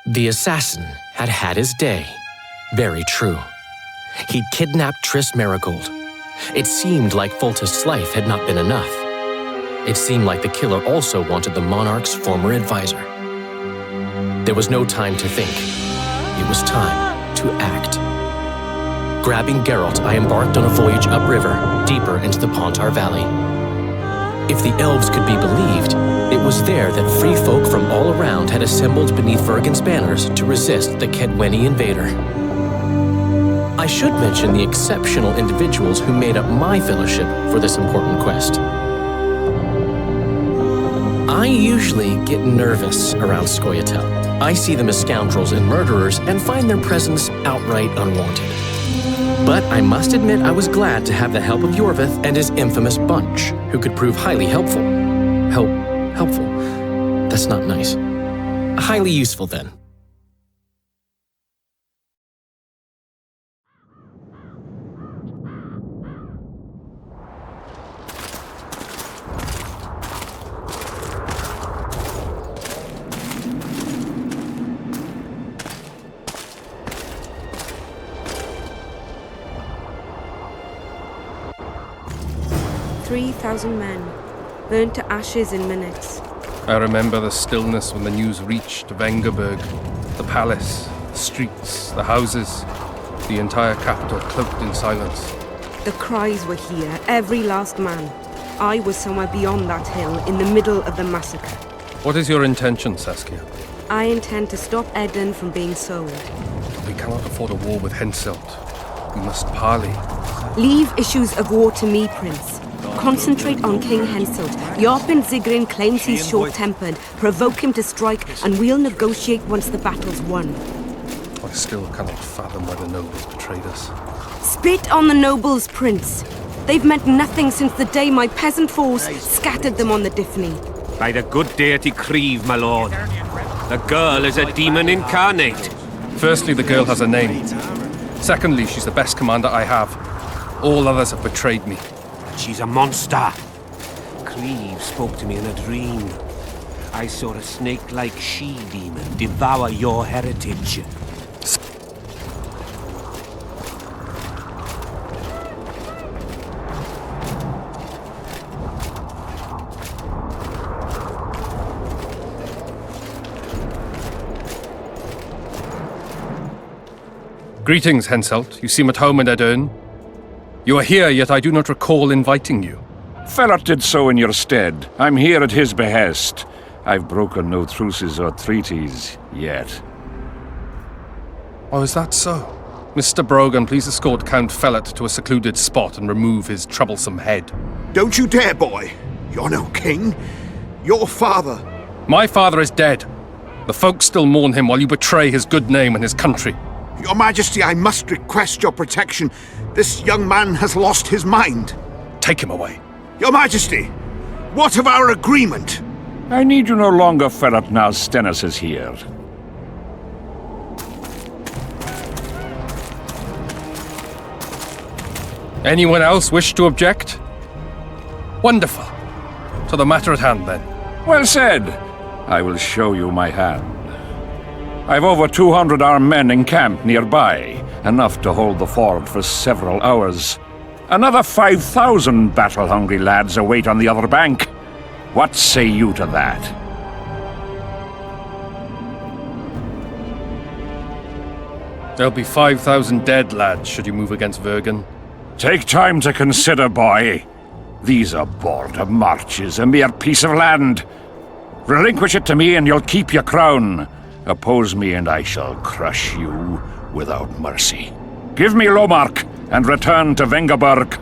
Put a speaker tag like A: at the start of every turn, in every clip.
A: The assassin had had his day. Very true. He'd kidnapped Triss Marigold. It seemed like Foltest's life had not been enough. It seemed like the killer also wanted the monarch's former advisor. There was no time to think. It was time to act. Grabbing Geralt, I embarked on a voyage upriver, deeper into the Pontar Valley. If the elves could be believed, it was there that free folk from all around had assembled beneath Vergen's banners to resist the Kaedweni invader. I should mention the exceptional individuals who made up my fellowship for this important quest. I usually get nervous around Scoia'tael. I see them as scoundrels and murderers and find their presence outright unwanted. But I must admit I was glad to have the help of Iorveth and his infamous bunch, who could prove highly helpful. Helpful? That's not nice. Highly useful, then.
B: "3,000 men, burnt to ashes in minutes."
C: I remember the stillness when the news reached Vengerberg, the palace, the streets, the houses, the entire capital cloaked in silence.
B: The cries were here, every last man. I was somewhere beyond that hill, in the middle of the massacre.
C: What is your intention, Saskia?
B: I intend to stop Edun from being sold.
C: We cannot afford a war with Henselt. We must parley.
B: Leave issues of war to me, Prince. Concentrate on King Henselt. Yarpen Zigrin claims he's short-tempered. Provoke him to strike, and we'll negotiate once the battle's won.
C: I still cannot fathom why the nobles betrayed us.
B: Spit on the nobles, Prince. They've meant nothing since the day my peasant force scattered them on the Diffney.
D: By the good deity Creve, my lord. The girl is a demon incarnate.
C: Firstly, the girl has a name. Secondly, she's the best commander I have. All others have betrayed me.
D: She's a monster. Creve spoke to me in a dream. I saw a snake-like she-demon devour your heritage.
C: Greetings, Henselt. You seem at home in Edun. You are here, yet I do not recall inviting you.
E: Felot did so in your stead. I'm here at his behest. I've broken no truces or treaties yet.
C: Oh, is that so? Mr. Brogan, please escort Count Felot to a secluded spot and remove his troublesome head.
F: Don't you dare, boy. You're no king. Your father.
C: My father is dead. The folk still mourn him while you betray his good name and his country.
F: Your Majesty, I must request your protection. This young man has lost his mind.
C: Take him away.
F: Your Majesty, what of our agreement?
E: I need you no longer, Felot, now Stennis is here.
C: Anyone else wish to object? Wonderful. To the matter at hand, then.
E: Well said. I will show you my hand. I've over 200 armed men encamped nearby, enough to hold the fort for several hours. Another 5,000 battle-hungry lads await on the other bank. What say you to that?
C: There'll be 5,000 dead lads should you move against Vergen.
E: Take time to consider, boy. These are border marches, a mere piece of land. Relinquish it to me and you'll keep your crown. Oppose me and I shall crush you without mercy. Give me Lomark and return to Vengerberg.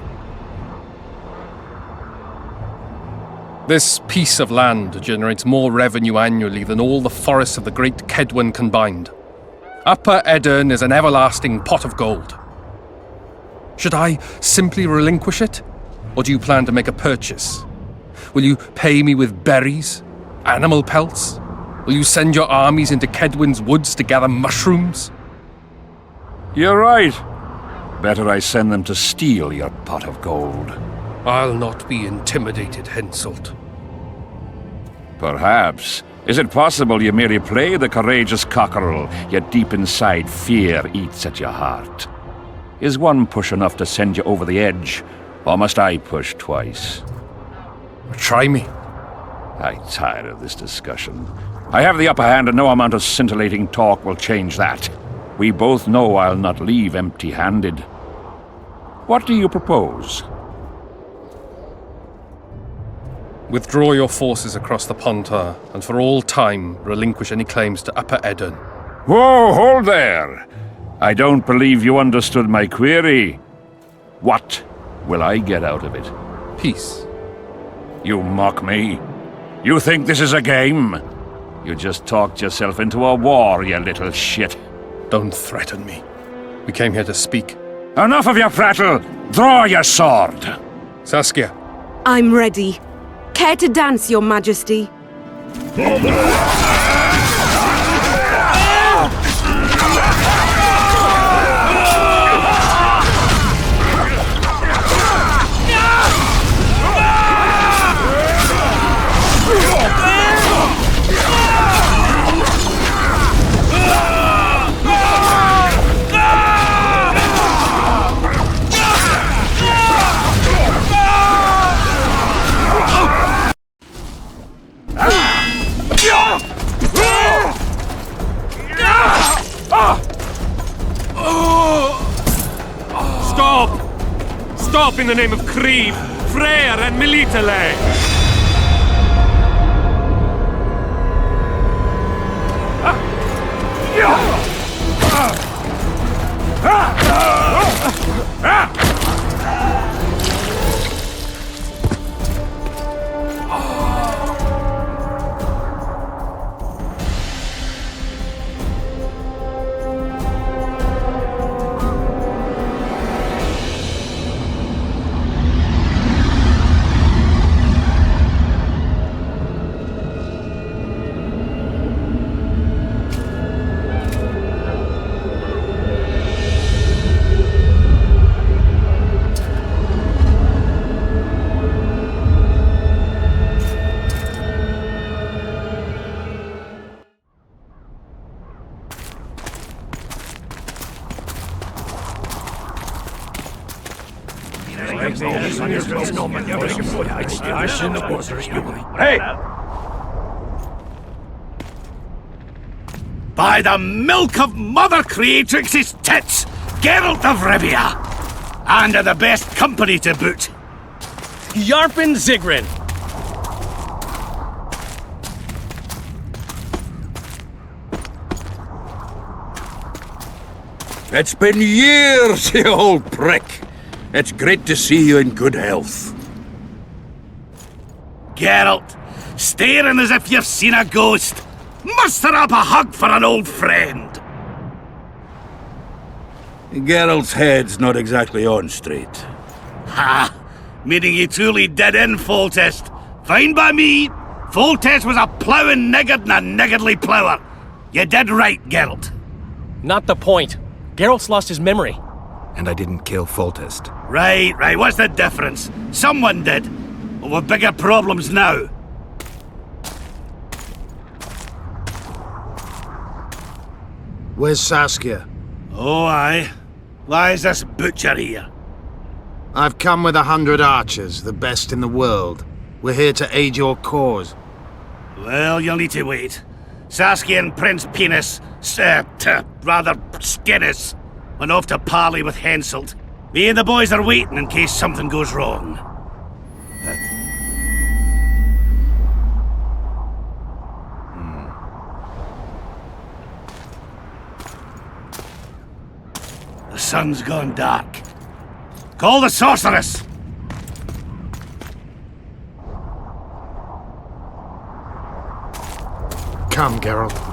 C: This piece of land generates more revenue annually than all the forests of the great Kaedwen combined. Upper Edun is an everlasting pot of gold. Should I simply relinquish it? Or do you plan to make a purchase? Will you pay me with berries? Animal pelts? Will you send your armies into Kaedwen's woods to gather mushrooms?
E: You're right. Better I send them to steal your pot of gold.
C: I'll not be intimidated, Henselt.
E: Perhaps, Is it possible you merely play the courageous cockerel, yet deep inside fear eats at your heart? Is one push enough to send you over the edge, or must I push twice?
C: Try me.
E: I'm tired of this discussion. I have the upper hand, and no amount of scintillating talk will change that. We both know I'll not leave empty-handed. What do you propose?
C: Withdraw your forces across the Pontar, and for all time relinquish any claims to Upper Eddon.
E: Whoa, hold there! I don't believe you understood my query. What will I get out of it?
C: Peace.
E: You mock me? You think this is a game? You just talked yourself into a war, you little shit.
C: Don't threaten me. We came here to speak.
E: Enough of your prattle! Draw your sword!
C: Saskia.
B: I'm ready. Care to dance, Your Majesty?
D: Stop! Stop in the name of Creve, Freyr and Militale!
G: Hey! By the milk of Mother Creatrix's tits, Geralt of Rivia! And of the best company to boot.
H: Yarpen Zigrin!
I: It's been years, you old prick. It's great to see you in good health.
G: Geralt, staring as if you've seen a ghost. Muster up a hug for an old friend.
I: Geralt's head's not exactly on straight.
G: Ha! Meaning you truly did in Foltest. Fine by me. Foltest was a ploughing niggard and a niggardly plougher. You did right, Geralt.
H: Not the point. Geralt's lost his memory.
J: And I didn't kill Foltest.
G: Right. What's the difference? Someone did. But we've bigger problems now.
J: Where's Saskia?
G: Oh, aye. Why is this butcher here?
J: I've come with 100 archers, the best in the world. We're here to aid your cause.
G: Well, you'll need to wait. Saskia and Prince Penis, rather Skinnis, went off to parley with Henselt. Me and the boys are waiting in case something goes wrong. The sun's gone dark. Call the sorceress!
J: Come, Geralt.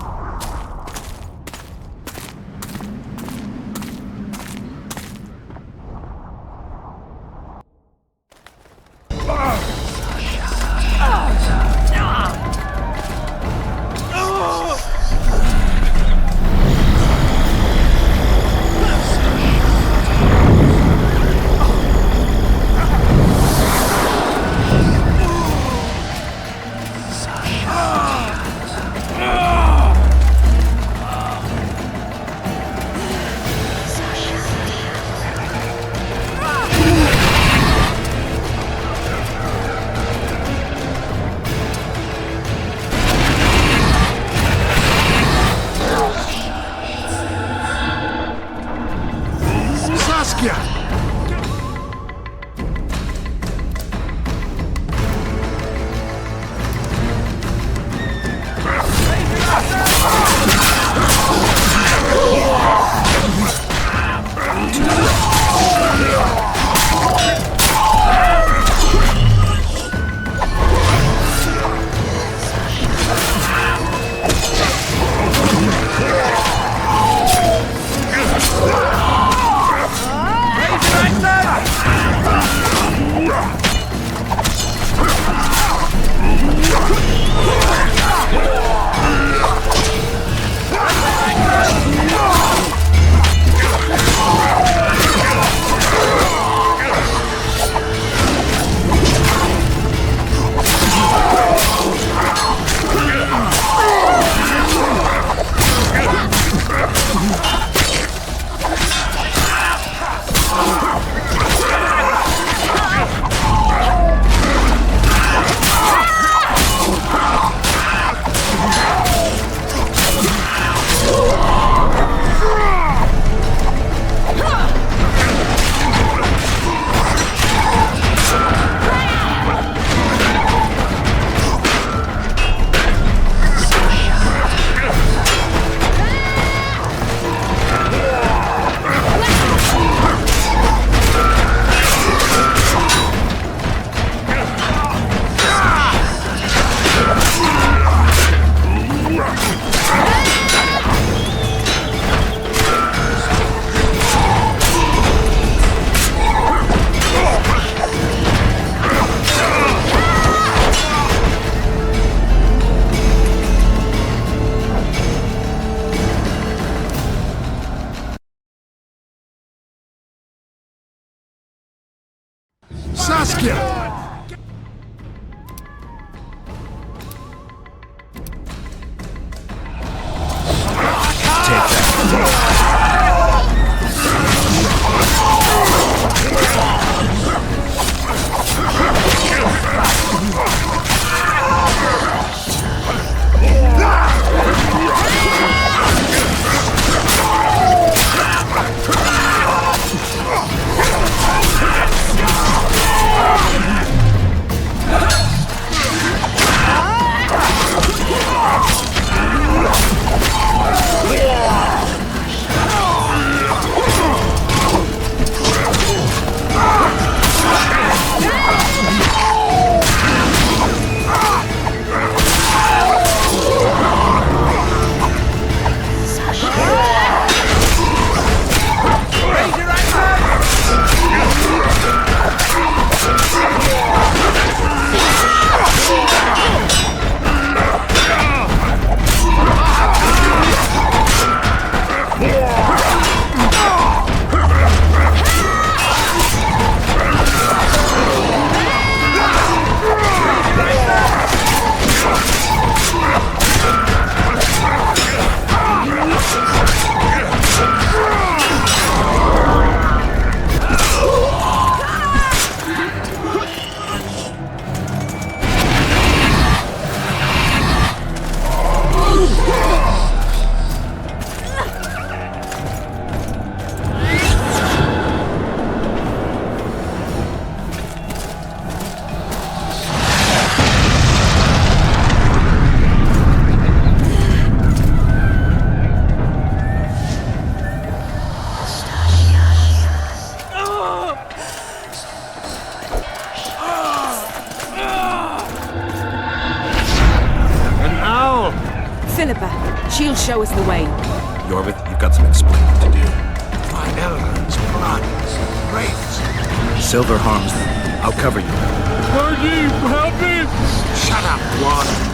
B: Philippa, she'll show us the way.
K: Iorveth, you've got some explaining to do.
J: My elders, bloods, wraiths.
K: Silver harms them. I'll cover you.
C: Vergen, help me!
J: Shut up, dwarf.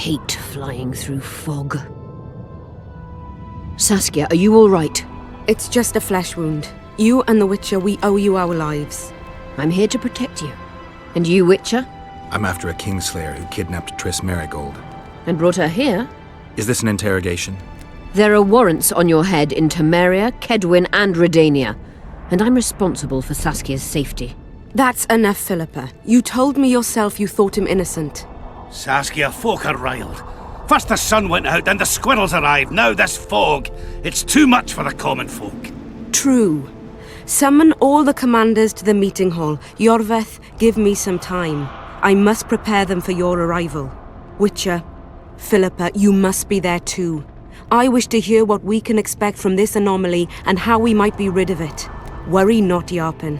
L: hate flying through fog. Saskia, are you all right?
B: It's just a flesh wound. You and the Witcher, we owe you our lives.
L: I'm here to protect you. And you, Witcher?
K: I'm after a Kingslayer who kidnapped Triss Merigold.
L: And brought her here?
K: Is this an interrogation?
L: There are warrants on your head in Temeria, Kaedwen, and Redania. And I'm responsible for Saskia's safety.
B: That's enough, Philippa. You told me yourself you thought him innocent.
G: Saskia, folk are riled. First the sun went out, then the squirrels arrived, now this fog. It's too much for the common folk.
B: True. Summon all the commanders to the meeting hall. Iorveth, give me some time. I must prepare them for your arrival. Witcher, Philippa, you must be there too. I wish to hear what we can expect from this anomaly and how we might be rid of it. Worry not, Yarpen.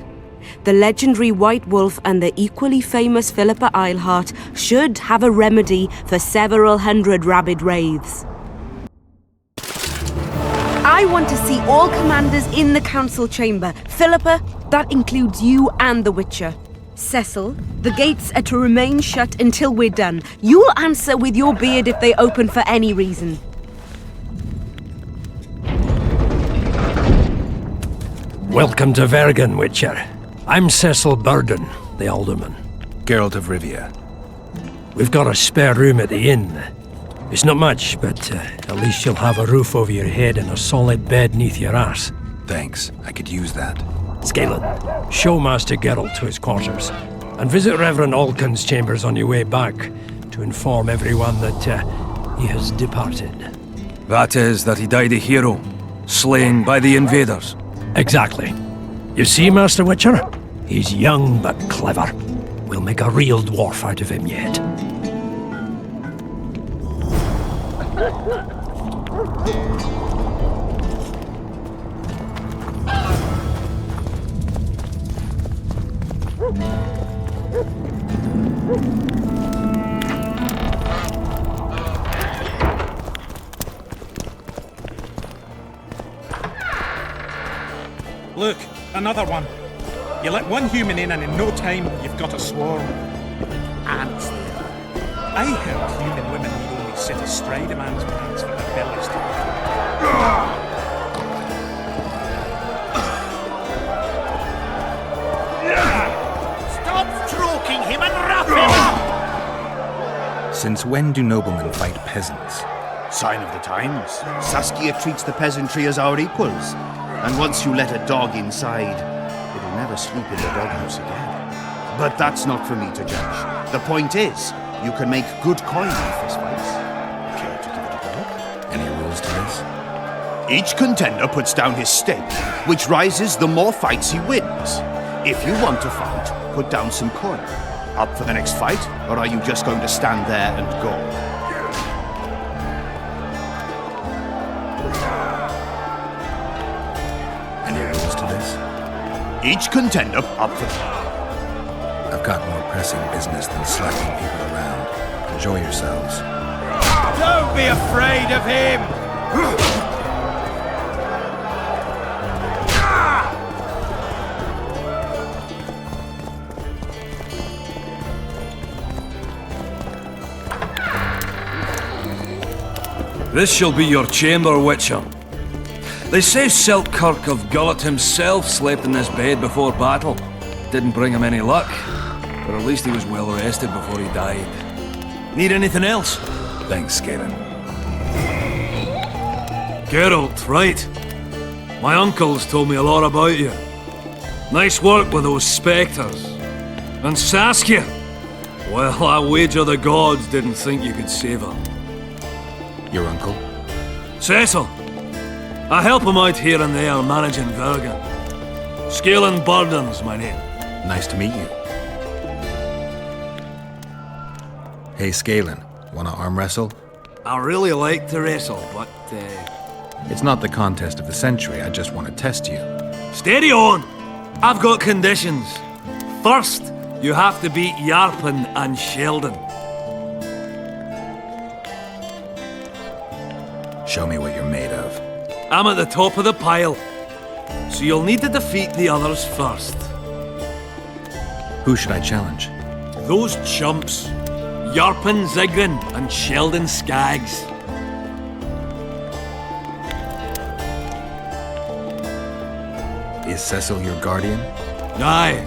B: The legendary White Wolf and the equally famous Philippa Eilhart should have a remedy for several hundred rabid wraiths. I want to see all commanders in the council chamber. Philippa, that includes you and the Witcher. Cecil, the gates are to remain shut until we're done. You'll answer with your beard if they open for any reason.
M: Welcome to Vergen, Witcher. I'm Cecil Burden, the alderman.
K: Geralt of Rivia.
M: We've got a spare room at the inn. It's not much, but at least you'll have a roof over your head and a solid bed neath your ass.
K: Thanks, I could use that.
M: Scalen, show Master Geralt to his quarters, and visit Reverend Alkin's chambers on your way back to inform everyone that he has departed.
I: That is, that he died a hero, slain by the invaders.
M: Exactly. You see, Master Witcher? He's young but clever. We'll make a real dwarf out of him yet.
N: Look, another one. You let one human in and in no time you've got a swarm. Ants there. I heard human women need only sit astride a man's pants for their bellies to
G: Stop stroking him and rough him up!
K: Since when do noblemen fight peasants?
O: Sign of the times. Saskia treats the peasantry as our equals. And once you let a dog inside, it'll never sleep in the doghouse again. But that's not for me to judge. The point is, you can make good coin off this fight. Care to give it a go?
K: Any rules to this?
O: Each contender puts down his stake, which rises the more fights he wins. If you want to fight, put down some coin. Up for the next fight, or are you just going to stand there and go? Each contender up for...
K: I've got more pressing business than slapping people around. Enjoy yourselves.
G: Don't be afraid of him!
I: This shall be your chamber, Witcher. They say Selkirk of Gullet himself slept in this bed before battle. Didn't bring him any luck, but at least he was well rested before he died. Need anything else?
K: Thanks, Scalen.
I: Geralt, right. My uncles told me a lot about you. Nice work with those spectres. And Saskia, well, I wager the gods didn't think you could save her.
K: Your uncle?
I: Cecil. I help him out here and there managing Vergen. Scalen Burden's my name.
K: Nice to meet you. Hey, Scalen, wanna arm wrestle?
I: I really like to wrestle, but
K: It's not the contest of the century, I just want to test you.
I: Steady on! I've got conditions. First, you have to beat Yarpen and Sheldon.
K: Show me what you're made of.
I: I'm at the top of the pile, so you'll need to defeat the others first.
K: Who should I challenge?
I: Those chumps. Yarpen Zigrin and Sheldon Skaggs.
K: Is Cecil your guardian?
I: Aye.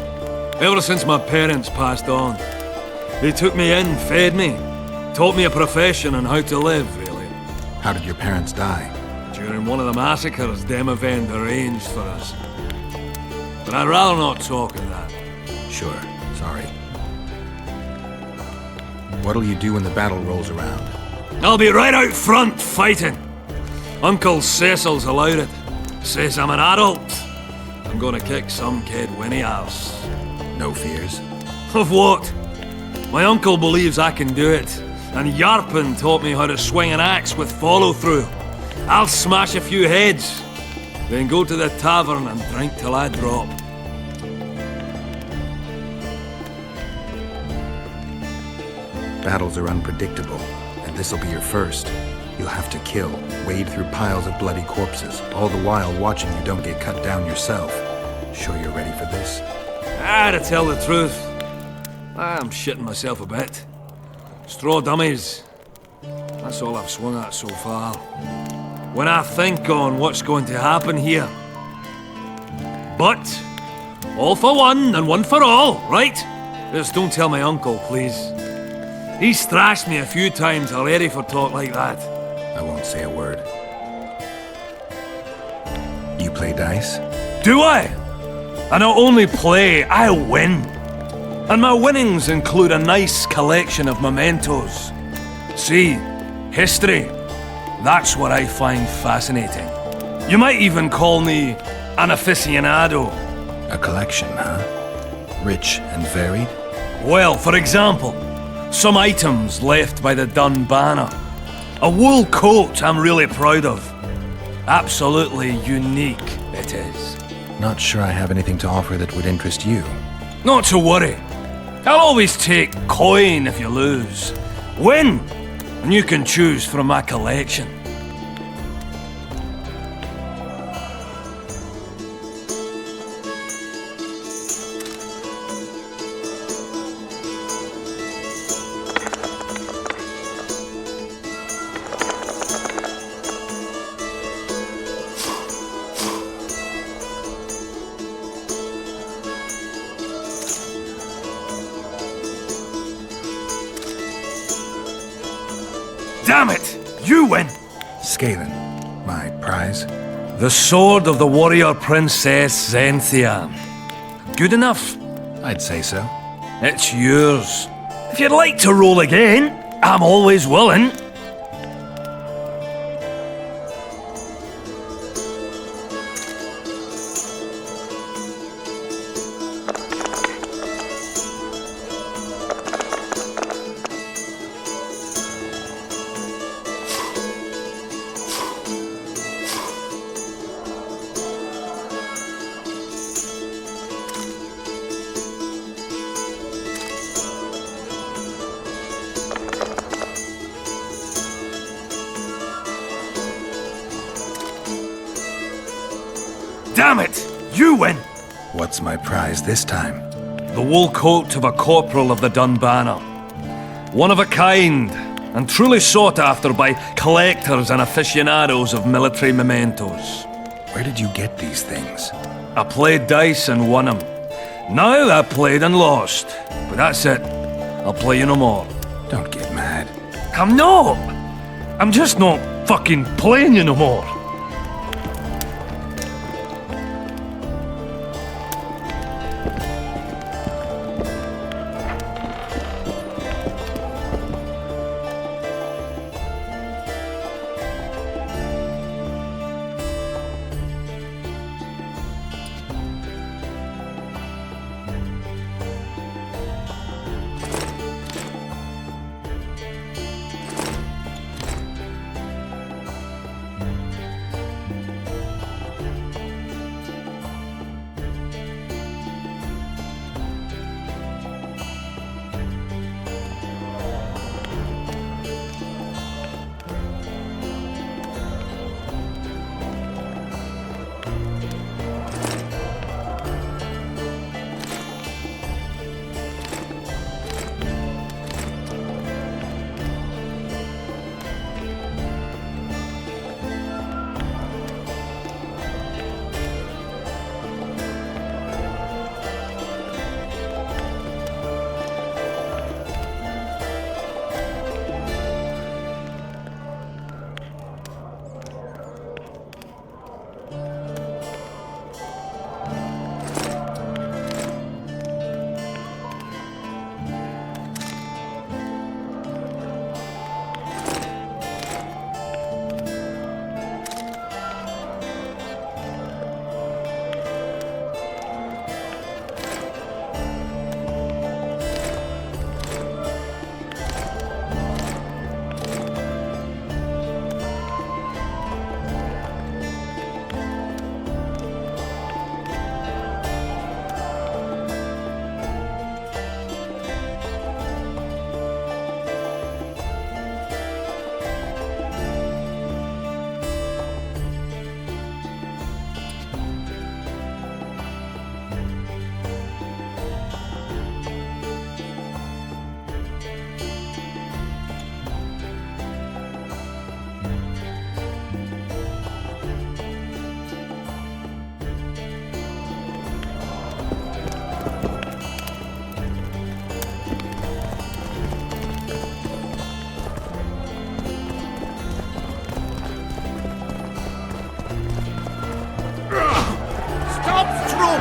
I: Ever since my parents passed on. They took me in, fed me, taught me a profession and how to live, really.
K: How did your parents die?
I: During one of the massacres Demavend arranged for us. But I'd rather not talk of that.
K: Sure, sorry. What'll you do when the battle rolls around?
I: I'll be right out front, fighting. Uncle Cecil's allowed it. Says I'm an adult. I'm gonna kick some kid Winnie arse.
K: No fears?
I: Of what? My uncle believes I can do it. And Yarpen taught me how to swing an axe with follow-through. I'll smash a few heads, then go to the tavern and drink till I drop.
K: Battles are unpredictable, and this'll be your first. You'll have to kill, wade through piles of bloody corpses, all the while watching you don't get cut down yourself. Sure you're ready for this?
I: To tell the truth, I'm shitting myself a bit. Straw dummies. That's all I've swung at so far. When I think on what's going to happen here. But, all for one and one for all, right? Just don't tell my uncle, please. He's thrashed me a few times already for talk like that.
K: I won't say a word. You play dice?
I: Do I? I not only play, I win. And my winnings include a nice collection of mementos. See, history. That's what I find fascinating. You might even call me an aficionado.
K: A collection, huh? Rich and varied?
I: Well, for example, some items left by the Dun Banner. A wool coat I'm really proud of. Absolutely unique, it is.
K: Not sure I have anything to offer that would interest you.
I: Not to worry. I'll always take coin if you lose. Win, and you can choose from my collection. Damn it! You win!
K: Scalan, my prize?
I: The sword of the warrior princess Zenthia. Good enough?
K: I'd say so.
I: It's yours. If you'd like to roll again, I'm always willing. Damn it! You win!
K: What's my prize this time?
I: The wool coat of a corporal of the Dun Banner. One of a kind, and truly sought after by collectors and aficionados of military mementos.
K: Where did you get these things?
I: I played dice and won them. Now I played and lost. But that's it. I'll play you no more.
K: Don't get mad.
I: I'm not! I'm just not fucking playing you no more.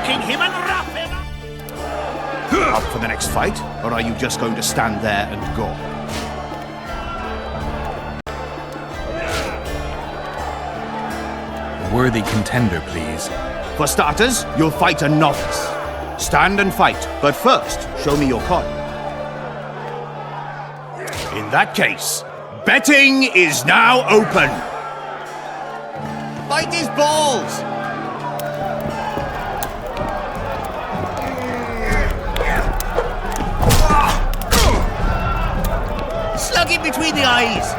G: choking him and wrap him up!
O: Up for the next fight, or are you just going to stand there and go?
K: A worthy contender, please.
O: For starters, you'll fight a novice. Stand and fight, but first, show me your coin. In that case, betting is now open. Fight his balls! Slug him between the eyes!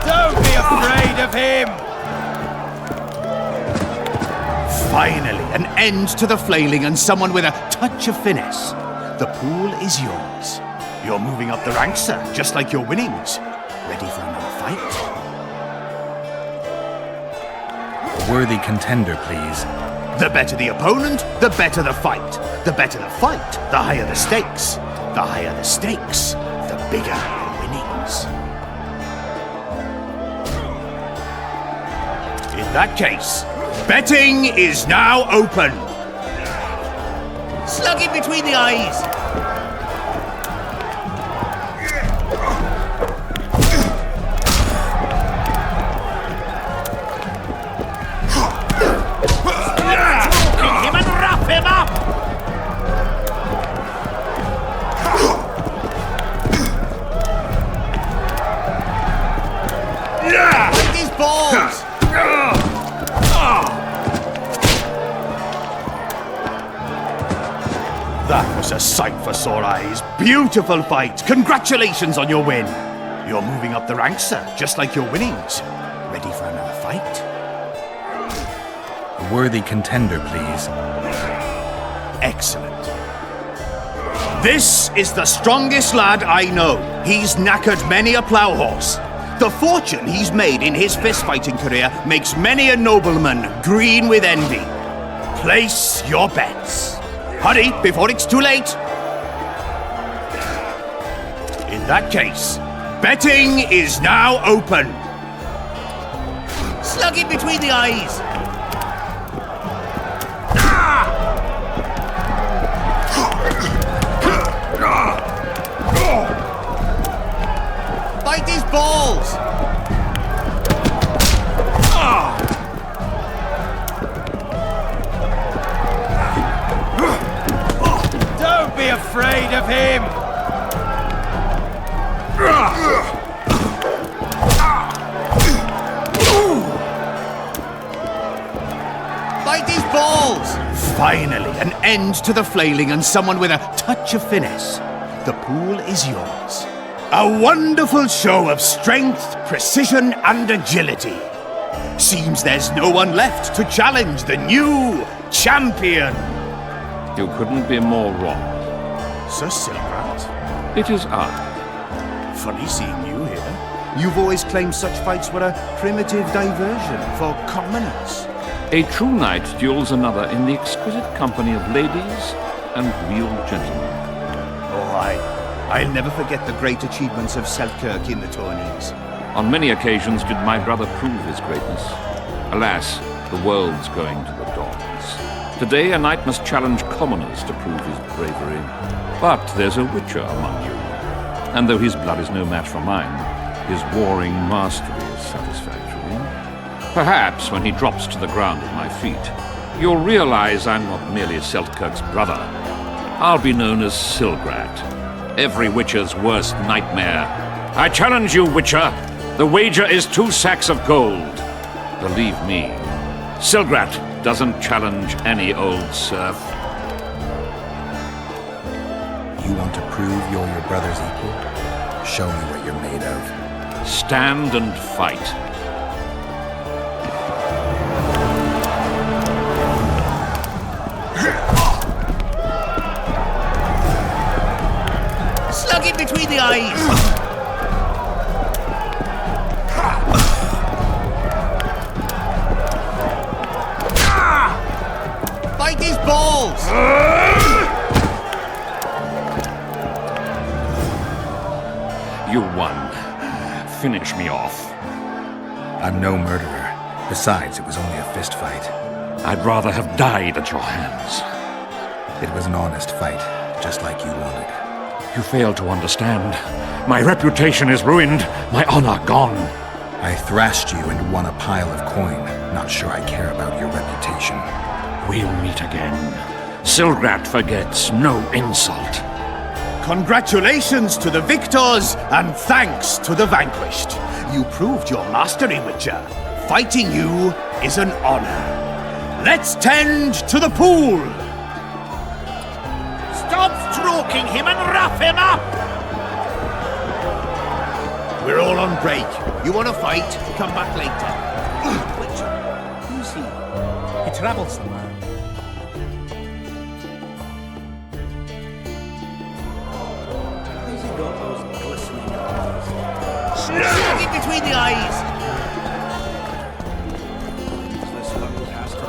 G: Don't be afraid of him!
O: Finally, an end to the flailing and someone with a touch of finesse. The pool is yours. You're moving up the ranks, sir, just like your winnings. Ready for another fight?
K: A worthy contender, please.
O: The better the opponent, the better the fight. The better the fight, the higher the stakes. The higher the stakes, the bigger the winnings. In that case, betting is now open. Slug him between the eyes.
G: Choking him and wrap him up!
O: With his balls. That was a sight for sore eyes. Beautiful fight. Congratulations on your win. You're moving up the ranks, sir, just like your winnings. Ready for another fight?
K: A worthy contender, please.
O: Excellent. This is the strongest lad I know. He's knackered many a plough horse. The fortune he's made in his fist-fighting career makes many a nobleman green with envy. Place your bets. Hurry, before it's too late. In that case, betting is now open. Slug him between the eyes. Bite his balls.
G: Don't be afraid of him!
O: Bite his balls! Finally, an end to the flailing and someone with a touch of finesse. The pool is yours. A wonderful show of strength, precision, and agility. Seems there's no one left to challenge the new champion.
E: You couldn't be more wrong.
O: Sir Silgrat?
E: It is I.
O: Funny seeing you here. You've always claimed such fights were a primitive diversion for commoners.
E: A true knight duels another in the exquisite company of ladies and real gentlemen.
O: Oh, I'll never forget the great achievements of Selkirk in the tourneys.
E: On many occasions did my brother prove his greatness. Alas, the world's going to the dogs. Today a knight must challenge commoners to prove his bravery. But there's a witcher among you. And though his blood is no match for mine, his warring mastery is satisfactory. Perhaps when he drops to the ground at my feet, you'll realize I'm not merely Selkirk's brother. I'll be known as Silgrat, every witcher's worst nightmare. I challenge you, witcher. The wager is 2 sacks of gold. Believe me, Silgrat doesn't challenge any old serf.
K: You want to prove you're your brother's equal? Show me what you're made of.
E: Stand and fight.
O: Slug it between the eyes! Bite his balls!
E: You won. finish me off.
K: I'm no murderer. Besides, it was only a fist fight.
E: I'd rather have died at your hands.
K: It was an honest fight, just like you wanted.
E: You fail to understand. My reputation is ruined, my honor gone.
K: I thrashed you and won a pile of coin. Not sure I care about your reputation.
E: We'll meet again. Silgrat forgets no insult.
O: Congratulations to the victors, and thanks to the vanquished. You proved your mastery, Witcher. Fighting you is an honor. Let's tend to the pool!
G: Stop stroking him and wrap him up!
O: We're all on break. You want to fight? Come back later. Witcher, who's he?
N: He travels somewhere.
O: Where's he got those glistening eyes? Smack it between the eyes! This one has to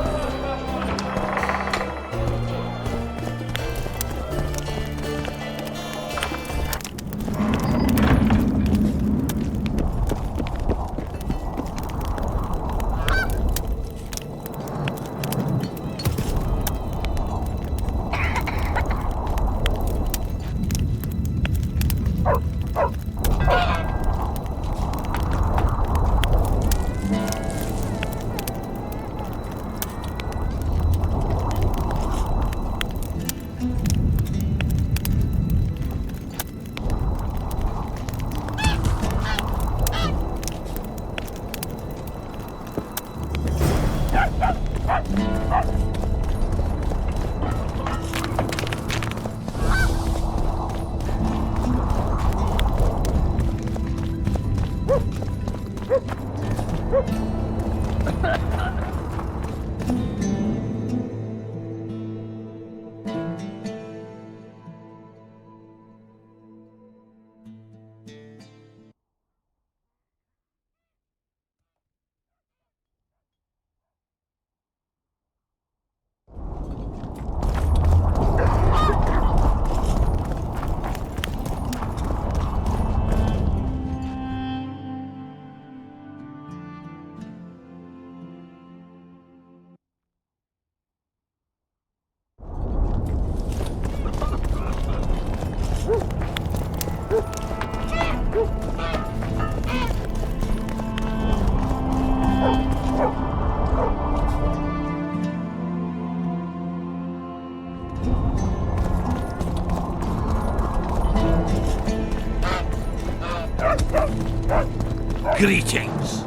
G: Greetings.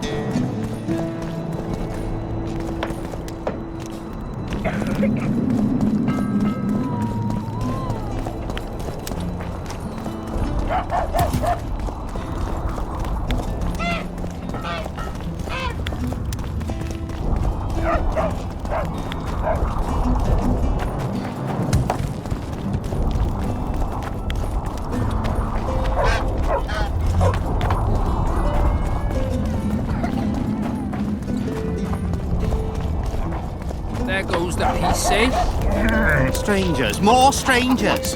D: There goes the PC.
O: Strangers, more strangers.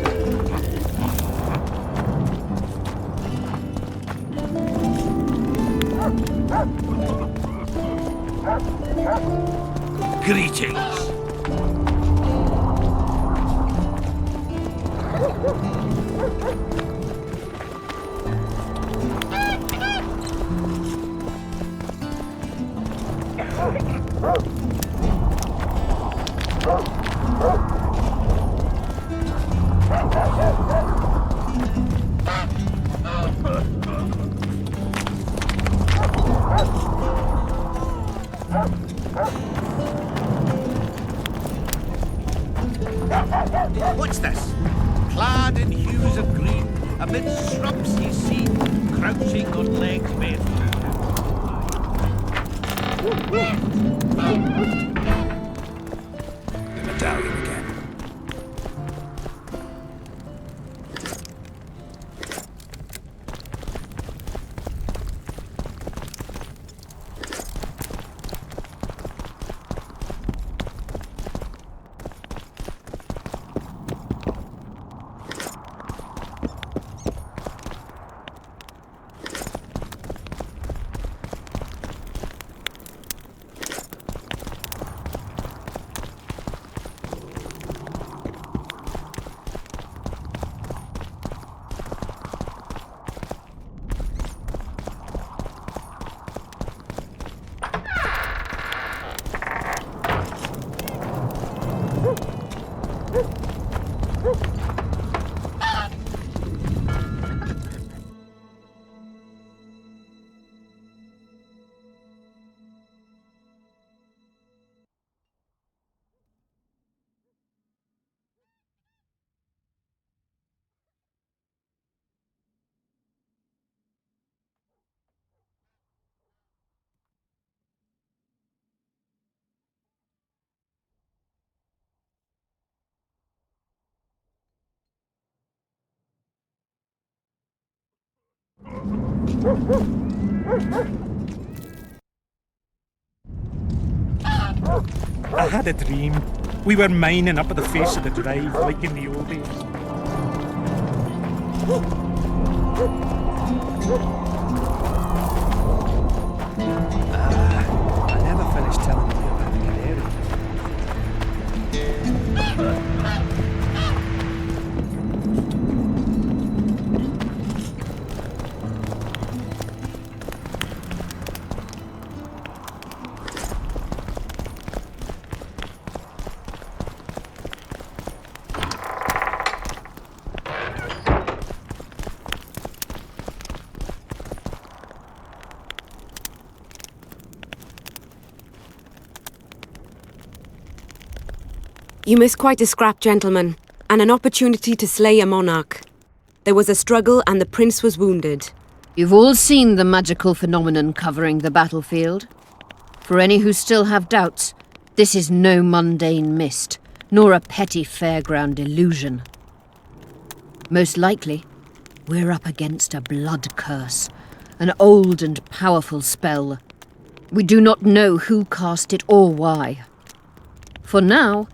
G: Greetings.
O: What's this? Clad in hues of green, amid shrubs he's seen, crouching on legs bare.
K: The medallion again.
N: I had a dream. We were mining up at the face of the drive, like in the old days.
P: I never finished telling you about the canary.
B: You missed quite a scrap, gentlemen, and an opportunity to slay a monarch. There was a struggle and the prince was wounded.
L: You've all seen the magical phenomenon covering the battlefield. For any who still have doubts, this is no mundane mist, nor a petty fairground illusion. Most likely, we're up against a blood curse, an old and powerful spell. We do not know who cast it or why. For now,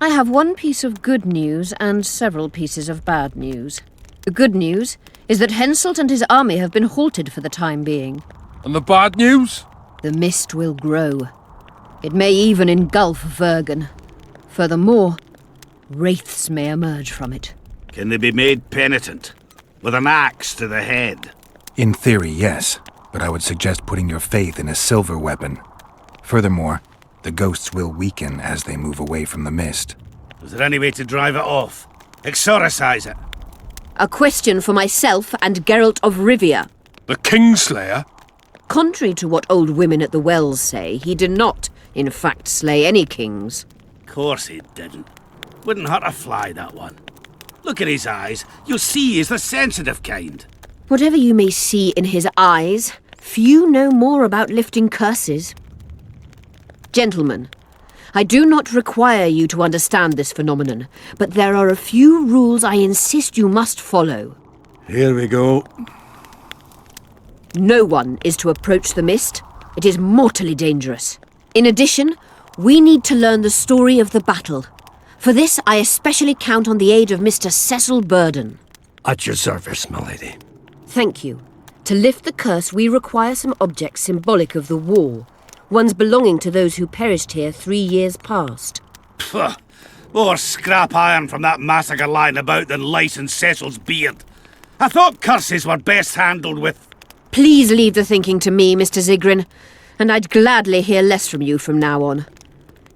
L: I have one piece of good news and several pieces of bad news. The good news is that Henselt and his army have been halted for the time being.
C: And the bad news?
L: The mist will grow. It may even engulf Vergen. Furthermore, wraiths may emerge from it.
G: Can they be made penitent? With an axe to the head?
K: In theory, yes. But I would suggest putting your faith in a silver weapon. Furthermore, the ghosts will weaken as they move away from the mist.
G: Is there any way to drive it off? Exorcise it?
L: A question for myself and Geralt of Rivia.
C: The Kingslayer?
L: Contrary to what old women at the wells say, he did not, in fact, slay any kings.
G: Course he didn't. Wouldn't hurt a fly, that one. Look at his eyes. You'll see he's the sensitive kind.
L: Whatever you may see in his eyes, few know more about lifting curses. Gentlemen, I do not require you to understand this phenomenon, but there are a few rules I insist you must follow.
G: Here we go.
L: No one is to approach the mist. It is mortally dangerous. In addition, we need to learn the story of the battle. For this, I especially count on the aid of Mr. Cecil Burden.
M: At your service, my lady.
L: Thank you. To lift the curse, we require some objects symbolic of the war. Ones belonging to those who perished here 3 years past.
G: Pfft, more scrap iron from that massacre lying about than lice in Cecil's beard. I thought curses were best handled with...
L: Please leave the thinking to me, Mr. Zigrin, and I'd gladly hear less from you from now on.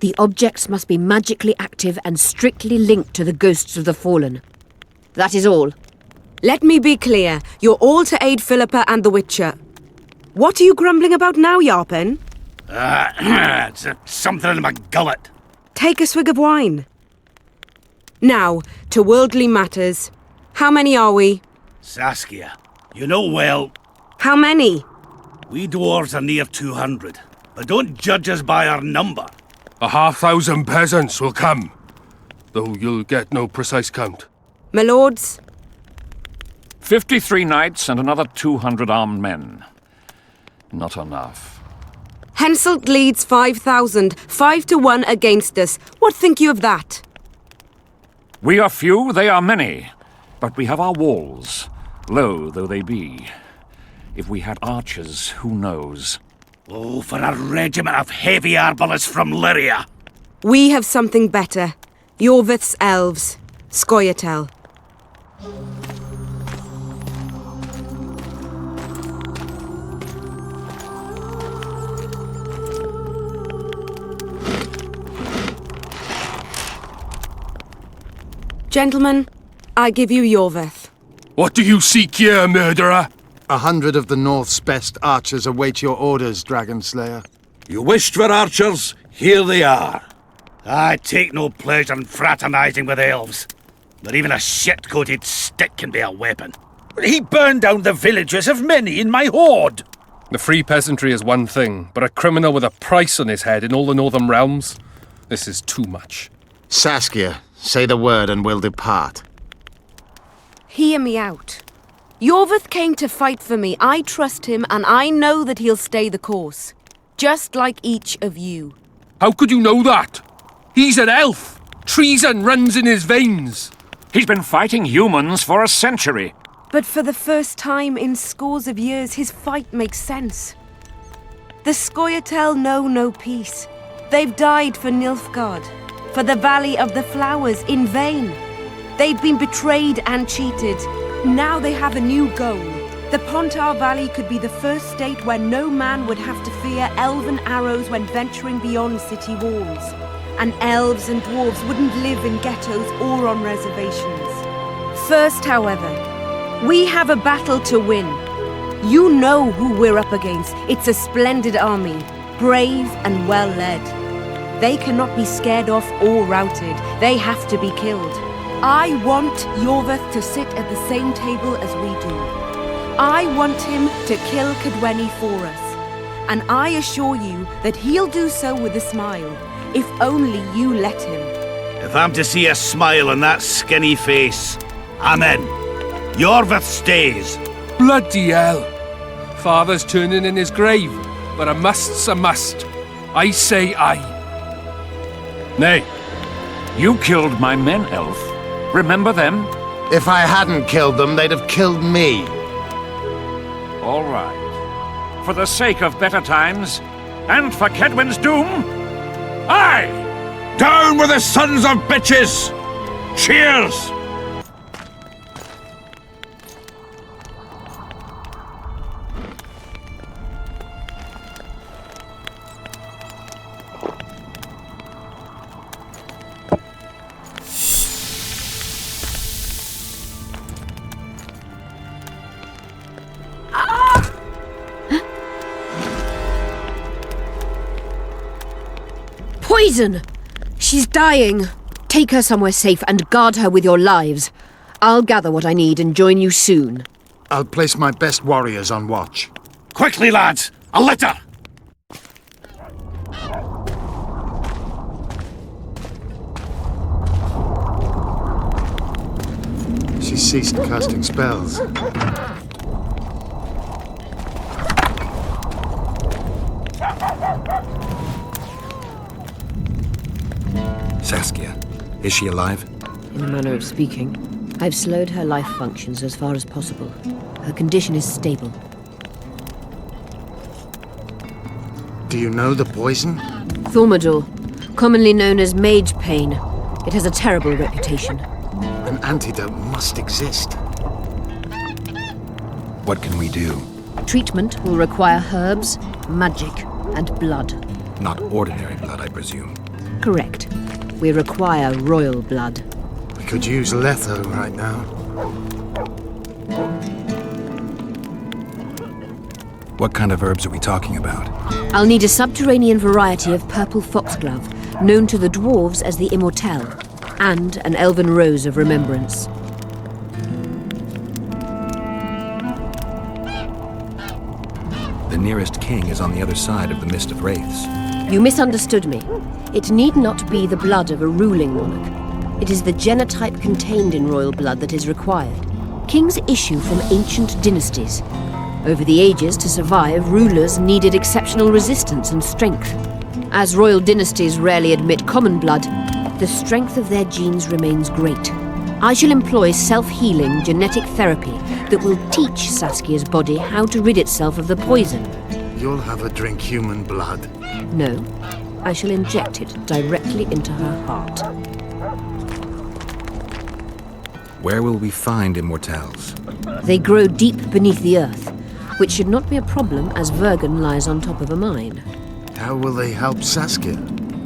L: The objects must be magically active and strictly linked to the ghosts of the fallen. That is all.
B: Let me be clear. You're all to aid Philippa and the Witcher. What are you grumbling about now, Yarpen?
G: It's something in my gullet.
B: Take a swig of wine. Now, to worldly matters. How many are we?
G: Saskia, you know well...
B: How many?
G: We dwarves are near 200, but don't judge us by our number.
C: 1,000 peasants will come, though you'll get no precise count.
B: My lords?
E: 53 knights and another 200 armed men. Not enough.
B: Henselt leads 5,000, 5-1 against us. What think you of that?
E: We are few, they are many. But we have our walls, low though they be. If we had archers, who knows?
G: Oh, for a regiment of heavy arbalists from Lyria.
B: We have something better. Iorveth'S elves. Scoia'tael. Gentlemen, I give you Iorveth.
C: What do you seek here, murderer?
J: 100 of the North's best archers await your orders, Dragon Slayer.
G: You wished for archers? Here they are. I take no pleasure in fraternizing with elves. But even a shit-coated stick can be a weapon. He burned down the villages of many in my horde.
C: The free peasantry is one thing, but a criminal with a price on his head in all the northern realms? This is too much.
J: Saskia, say the word and we'll depart.
B: Hear me out. Iorveth came to fight for me. I trust him, and I know that he'll stay the course. Just like each of you.
C: How could you know that? He's an elf. Treason runs in his veins.
E: He's been fighting humans for a century.
B: But for the first time in scores of years, his fight makes sense. The Scoia'tael know no peace. They've died for Nilfgaard, for the Valley of the Flowers, in vain. They've been betrayed and cheated. Now they have a new goal. The Pontar Valley could be the first state where no man would have to fear elven arrows when venturing beyond city walls. And elves and dwarves wouldn't live in ghettos or on reservations. First, however, we have a battle to win. You know who we're up against. It's a splendid army, brave and well-led. They cannot be scared off or routed. They have to be killed. I want Iorveth to sit at the same table as we do. I want him to kill Kaedwen for us. And I assure you that he'll do so with a smile, if only you let him.
G: If I'm to see a smile on that skinny face, I'm in. Iorveth stays.
C: Bloody hell. Father's turning in his grave, but a must's a must. I say aye.
E: Nay, you killed my men, elf. Remember them?
J: If I hadn't killed them, they'd have killed me.
E: All right. For the sake of better times, and for Kaedwen's doom, aye!
F: Down with the sons of bitches! Cheers!
L: Poison! She's dying. Take her somewhere safe and guard her with your lives. I'll gather what I need and join you soon.
J: I'll place my best warriors on watch.
G: Quickly, lads! A litter!
J: She ceased casting spells.
K: Saskia, is she alive?
L: In a manner of speaking. I've slowed her life functions as far as possible. Her condition is stable.
J: Do you know the poison?
L: Thaumadour, commonly known as mage pain. It has a terrible reputation.
J: An antidote must exist.
K: What can we do?
L: Treatment will require herbs, magic, and blood.
K: Not ordinary blood, I presume.
L: Correct. We require royal blood.
J: We could use Letho right now.
K: What kind of herbs are we talking about?
L: I'll need a subterranean variety of purple foxglove, known to the dwarves as the immortelle, and an elven rose of remembrance.
K: The nearest king is on the other side of the Mist of Wraiths.
L: You misunderstood me. It need not be the blood of a ruling monarch. It is the genotype contained in royal blood that is required. Kings issue from ancient dynasties. Over the ages, to survive, rulers needed exceptional resistance and strength. As royal dynasties rarely admit common blood, the strength of their genes remains great. I shall employ self-healing genetic therapy that will teach Saskia's body how to rid itself of the poison.
J: You'll have her drink human blood.
L: No, I shall inject it directly into her heart.
K: Where will we find immortelles?
L: They grow deep beneath the earth, which should not be a problem as Vergen lies on top of a mine.
J: How will they help Saskia?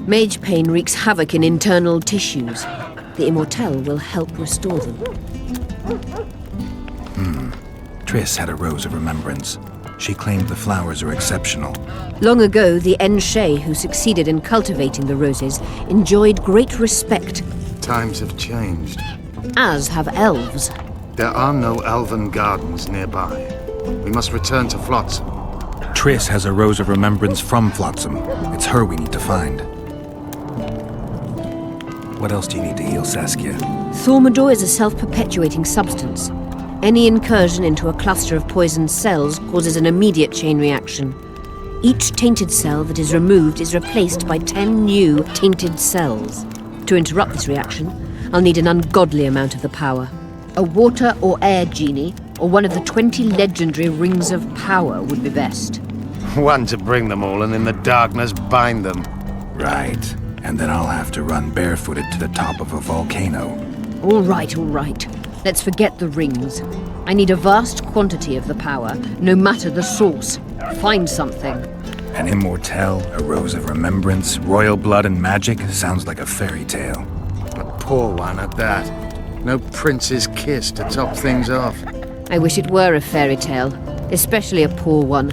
L: Mage pain wreaks havoc in internal tissues. The immortelle will help restore them.
K: Triss had a rose of remembrance. She claimed the flowers are exceptional.
L: Long ago, the Enshe who succeeded in cultivating the roses enjoyed great respect.
J: Times have changed.
L: As have elves.
J: There are no elven gardens nearby. We must return to Flotsam.
K: Triss has a rose of remembrance from Flotsam. It's her we need to find. What else do you need to heal Saskia?
L: Thaumadour is a self-perpetuating substance. Any incursion into a cluster of poisoned cells causes an immediate chain reaction. Each tainted cell that is removed is replaced by 10 new tainted cells. To interrupt this reaction, I'll need an ungodly amount of the power. A water or air genie, or one of the 20 legendary rings of power would be best.
J: One to bring them all and in the darkness bind them.
K: Right. And then I'll have to run barefooted to the top of a volcano.
L: All right, all right. Let's forget the rings. I need a vast quantity of the power, no matter the source. Find something.
K: An immortelle, a rose of remembrance, royal blood and magic sounds like a fairy tale.
J: A poor one at that. No prince's kiss to top things off.
L: I wish it were a fairy tale, especially a poor one,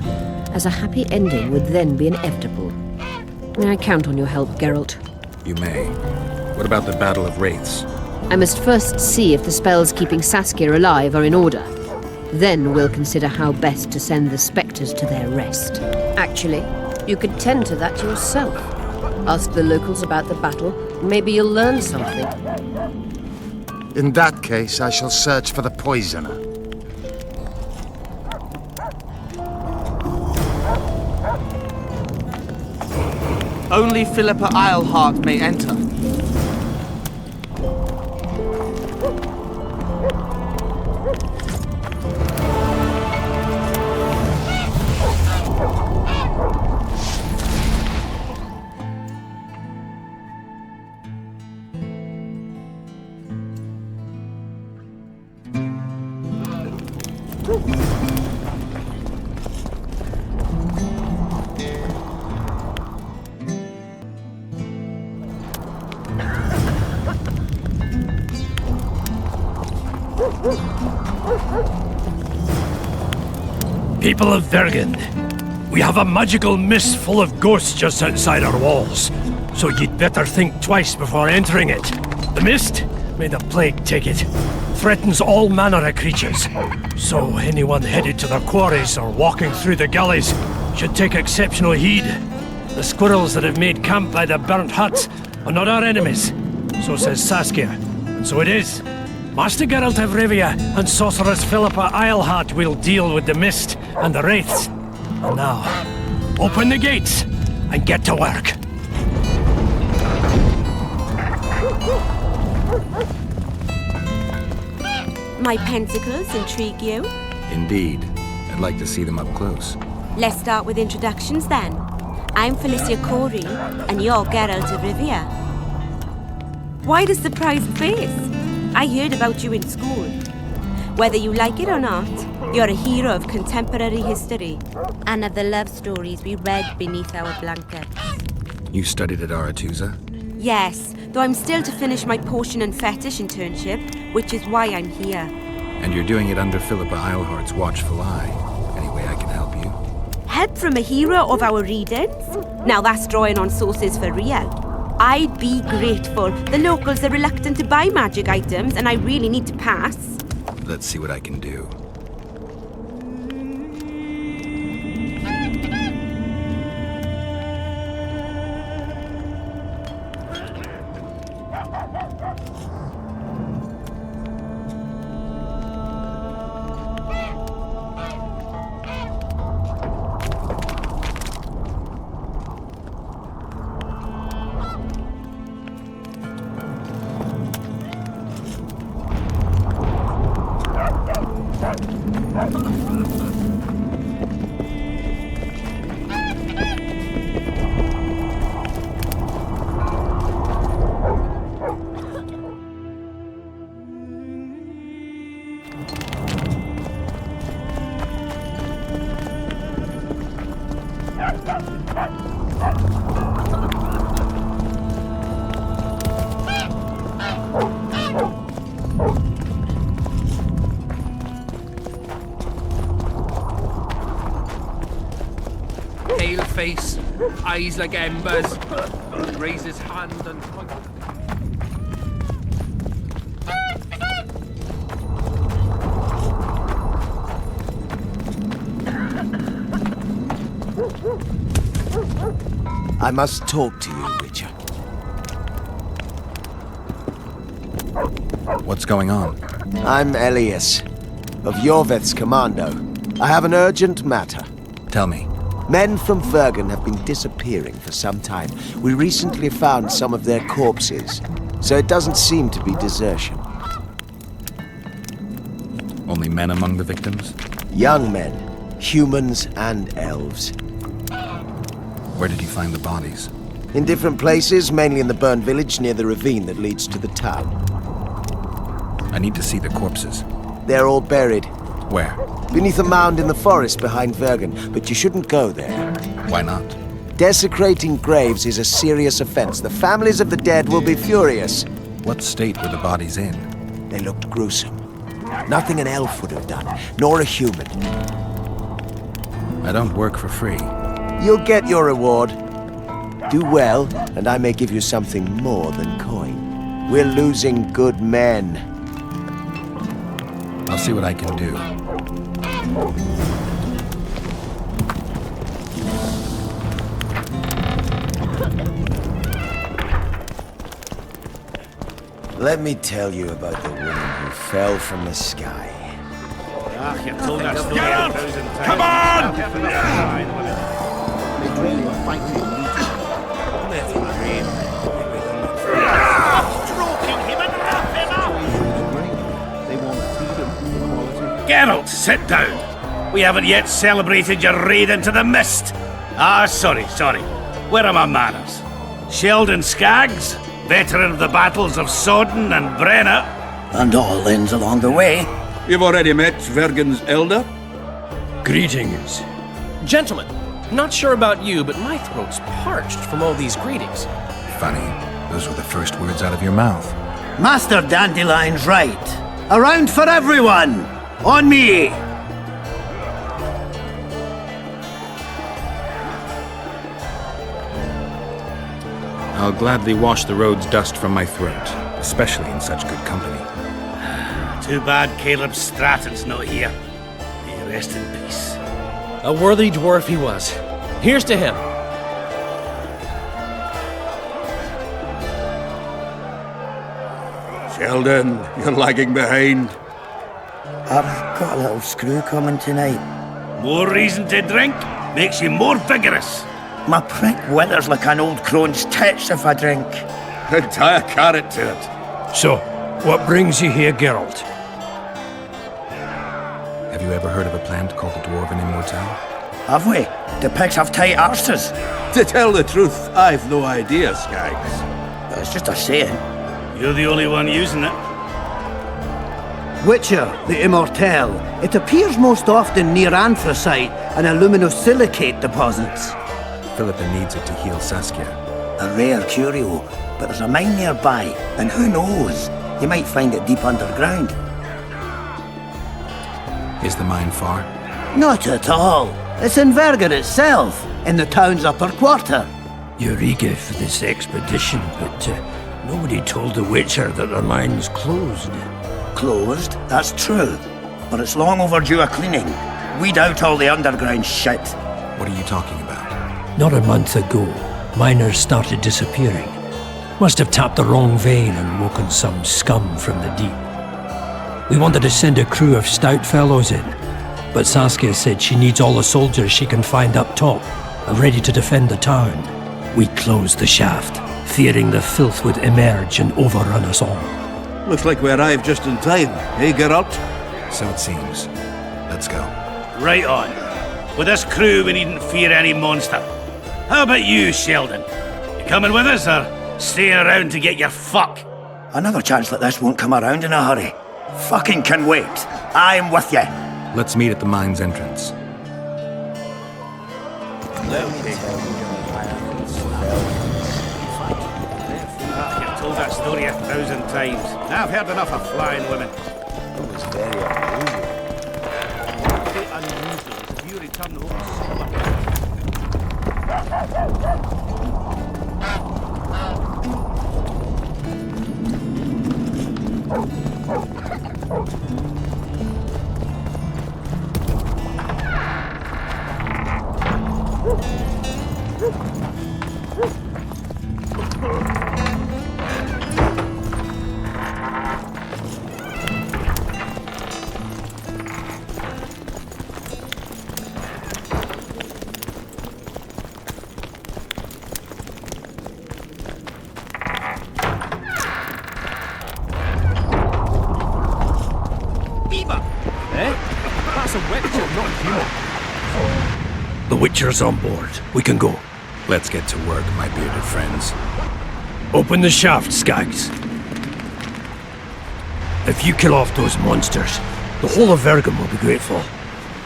L: as a happy ending would then be inevitable. I count on your help, Geralt.
K: You may. What about the Battle of Wraiths?
L: I must first see if the spells keeping Saskia alive are in order. Then we'll consider how best to send the spectres to their rest. Actually, you could tend to that yourself. Ask the locals about the battle. Maybe you'll learn something.
J: In that case, I shall search for the poisoner.
Q: Only Philippa Eilhart may enter.
M: People of Vergen, we have a magical mist full of ghosts just outside our walls, so you'd better think twice before entering it. The mist, may the plague take it, threatens all manner of creatures, so anyone headed to the quarries or walking through the gullies should take exceptional heed. The squirrels that have made camp by the burnt huts are not our enemies, so says Saskia, and so it is. Master Geralt of Rivia and sorceress Philippa Eilhart will deal with the mist and the wraiths. And now, open the gates and get to work.
B: My pentacles intrigue you?
K: Indeed. I'd like to see them up close.
B: Let's start with introductions then. I'm Felicia Corey, and you're Geralt of Rivia. Why the surprised face? I heard about you in school. Whether you like it or not, you're a hero of contemporary history and of the love stories we read beneath our blankets.
K: You studied at Aretusa?
B: Yes, though I'm still to finish my potion and fetish internship, which is why I'm here.
K: And you're doing it under Philippa Eilhart's watchful eye. Any way I can help you?
B: Help from a hero of our readings? Now that's drawing on sources for real. I'd be grateful. The locals are reluctant to buy magic items, and I really need to pass.
K: Let's see what I can do.
D: Pale face, eyes like embers. Raise his hand and point.
R: I must talk to you, Richard.
K: What's going on?
R: I'm Elias,
J: of Iorveth'S commando. I have an urgent matter.
K: Tell me.
J: Men from Vergen have been disappearing for some time. We recently found some of their corpses, so it doesn't seem to be desertion.
K: Only men among the victims?
J: Young men, humans and elves.
K: Where did you find the bodies?
J: In different places, mainly in the burned village near the ravine that leads to the town.
K: I need to see the corpses.
J: They're all buried.
K: Where?
J: Beneath a mound in the forest behind Vergen, but you shouldn't go there.
K: Why not?
J: Desecrating graves is a serious offense. The families of the dead will be furious.
K: What state were the bodies in?
J: They looked gruesome. Nothing an elf would have done, nor a human.
K: I don't work for free.
J: You'll get your reward. Do well, and I may give you something more than coin. We're losing good men.
K: I'll see what I can do.
J: Let me tell you about the woman who fell from the sky.
G: Ah, you've told that story
E: Geralt!
G: 1,000 times.
E: Come on!
G: Geralt, sit down. We haven't yet celebrated your raid into the mist. Ah, sorry. Where are my manners? Sheldon Skaggs, veteran of the battles of Sodden and Brenna.
S: And all ends along the way.
T: You've already met Vergen's elder?
H: Greetings. Gentlemen, not sure about you, but my throat's parched from all these greetings.
K: Funny. Those were the first words out of your mouth.
S: Master Dandelion's right. Around for everyone! On me!
K: I'll gladly wash the road's dust from my throat, especially in such good company.
G: Too bad Caleb Stratton's not here. May he rest in peace.
H: A worthy dwarf he was. Here's to him.
T: Sheldon, you're lagging behind.
S: I've got a little screw coming tonight.
G: More reason to drink makes you more vigorous.
S: My prick withers like an old crone's tits if I drink.
T: Tie a carrot to it.
M: So, what brings you here, Geralt?
K: Have you ever heard of a plant called the dwarven immortal?
S: Have we? The pigs have tight arses.
T: To tell the truth, I've no idea, Skaggs.
S: It's just a saying.
G: You're the only one using it.
S: Witcher, the immortal. It appears most often near anthracite and aluminosilicate deposits.
K: Philippa needs it to heal Saskia.
S: A rare curio, but there's a mine nearby, and who knows? You might find it deep underground.
K: Is the mine far?
S: Not at all. It's in Vergen itself, in the town's upper quarter.
M: You're eager for this expedition, but nobody told the Witcher that the mine's closed.
S: Closed, that's true. But it's long overdue a cleaning. Weed out all the underground shit.
K: What are you talking about?
M: Not a month ago, miners started disappearing. Must have tapped the wrong vein and woken some scum from the deep. We wanted to send a crew of stout fellows in, but Saskia said she needs all the soldiers she can find up top, ready to defend the town. We closed the shaft, fearing the filth would emerge and overrun us all.
T: Looks like we arrived just in time, eh, Geralt?
K: So it seems. Let's go.
G: Right on. With this crew, we needn't fear any monster. How about you, Sheldon? You coming with us, or staying around to get your fuck?
S: Another chance like this won't come around in a hurry. Fucking can wait. I'm with you.
K: Let's meet at the mine's entrance.
G: You've told that story 1,000 times. Now I've heard enough of flying women.
J: It was very unusual.
G: Very unusual. If you return home,
M: keeper. Eh? That's a witcher, not human. The Witcher's on board. We can go.
K: Let's get to work, my bearded friends.
M: Open the shaft, Skags. If you kill off those monsters, the whole of Vergen will be grateful.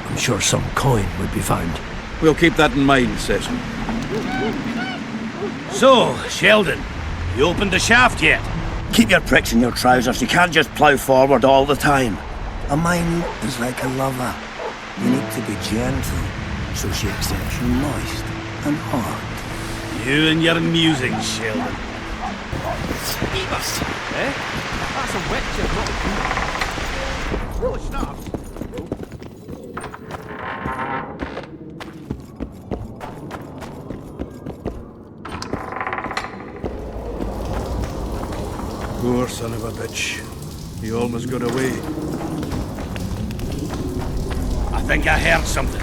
M: I'm sure some coin would be found.
T: We'll keep that in mind, Session.
G: So, Sheldon, you opened the shaft yet?
S: Keep your pricks in your trousers. You can't just plough forward all the time. A mine is like a lover. You need to be gentle, so she accepts you moist and hard.
G: You and your musings, Sheldon.
M: Beavers! Eh? That's a witcher, not a human. Really snap.
T: Poor son of a bitch. He almost got away.
G: I think I heard something.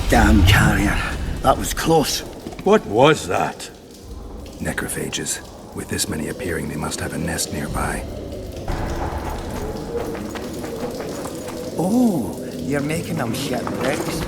S: Damn carrier. That was close.
T: What was that?
K: Necrophages. With this many appearing, they must have a nest nearby.
S: Oh, you're making them shipwrecks.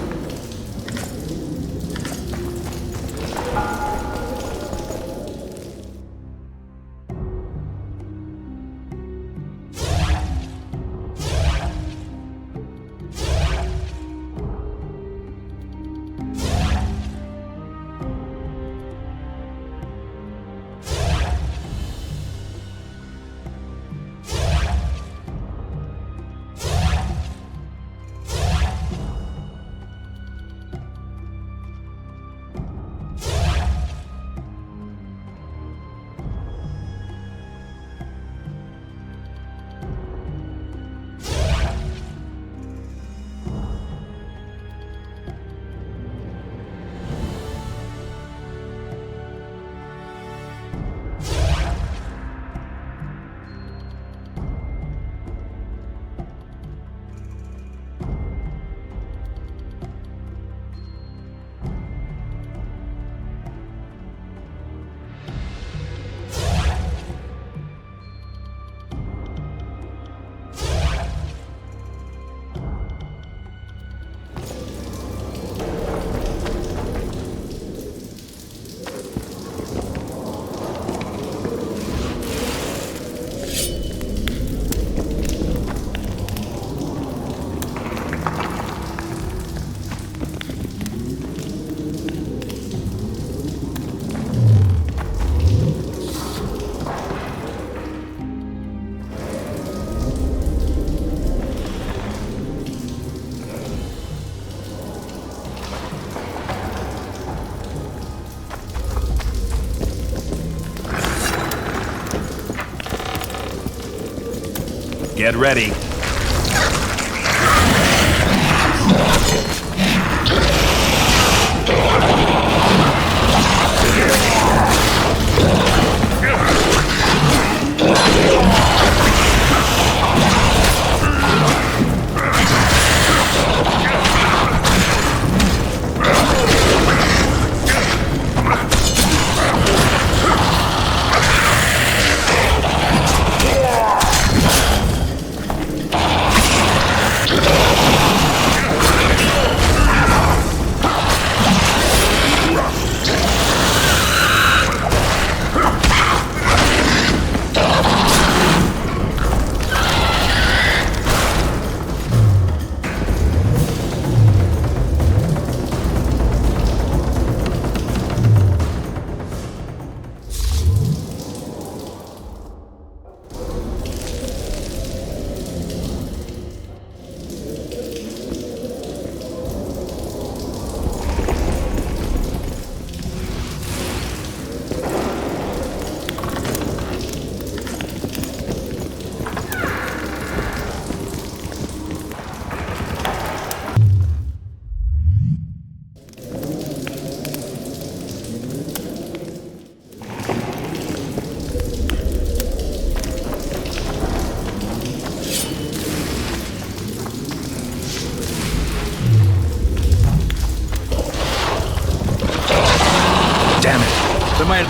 U: Get ready.
K: Damn it. The man...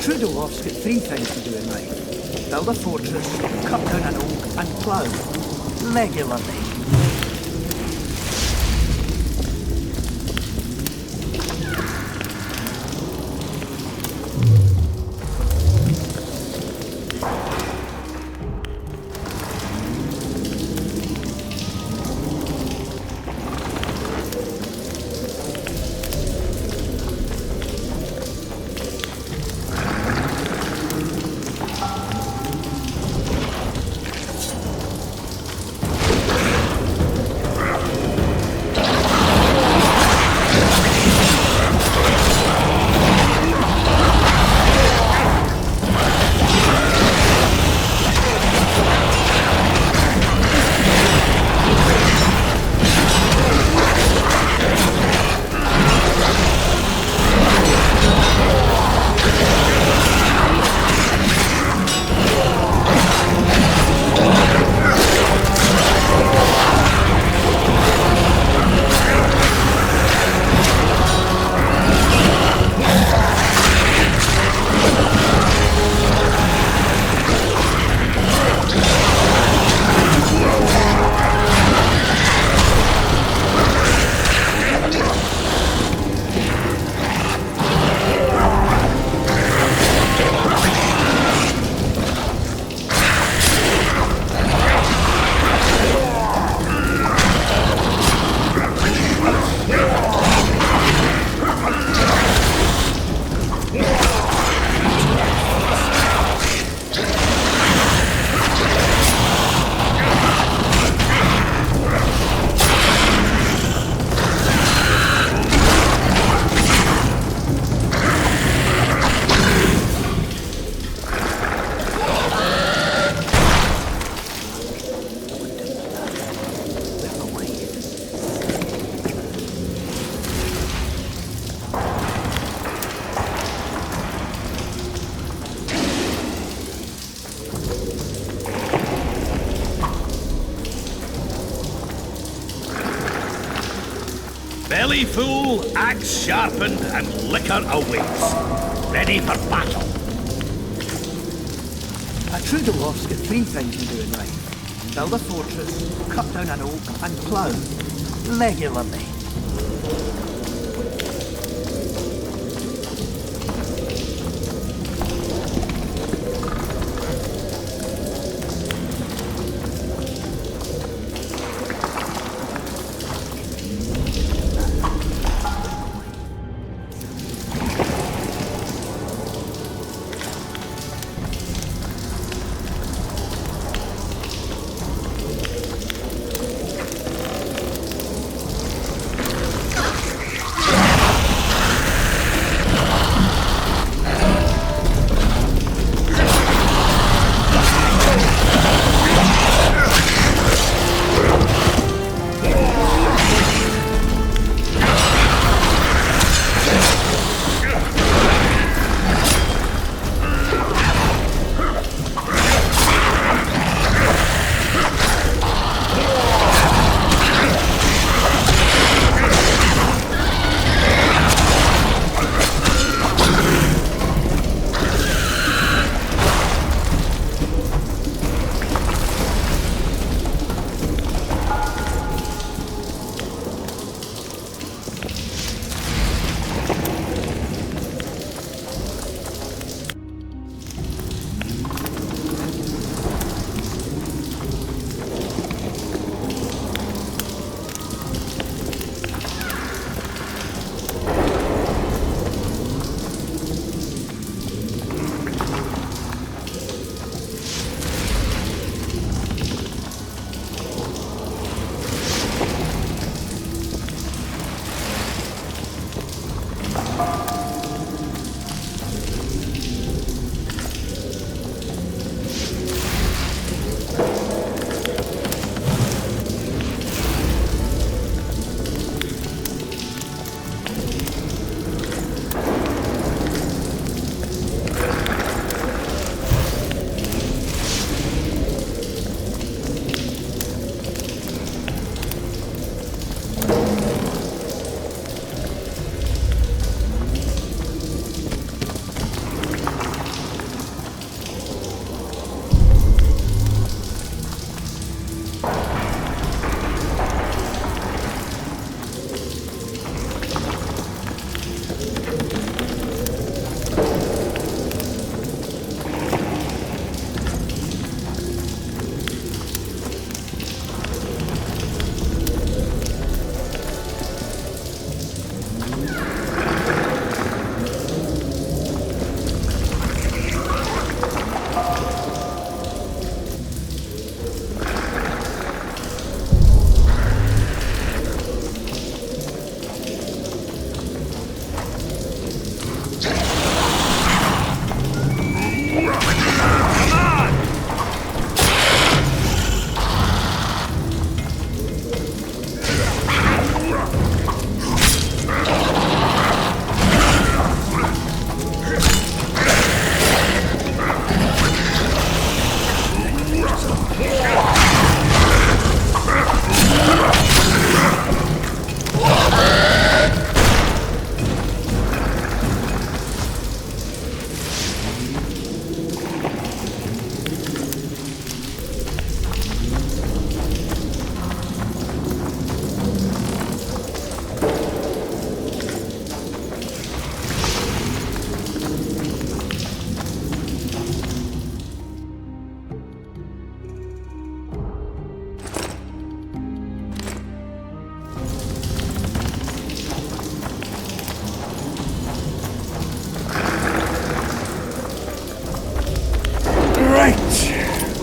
P: True dwarfs get three things to do in life. Build a fortress, cut down an oak, and plough. Regularly.
G: Belly full, axe sharpened, and liquor awaits. Ready for battle.
P: A true dwarfs get three things to do in life. Build a fortress, cut down an oak, and plough. regularly.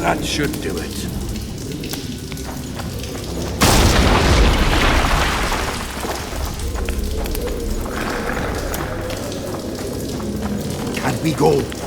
T: That should do it.
F: Can we go?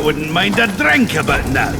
G: wouldn't mind a drink about now.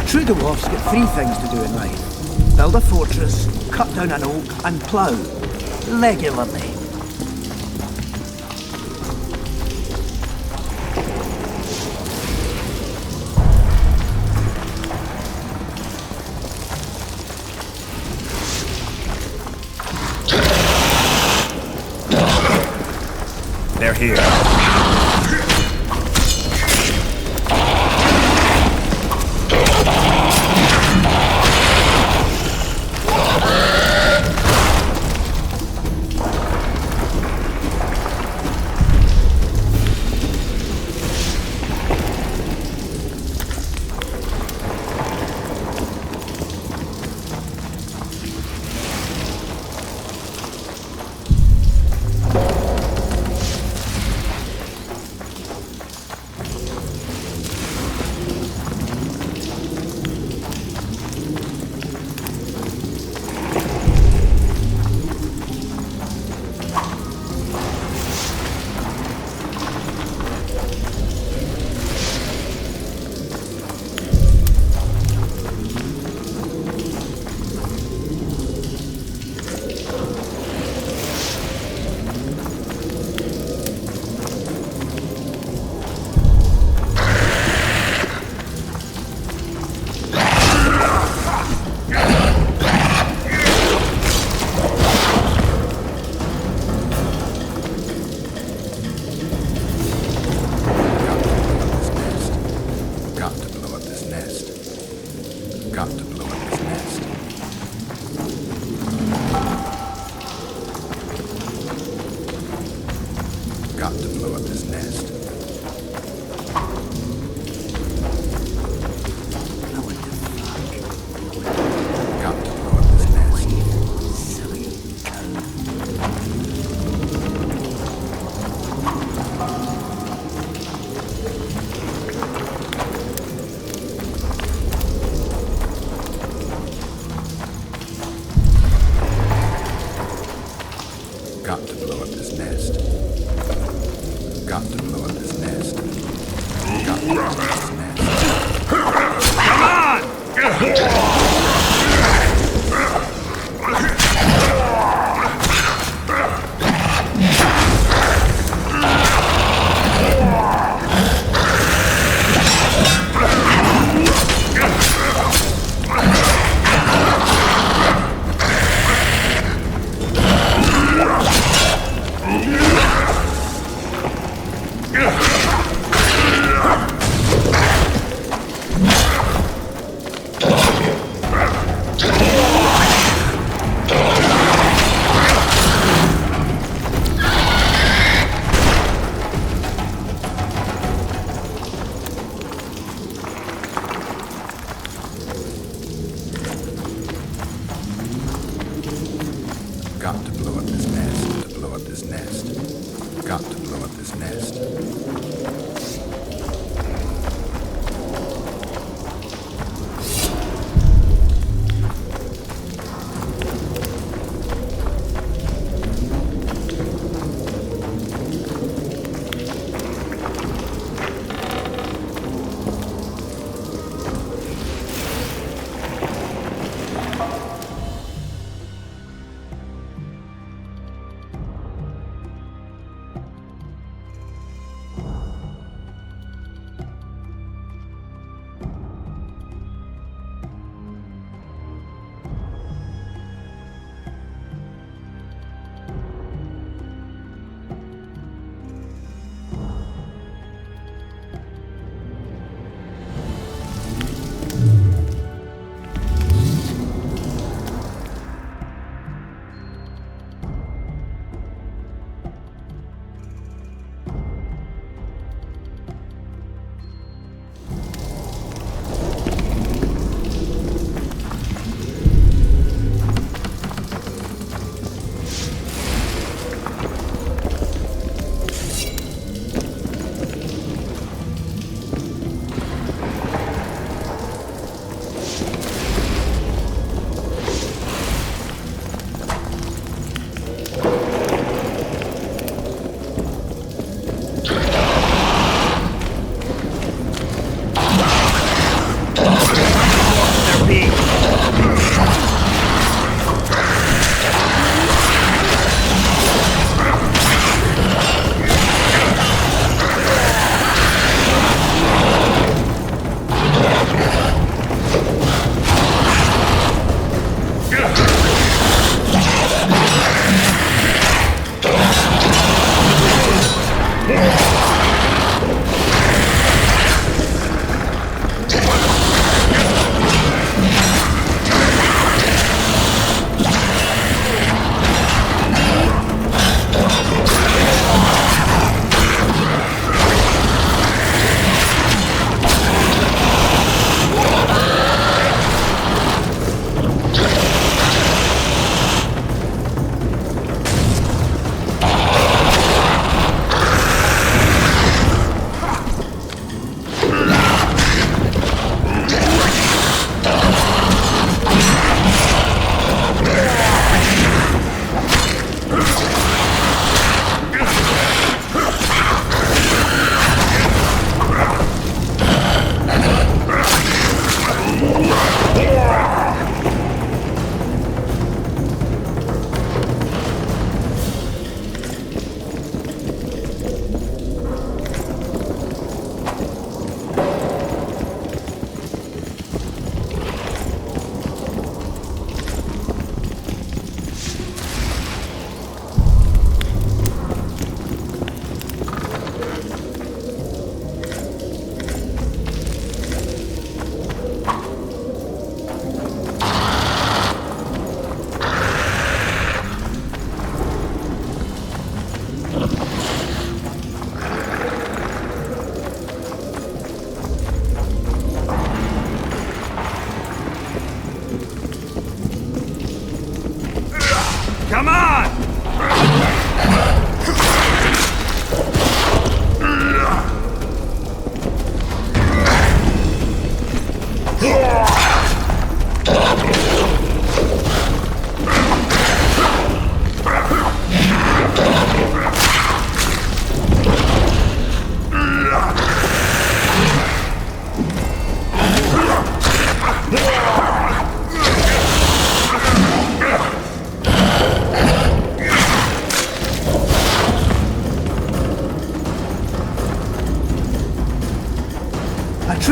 P: True dwarfs get three things to do in life. Build a fortress, cut down an oak, and plough. Regularly.
K: They're here. Got to blow up this nest. Got to blow up this nest. Got to blow up this nest. Got to blow up this nest. Got to blow up this nest. Come on! Got to blow up this nest. To blow up this nest. Got to blow up this nest.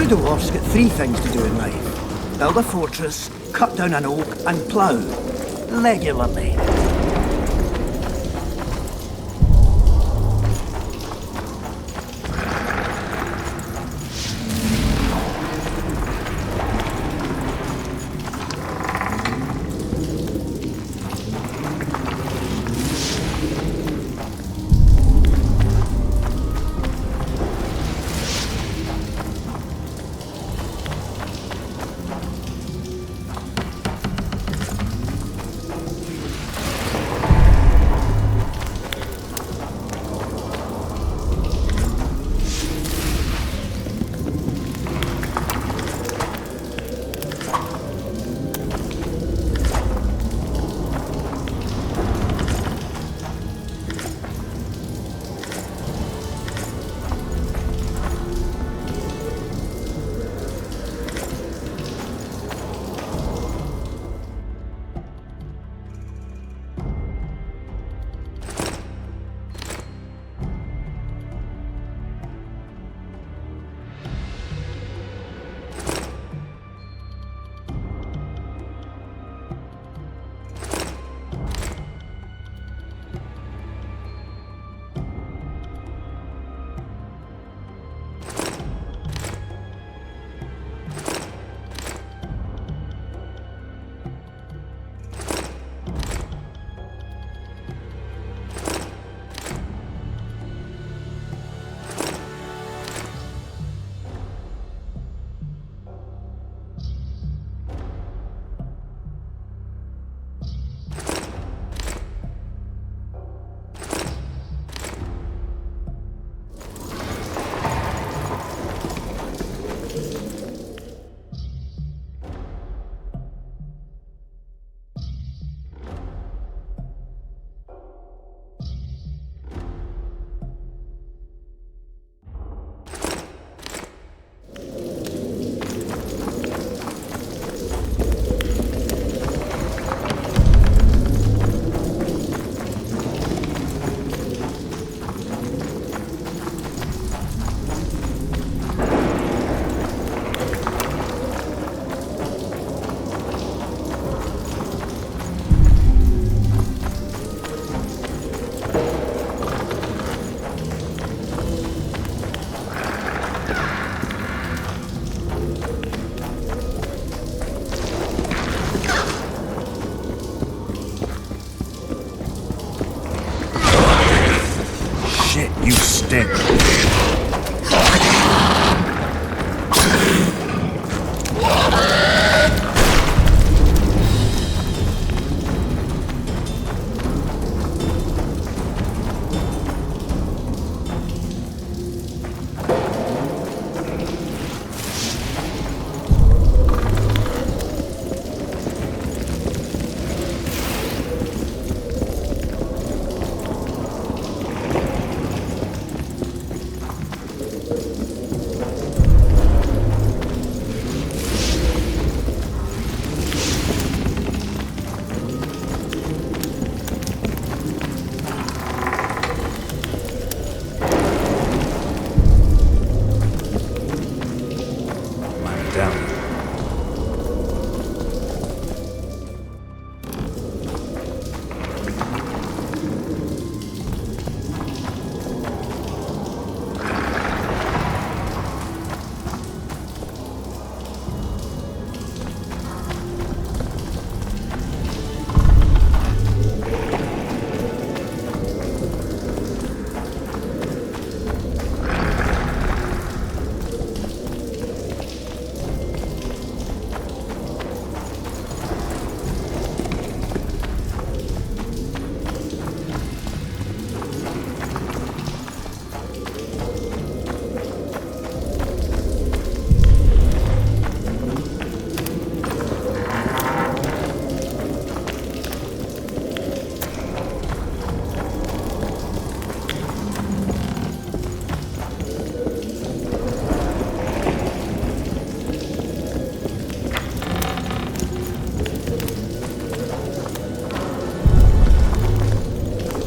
P: True dwarf's got three things to do in life. Build a fortress, cut down an oak, and plough. Regularly.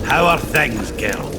G: How are things, Geralt?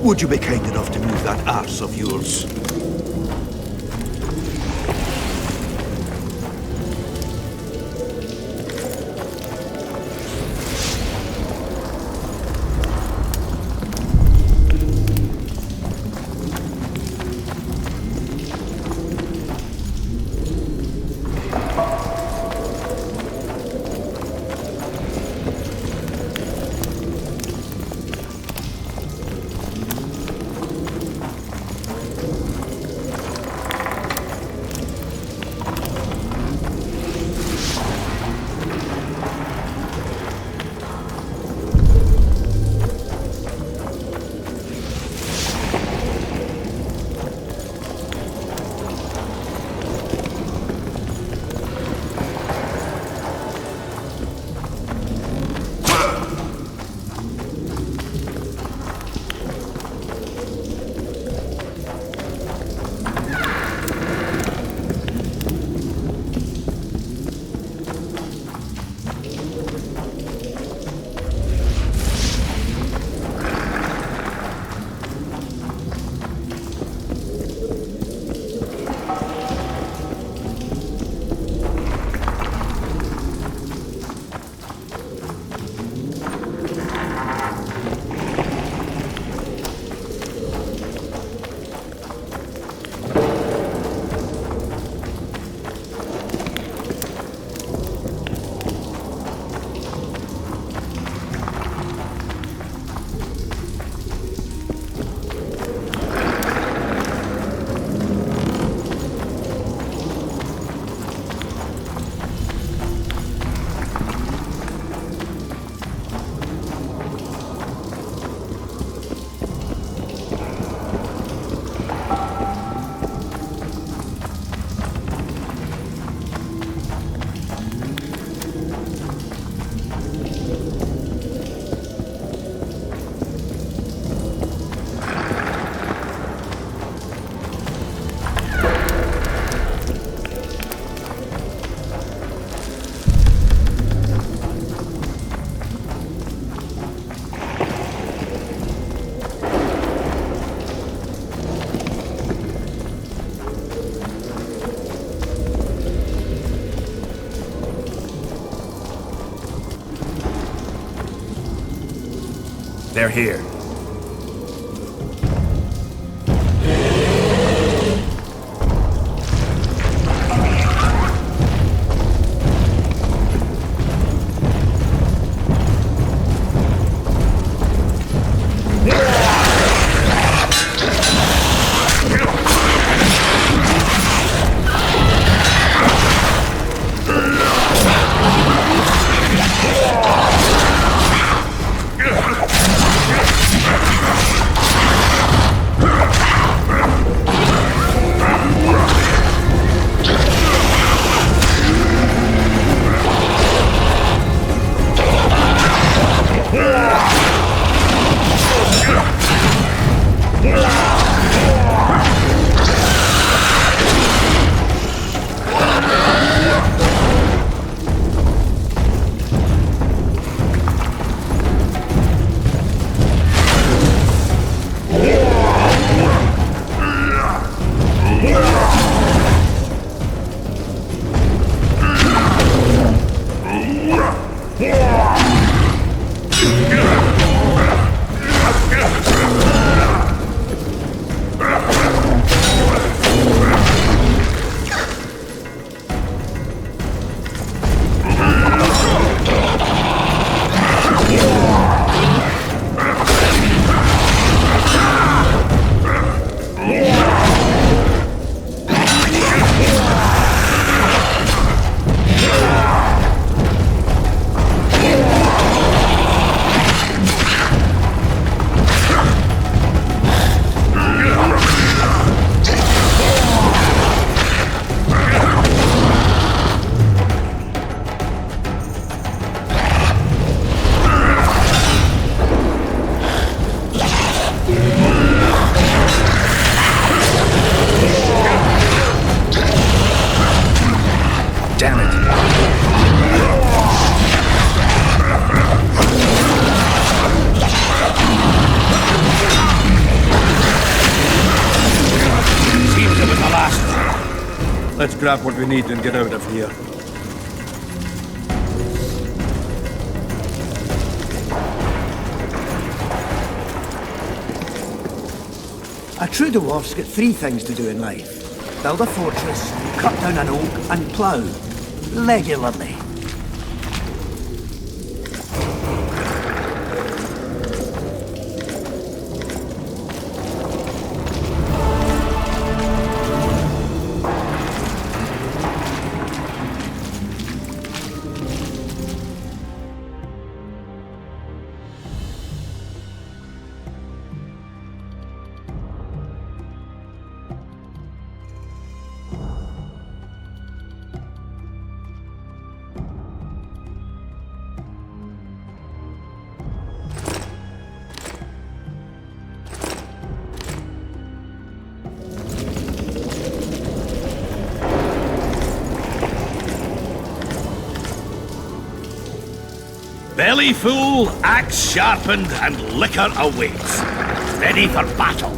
T: Would you be kind enough to move that arse of yours?
U: They're here.
T: Let's grab what we need and get out of here.
P: A true dwarf's got three things to do in life. Build a fortress, cut down an oak, and plough. Regularly.
G: Belly full, axe sharpened, and liquor awaits. Ready for battle.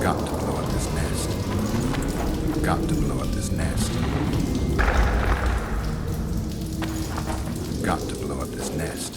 K: Got to blow up this nest. Got to blow up this nest. Got to blow up this nest.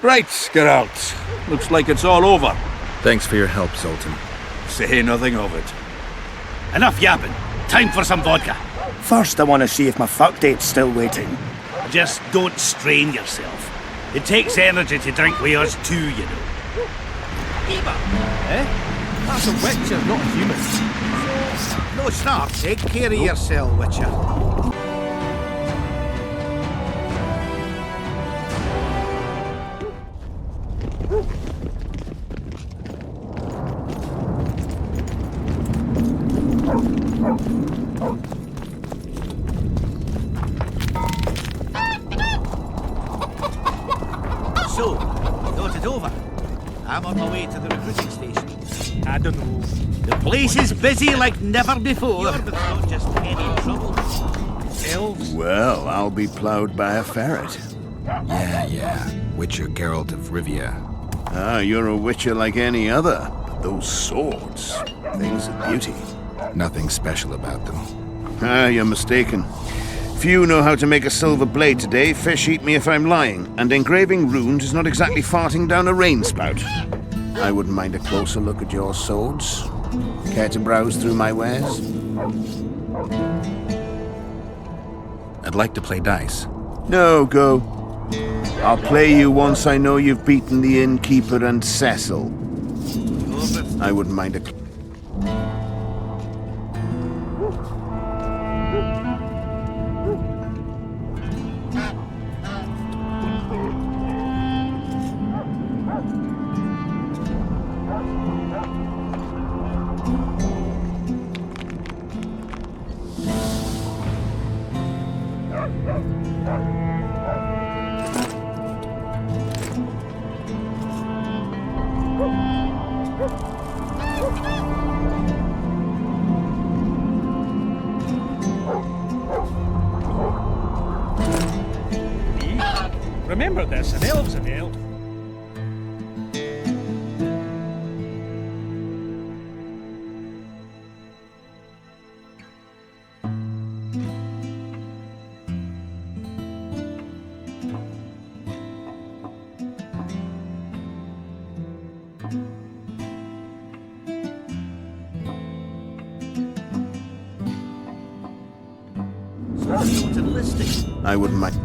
T: Right, Geralt. Looks like it's all over.
K: Thanks for your help, Zoltan.
T: Say nothing of it.
G: Enough yapping. Time for some vodka.
S: First, I want to see if my fuck date's still waiting.
G: Just don't strain yourself. It takes energy to drink with us too, you know.
Q: Eva! Eh? That's a witcher, not a human.
O: No start. Take care of yourself, Witcher.
G: So, thought it over? I'm on my way to the recruiting station.
N: I don't know.
G: The place is busy like never before. Iorveth'S not just any trouble.
N: Elves?
O: Well, I'll be ploughed by a ferret.
K: Yeah. Witcher Geralt of Rivia.
O: Ah, you're a witcher like any other. But those swords, things of beauty.
K: Nothing special about them.
O: Ah, you're mistaken. Few know how to make a silver blade today. Fish eat me if I'm lying. And engraving runes is not exactly farting down a rain spout. I wouldn't mind a closer look at your swords. Care to browse through my wares?
K: I'd like to play dice.
O: No, go. I'll play you once I know you've beaten the innkeeper and Cecil. I wouldn't mind a...
N: Remember this, an elf's an elf.
O: It's enlisting. I wouldn't mind.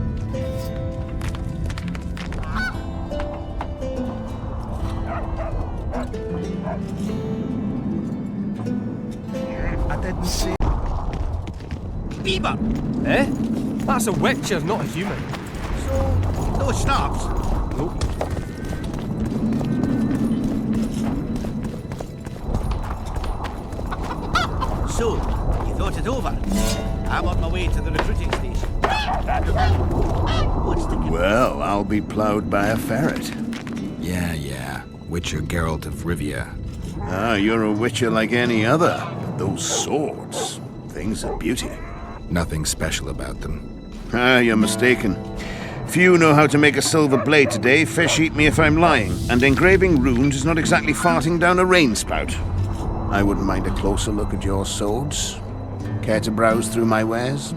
O: I didn't see.
Q: Beaver! Eh? That's a witcher, not a human.
O: So, no snaps?
Q: Nope.
G: So, you thought it over? I'm on my way to the recruiting station. What's the...
O: Well, I'll be plowed by a ferret.
K: Yeah. Witcher Geralt of Rivia.
O: Ah, you're a witcher like any other. But those swords, things of beauty.
K: Nothing special about them.
O: Ah, you're mistaken. Few know how to make a silver blade today, fish eat me if I'm lying, and engraving runes is not exactly farting down a rain spout. I wouldn't mind a closer look at your swords. Care to browse through my wares?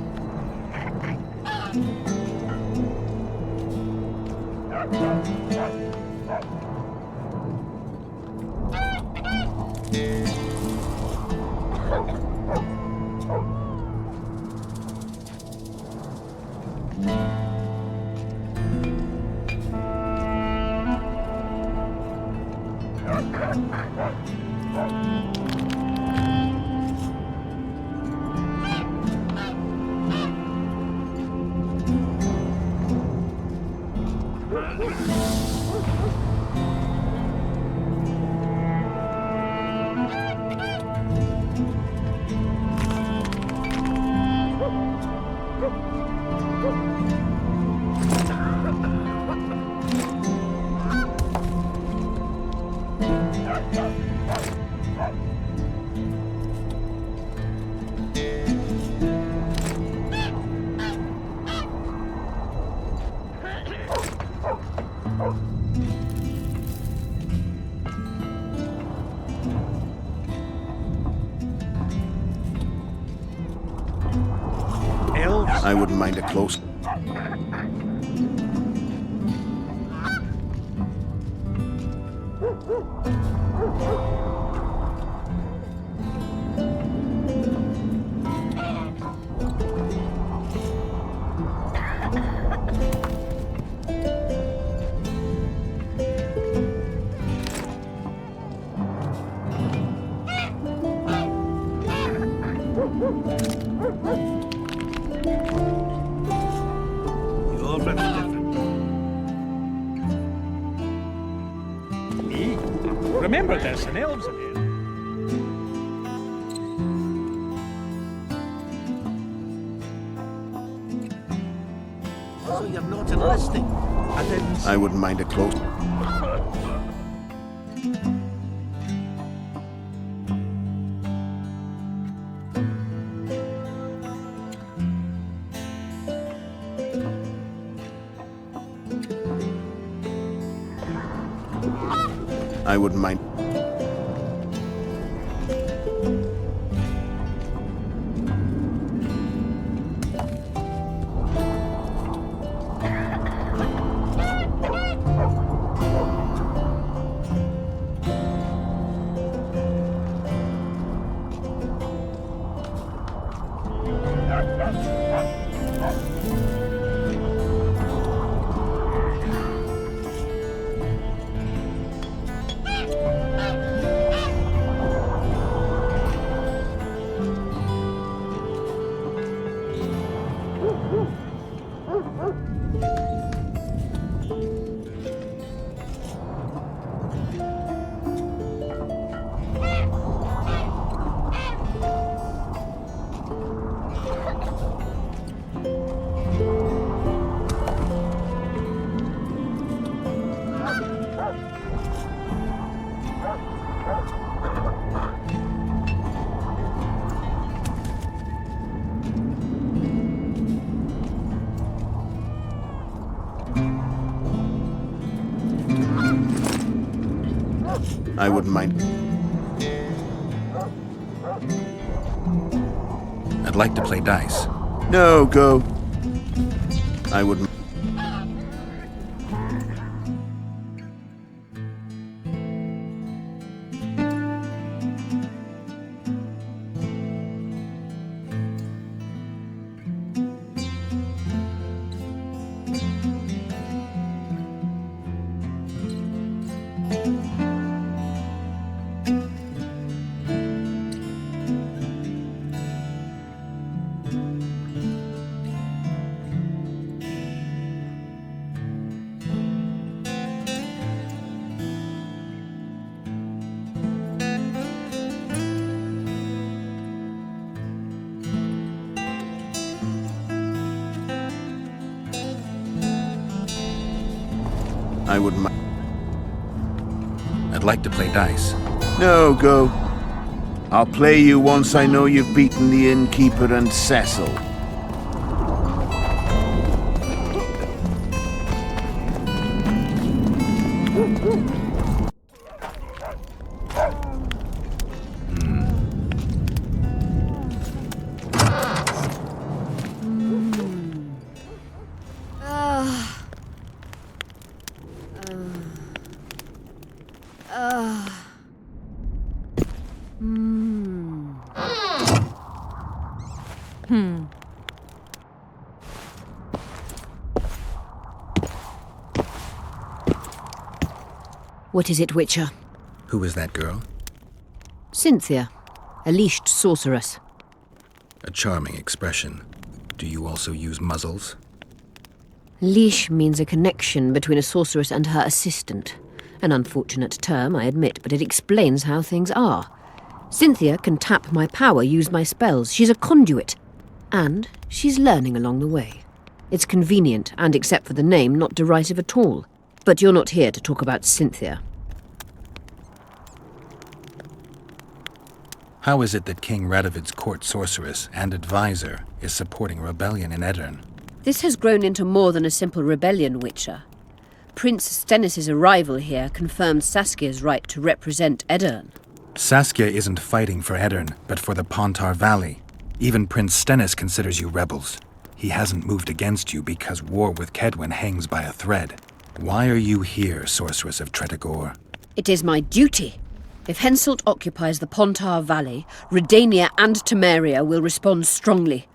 O: I wouldn't mind a close...
N: Remember, there's an elves in here.
G: So you're not enlisting?
O: I wouldn't mind a close... I wouldn't mind... I wouldn't mind.
K: I'd like to play dice.
O: No, go. I wouldn't. I wouldn't mind.
K: I'd like to play dice.
O: No, go. I'll play you once I know you've beaten the innkeeper and Cecil.
L: What is it, Witcher?
K: Who is that girl?
L: Cynthia, a leashed sorceress.
K: A charming expression. Do you also use muzzles?
L: Leash means a connection between a sorceress and her assistant. An unfortunate term, I admit, but it explains how things are. Cynthia can tap my power, use my spells. She's a conduit. And she's learning along the way. It's convenient, and except for the name, not derisive at all. But you're not here to talk about Cynthia.
K: How is it that King Radovid's court sorceress and advisor is supporting rebellion in Aedirn?
L: This has grown into more than a simple rebellion, Witcher. Prince Stennis' arrival here confirmed Saskia's right to represent Aedirn.
K: Saskia isn't fighting for Aedirn, but for the Pontar Valley. Even Prince Stennis considers you rebels. He hasn't moved against you because war with Kaedwen hangs by a thread. Why are you here, Sorceress of Tretogor?
L: It is my duty. If Henselt occupies the Pontar Valley, Redania and Temeria will respond strongly.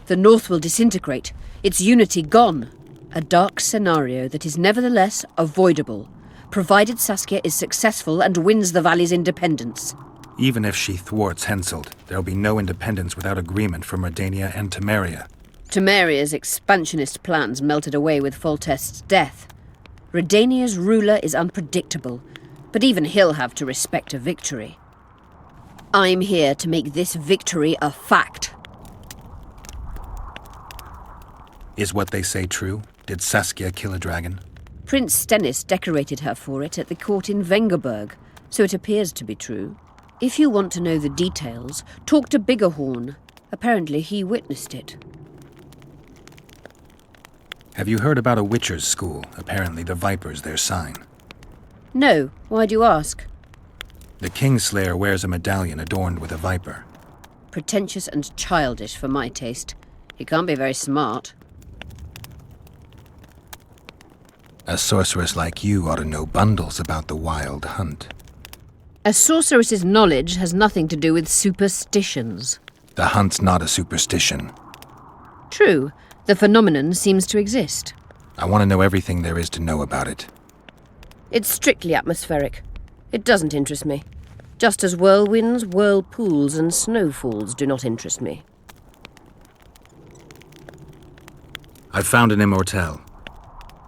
L: The North will disintegrate, its unity gone. A dark scenario that is nevertheless avoidable, provided Saskia is successful and wins the Valley's independence.
K: Even if she thwarts Henselt, there'll be no independence without agreement from Redania and Temeria.
L: Temeria's expansionist plans melted away with Foltest's death. Redania's ruler is unpredictable, but even he'll have to respect a victory. I'm here to make this victory a fact.
K: Is what they say true? Did Saskia kill a dragon?
L: Prince Stennis decorated her for it at the court in Vengerberg, so it appears to be true. If you want to know the details, talk to Biggerhorn. Apparently he witnessed it.
K: Have you heard about a Witcher's school? Apparently the Viper's their sign.
L: No. Why do you ask?
K: The Kingslayer wears a medallion adorned with a viper.
L: Pretentious and childish for my taste. He can't be very smart.
K: A sorceress like you ought to know bundles about the wild hunt.
L: A sorceress's knowledge has nothing to do with superstitions.
K: The hunt's not a superstition.
L: True. The phenomenon seems to exist.
K: I want to know everything there is to know about it.
L: It's strictly atmospheric. It doesn't interest me. Just as whirlwinds, whirlpools, and snowfalls do not interest me.
K: I've found an immortelle.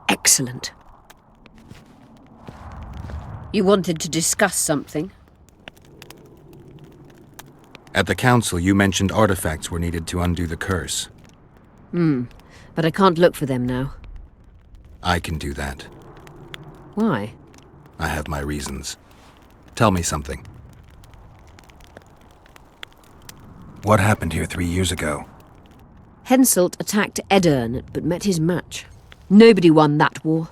L: Excellent. You wanted to discuss something?
K: At the council, you mentioned artifacts were needed to undo the curse.
L: But I can't look for them now.
K: I can do that.
L: Why?
K: I have my reasons. Tell me something. What happened here 3 years ago?
L: Henselt attacked Aedirn, but met his match. Nobody won that war.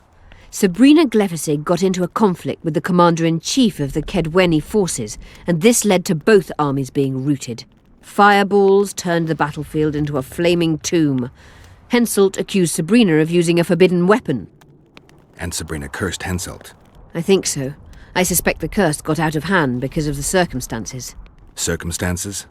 L: Sabrina Glefisig got into a conflict with the commander-in-chief of the Kaedweni forces, and this led to both armies being routed. Fireballs turned the battlefield into a flaming tomb. Henselt accused Sabrina of using a forbidden weapon.
K: And Sabrina cursed Henselt.
L: I think so. I suspect the curse got out of hand because of the circumstances.
K: Circumstances?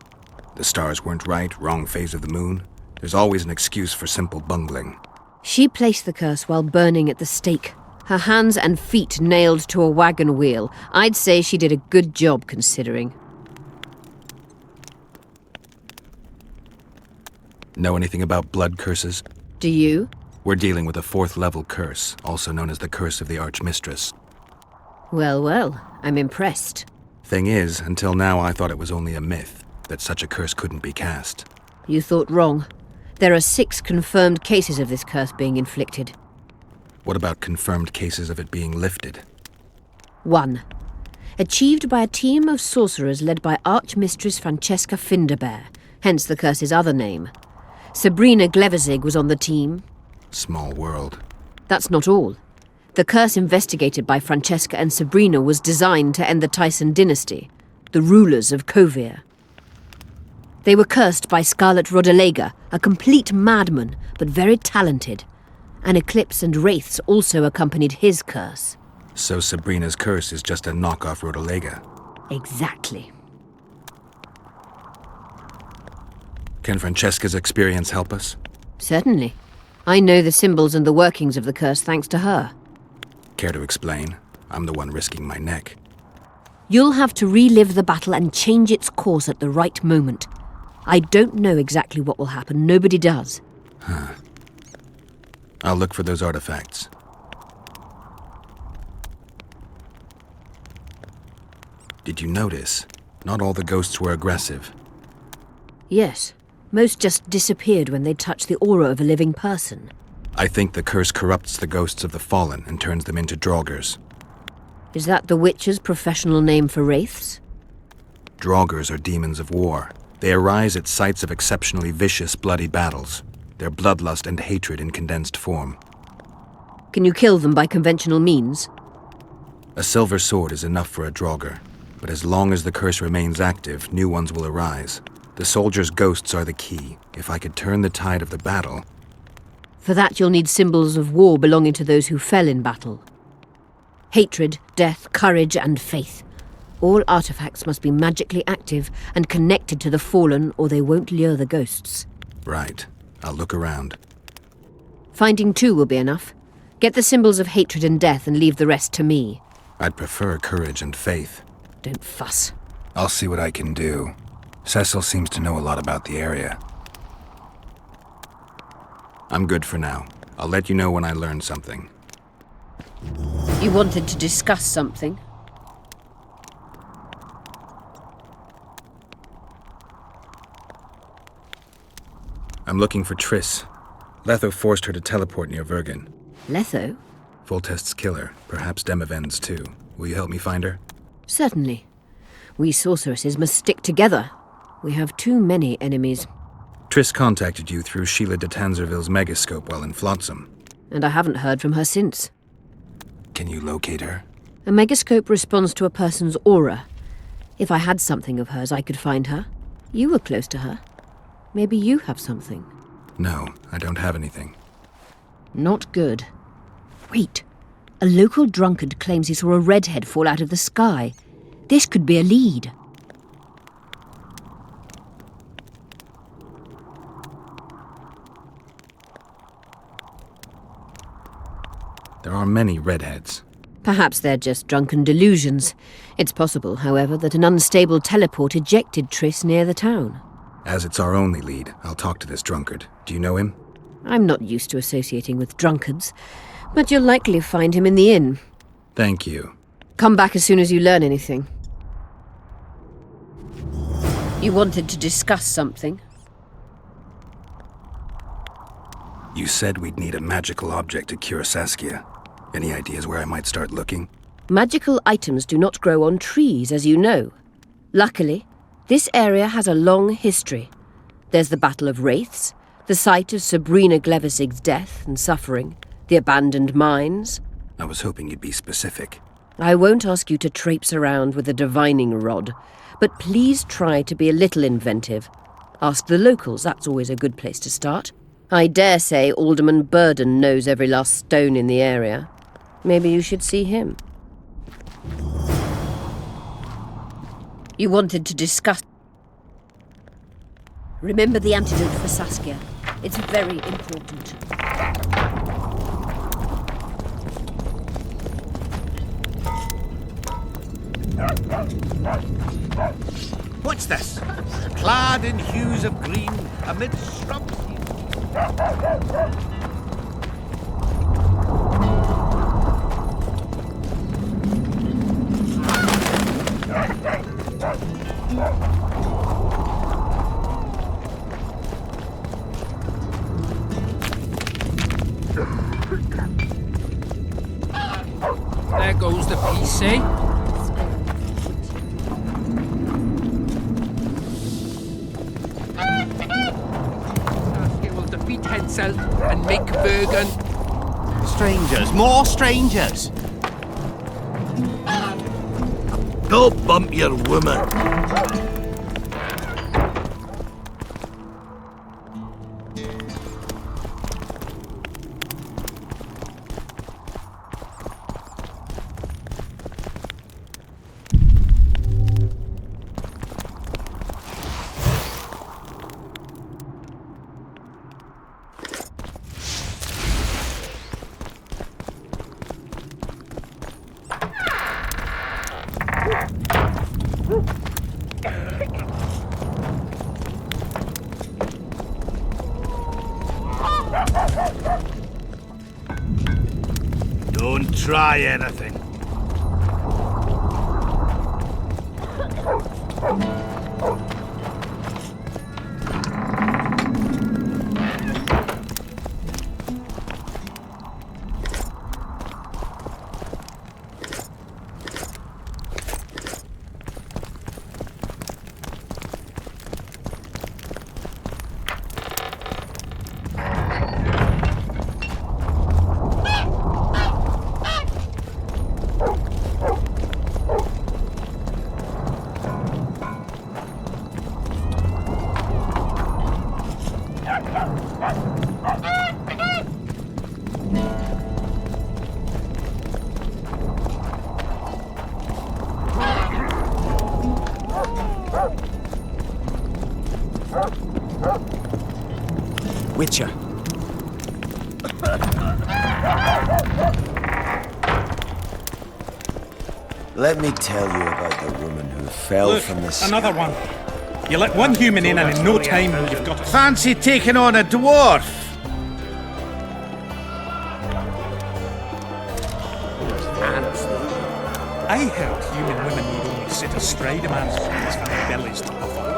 K: The stars weren't right, wrong phase of the moon. There's always an excuse for simple bungling.
L: She placed the curse while burning at the stake. Her hands and feet nailed to a wagon wheel. I'd say she did a good job, considering.
K: Know anything about blood curses?
L: Do you?
K: We're dealing with a 4th level curse, also known as the Curse of the Archmistress.
L: Well, well, I'm impressed.
K: Thing is, until now I thought it was only a myth, that such a curse couldn't be cast.
L: You thought wrong. There are 6 confirmed cases of this curse being inflicted.
K: What about confirmed cases of it being lifted?
L: 1. Achieved by a team of sorcerers led by Archmistress Francesca Finderbear, hence the curse's other name. Sabrina Glevizig was on the team.
K: Small world.
L: That's not all. The curse investigated by Francesca and Sabrina was designed to end the Tyson dynasty, the rulers of Kovir. They were cursed by Scarlet Rodalega, a complete madman, but very talented. An eclipse and wraiths also accompanied his curse.
K: So Sabrina's curse is just a knockoff Rodalega.
L: Exactly.
K: Can Francesca's experience help us?
L: Certainly. I know the symbols and the workings of the curse thanks to her.
K: Care to explain? I'm the one risking my neck.
L: You'll have to relive the battle and change its course at the right moment. I don't know exactly what will happen. Nobody does.
K: Huh. I'll look for those artifacts. Did you notice? Not all the ghosts were aggressive.
L: Yes. Most just disappeared when they touched the aura of a living person.
K: I think the curse corrupts the ghosts of the fallen and turns them into draugrs.
L: Is that the Witcher's professional name for wraiths?
K: Draugrs are demons of war. They arise at sites of exceptionally vicious, bloody battles. Their bloodlust and hatred in condensed form.
L: Can you kill them by conventional means?
K: A silver sword is enough for a draugr, but as long as the curse remains active, new ones will arise. The soldiers' ghosts are the key. If I could turn the tide of the battle...
L: For that you'll need symbols of war belonging to those who fell in battle. Hatred, death, courage, and faith. All artifacts must be magically active and connected to the fallen, or they won't lure the ghosts.
K: Right. I'll look around.
L: Finding 2 will be enough. Get the symbols of hatred and death and leave the rest to me.
K: I'd prefer courage and faith.
L: Don't fuss.
K: I'll see what I can do. Cecil seems to know a lot about the area. I'm good for now. I'll let you know when I learn something.
L: You wanted to discuss something?
K: I'm looking for Triss. Letho forced her to teleport near Vergen.
L: Letho?
K: Foltest's killer, perhaps Demavend's too. Will you help me find her?
L: Certainly. We sorceresses must stick together. We have too many enemies.
K: Triss contacted you through Sheila de Tanzerville's megascope while in Flotsam.
L: And I haven't heard from her since.
K: Can you locate her?
L: A megascope responds to a person's aura. If I had something of hers, I could find her. You were close to her. Maybe you have something.
K: No, I don't have anything.
L: Not good. Wait. A local drunkard claims he saw a redhead fall out of the sky. This could be a lead.
K: There are many redheads.
L: Perhaps they're just drunken delusions. It's possible, however, that an unstable teleport ejected Triss near the town.
K: As it's our only lead, I'll talk to this drunkard. Do you know him?
L: I'm not used to associating with drunkards, but you'll likely find him in the inn.
K: Thank you.
L: Come back as soon as you learn anything. You wanted to discuss something?
K: You said we'd need a magical object to cure Saskia. Any ideas where I might start looking?
L: Magical items do not grow on trees, as you know. Luckily, this area has a long history. There's the Battle of Wraiths, the site of Sabrina Glevizig's death and suffering, the abandoned mines.
K: I was hoping you'd be specific.
L: I won't ask you to traipse around with a divining rod, but please try to be a little inventive. Ask the locals, that's always a good place to start. I dare say Alderman Burden knows every last stone in the area. Maybe you should see him. You wanted to discuss... Remember the antidote for Saskia. It's very important.
D: What's this? Clad in hues of green, amidst shrubs.
Q: say?
D: Saskia will defeat Henselt and make Vergen.
O: Strangers, more strangers!
M: Don't bump your woman.
G: Don't try anything.
J: Witcher. Let me tell you about the woman who fell
N: Look,
J: from the sky.
N: another one. You let one human in and in no time you've got a...
D: Fancy taking on a dwarf?
N: I heard human women need only sit astride a man's face for their bellies to puff up.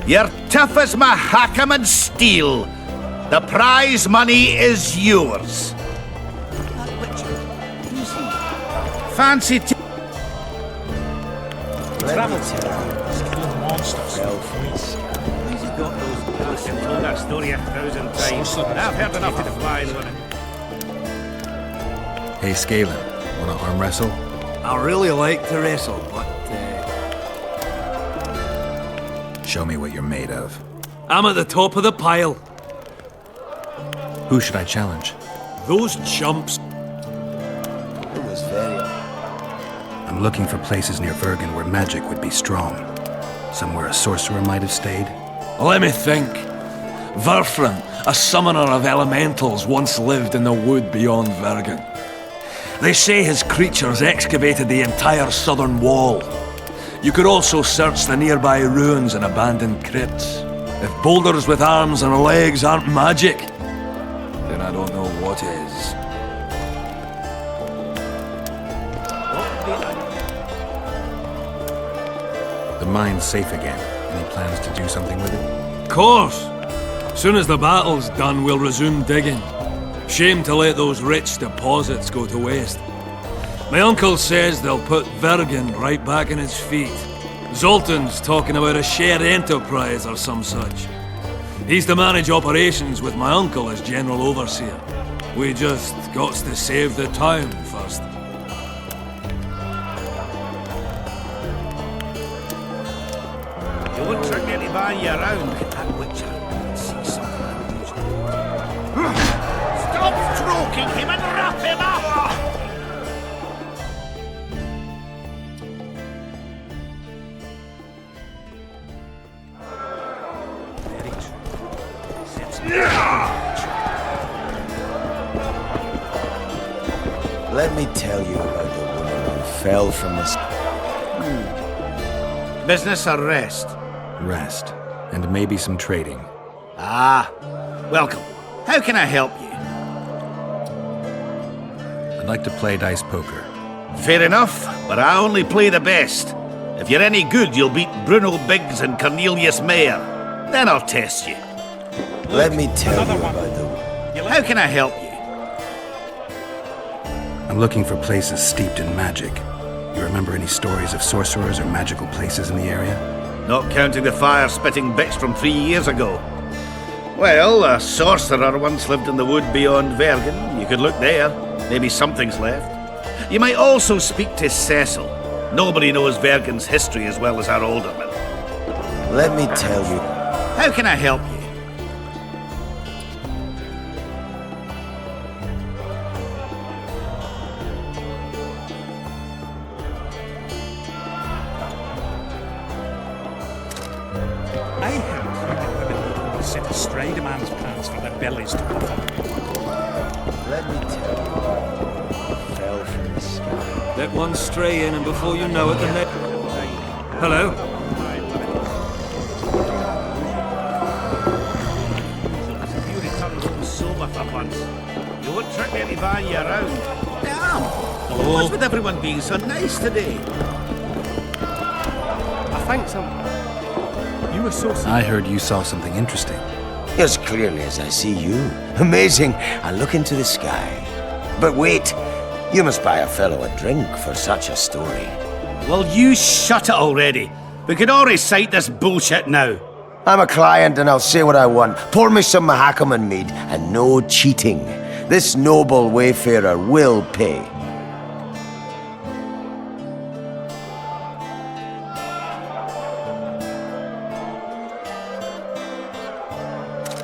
D: You're tough as Mahakam steel. The prize money is yours. Fancy
G: Travel killing monsters. Where's he got those guns? I've told that story 1,000 times. I've heard enough of the flying women.
K: Hey, Scalen, wanna arm wrestle?
I: I really like to wrestle, but
K: Show me what you're made of.
I: I'm at the top of the pile.
K: Who should I challenge?
I: Those chumps.
J: It was very...
K: I'm looking for places near Vergen where magic would be strong. Somewhere a sorcerer might have stayed.
I: Let me think. Vergen, a summoner of elementals, once lived in the wood beyond Vergen. They say his creatures excavated the entire southern wall. You could also search the nearby ruins and abandoned crypts. If boulders with arms and legs aren't magic, then I don't know what is.
K: The mine's safe again. Any plans to do something with it?
I: Course! Soon as the battle's done, we'll resume digging. Shame to let those rich deposits go to waste. My uncle says they'll put Vergen right back in his feet. Zoltan's talking about a shared enterprise or some such. He's to manage operations with my uncle as general overseer. We just got to save the town first.
G: You won't trick me into buying you around. That Witcher. Let's see something unusual. Stop stroking him and wrap him up!
J: Let me tell you about the woman who fell from the sky.
D: Business or rest?
K: Rest. And maybe some trading.
D: Ah, welcome. How can I help you?
K: I'd like to play dice poker.
D: Fair enough, but I only play the best.
G: If you're any good, you'll beat Bruno Biggs and Cornelius Mayer. Then I'll test you.
J: Let me tell you about them.
G: How can I help you?
K: I'm looking for places steeped in magic. You remember any stories of sorcerers or magical places in the area?
G: Not counting the fire-spitting bits from 3 years ago. Well, a sorcerer once lived in the wood beyond Vergen. You could look there. Maybe something's left. You might also speak to Cecil. Nobody knows Vergen's history as well as our alderman.
J: Let me tell you.
G: How can I help you?
N: I heard human women would only sit astride a man's pants for their bellies to puff up.
J: Let me tell you. Fell from the sky.
I: Let one stray in, and before you know it, the net. Hello?
G: You returned home sober for once. You won't trick me into buying you around. Damn!
I: Hello?
G: What's with everyone being so nice today?
Q: I think some. You associate.
K: I heard you saw something interesting.
J: As clearly as I see you. Amazing. I look into the sky. But wait. You must buy a fellow a drink for such a story.
G: Well, you shut it already. We could all recite this bullshit now.
J: I'm a client and I'll say what I want. Pour me some Mahakaman mead and no cheating. This noble wayfarer will pay.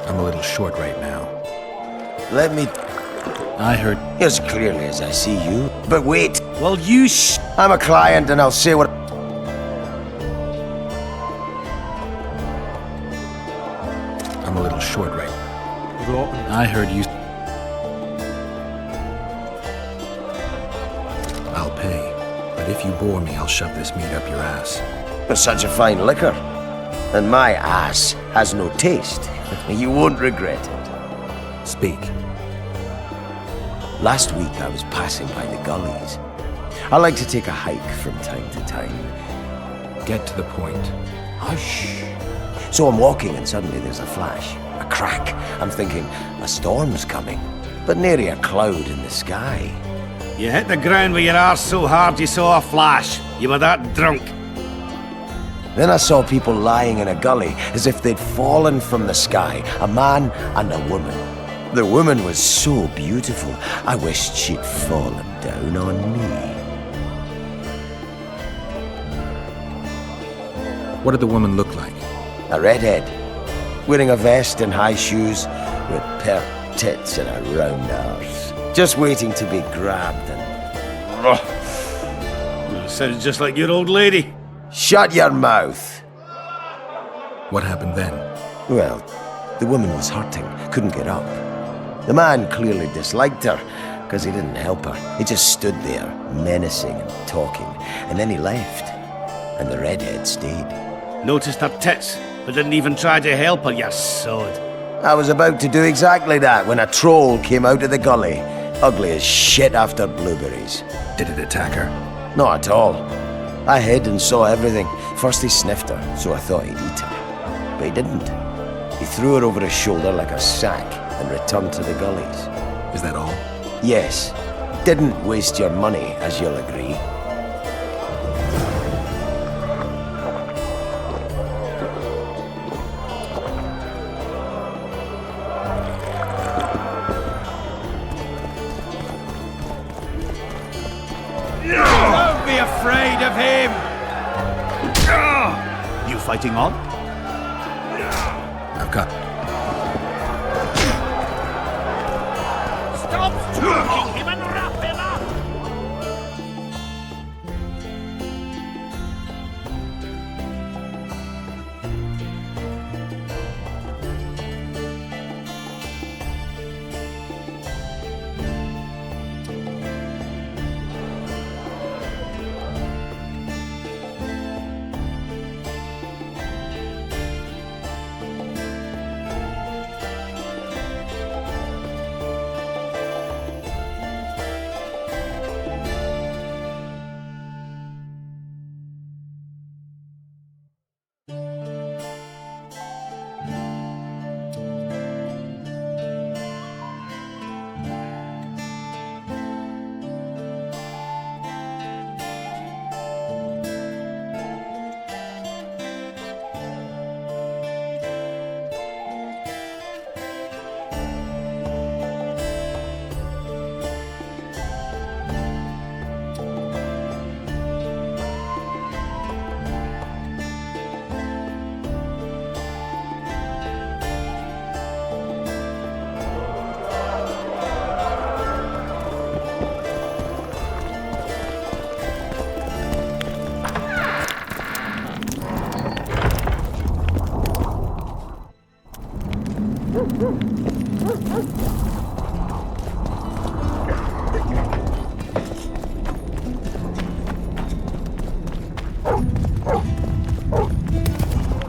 K: I'm a little short right now.
J: Let me...
K: I heard...
J: As clearly as I see you. But wait.
G: Well, you
J: I'm a client and I'll say what...
K: I'm a little short right. I heard you... I'll pay. But if you bore me, I'll shove this meat up your ass.
J: It's such a fine liquor. And my ass has no taste. You won't regret it.
K: Speak.
J: Last week I was passing by the gullies. I like to take a hike from time to time.
K: Get to the point.
J: Hush. So I'm walking and suddenly there's a flash, a crack. I'm thinking, a storm's coming. But nary a cloud in the sky.
G: You hit the ground with your arse so hard you saw a flash. You were that drunk.
J: Then I saw people lying in a gully as if they'd fallen from the sky, a man and a woman. The woman was so beautiful, I wished she'd fallen down on me.
K: What did the woman look like?
J: A redhead, wearing a vest and high shoes, with pert tits and a round arse. Just waiting to be grabbed and...
G: Sounds just like your old lady.
J: Shut your mouth!
K: What happened then?
J: Well, the woman was hurting, couldn't get up. The man clearly disliked her, because he didn't help her. He just stood there, menacing and talking, and then he left. And the redhead stayed.
G: Noticed her tits, but didn't even try to help her, you sod.
J: I was about to do exactly that when a troll came out of the gully, ugly as shit after blueberries.
K: Did it attack her?
J: Not at all. I hid and saw everything. First he sniffed her, so I thought he'd eat her. But he didn't. He threw her over his shoulder like a sack and returned to the gullies.
K: Is that all?
J: Yes. Didn't waste your money, as you'll agree.
G: Don't be afraid of him! You fighting on?
K: I've got...
G: Stop stroking him and wrap him up!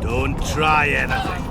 G: Don't try anything.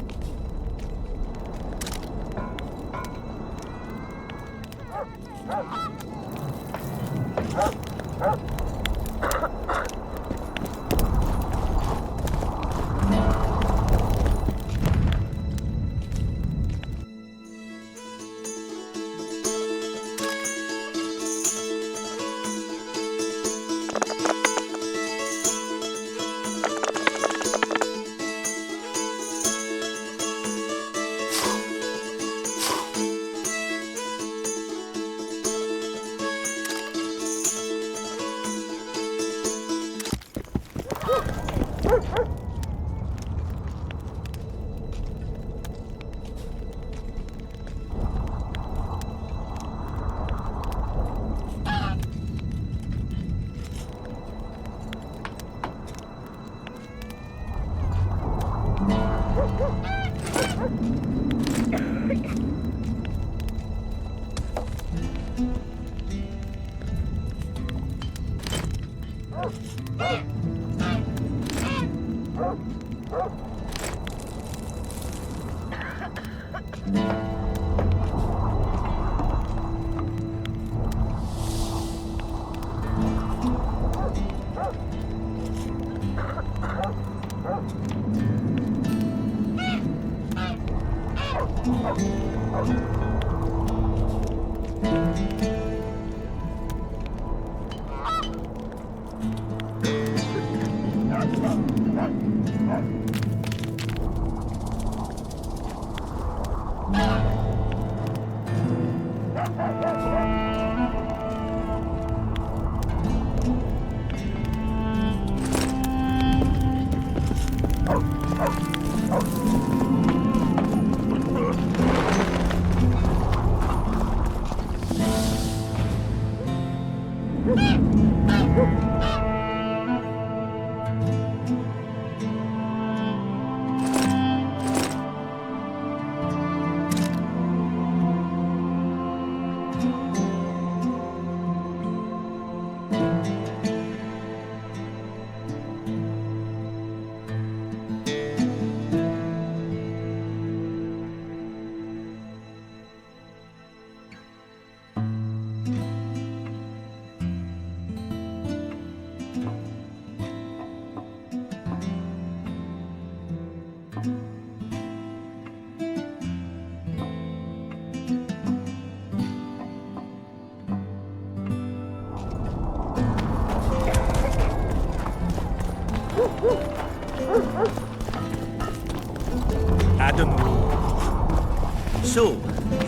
O: So, you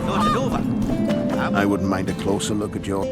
O: thought it over?
F: I wouldn't mind a closer look at your...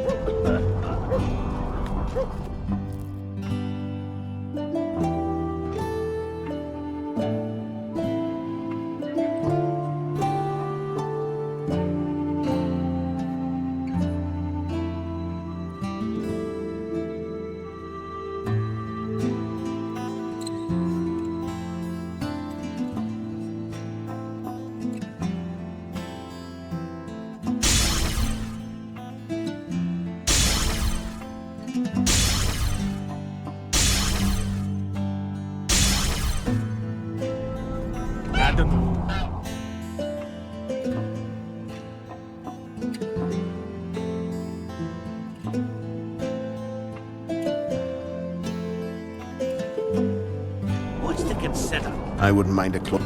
G: What's to consider?
F: I wouldn't mind a closer...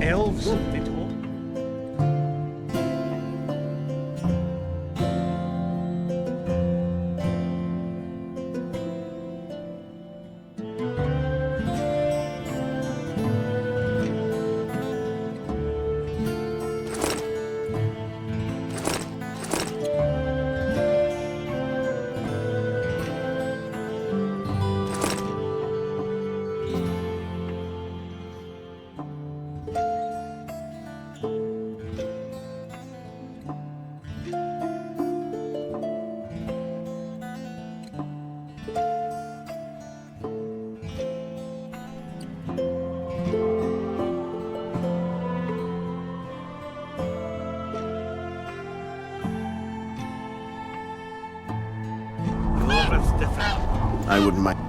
N: Elves, they told.
O: I wouldn't mind.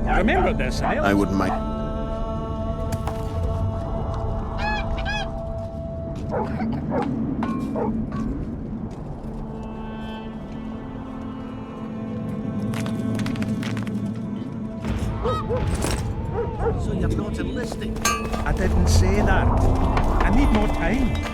N: I remember this,
O: I wouldn't mind.
G: So you're not enlisting? I didn't say that. I need more time.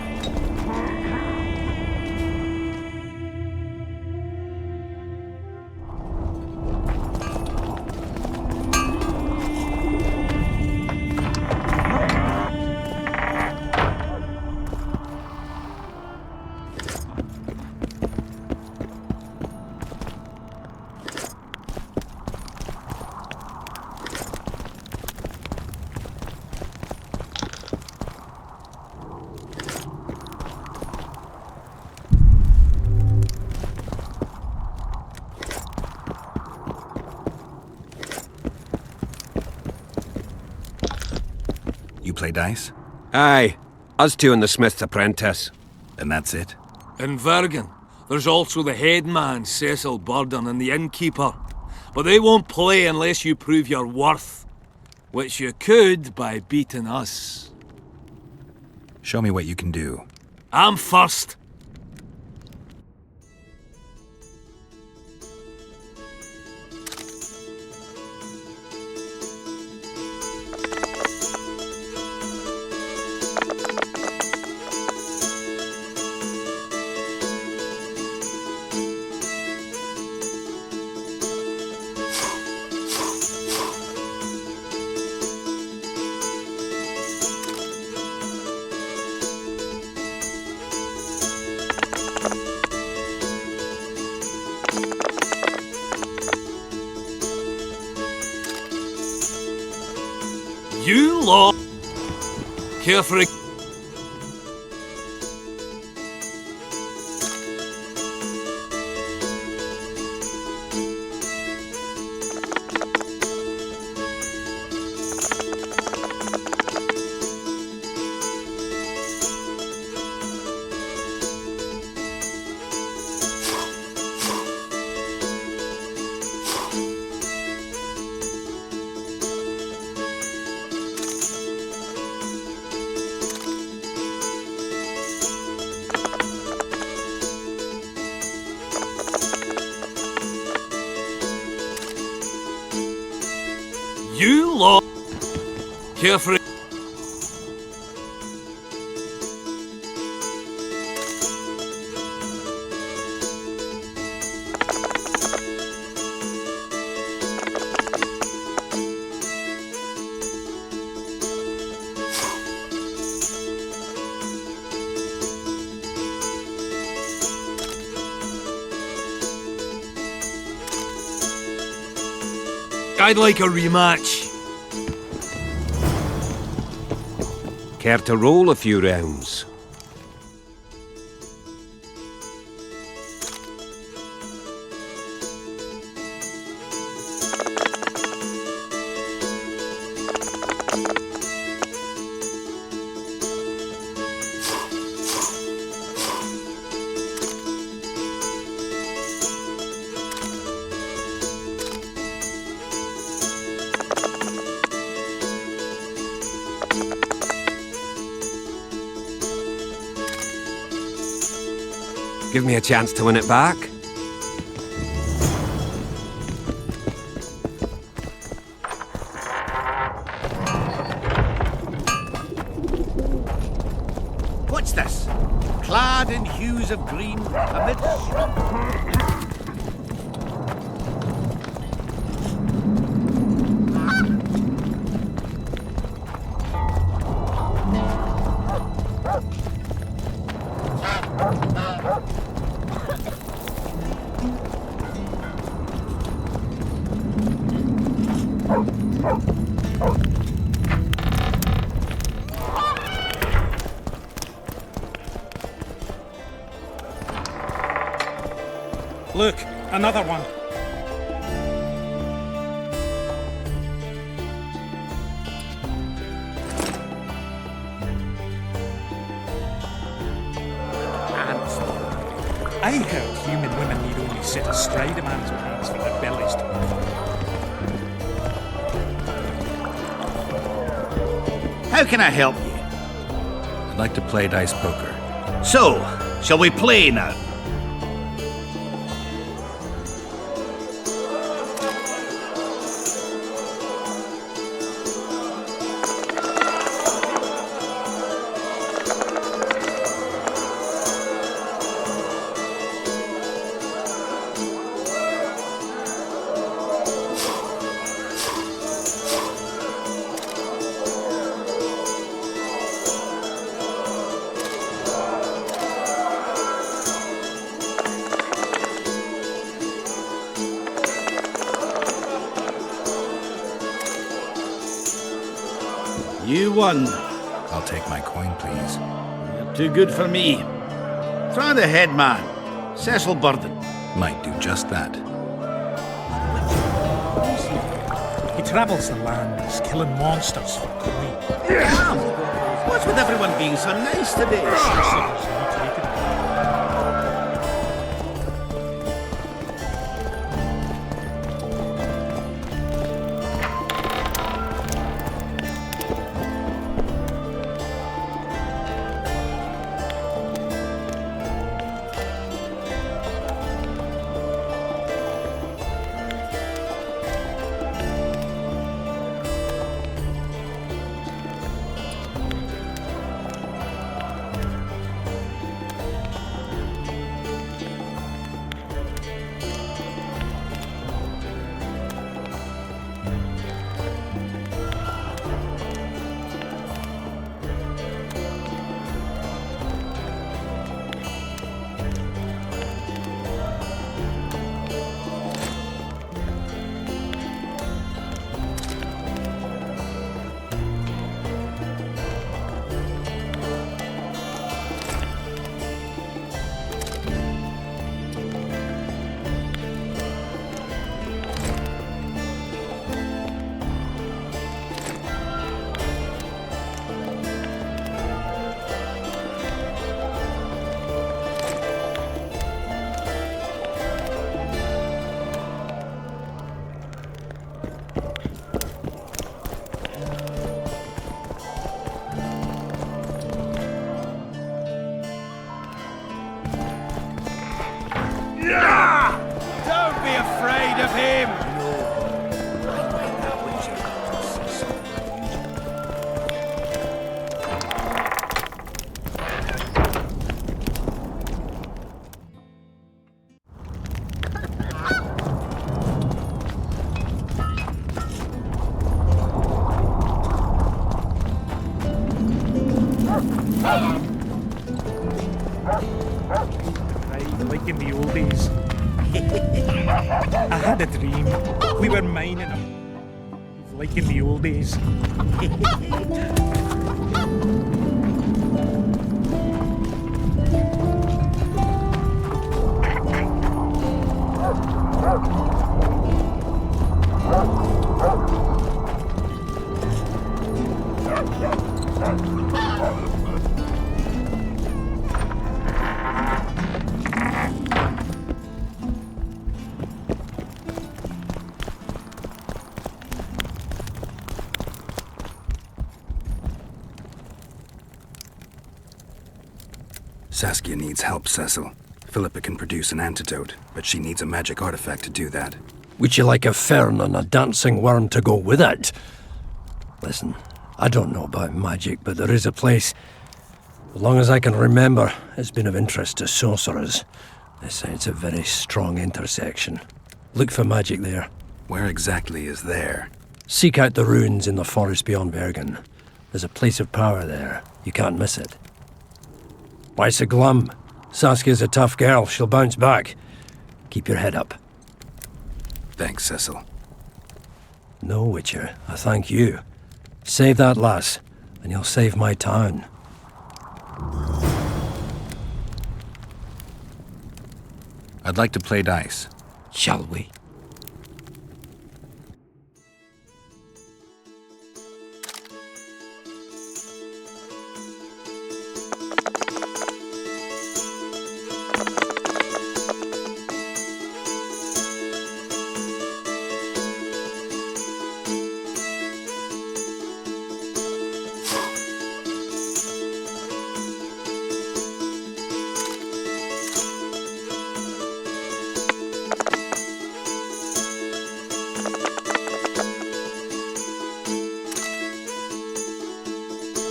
K: You play dice?
D: Aye. Us two and the Smith's apprentice.
K: And that's it?
I: In Vergen, there's also the headman, Cecil Burden, and the innkeeper. But they won't play unless you prove your worth. Which you could by beating us.
K: Show me what you can do.
I: I'm first. You lot care for a... You lot care for it. I'd like a rematch.
D: Care to roll a few rounds? Give me a chance to win it back.
G: What's this? Clad in hues of green, amid shrub.
N: Look, another one. I heard human women need only sit astride a man's pants for their bellies to move.
G: How can I help you?
K: I'd like to play dice poker.
G: So, shall we play now? You won.
K: I'll take my coin, please.
G: You're too good for me. Try the head man, Cecil Burden.
K: Might do just that.
N: He travels the lands, killing monsters for coin.
G: Damn! What's with everyone being so nice today?
N: Right, like in the old days. I had a dream. We were mining them. Like in the old days.
K: Saskia needs help, Cecil. Philippa can produce an antidote, but she needs a magic artifact to do that.
M: Would you like a fern and a dancing worm to go with it? Listen, I don't know about magic, but there is a place, as long as I can remember, it's been of interest to sorcerers. They say it's a very strong intersection. Look for magic there.
K: Where exactly is there?
M: Seek out the ruins in the forest beyond Vergen. There's a place of power there. You can't miss it. Why so glum? Saskia's a tough girl. She'll bounce back. Keep your head up.
K: Thanks, Cecil.
M: No, Witcher. I thank you. Save that lass, and you'll save my town.
K: I'd like to play dice.
M: Shall we?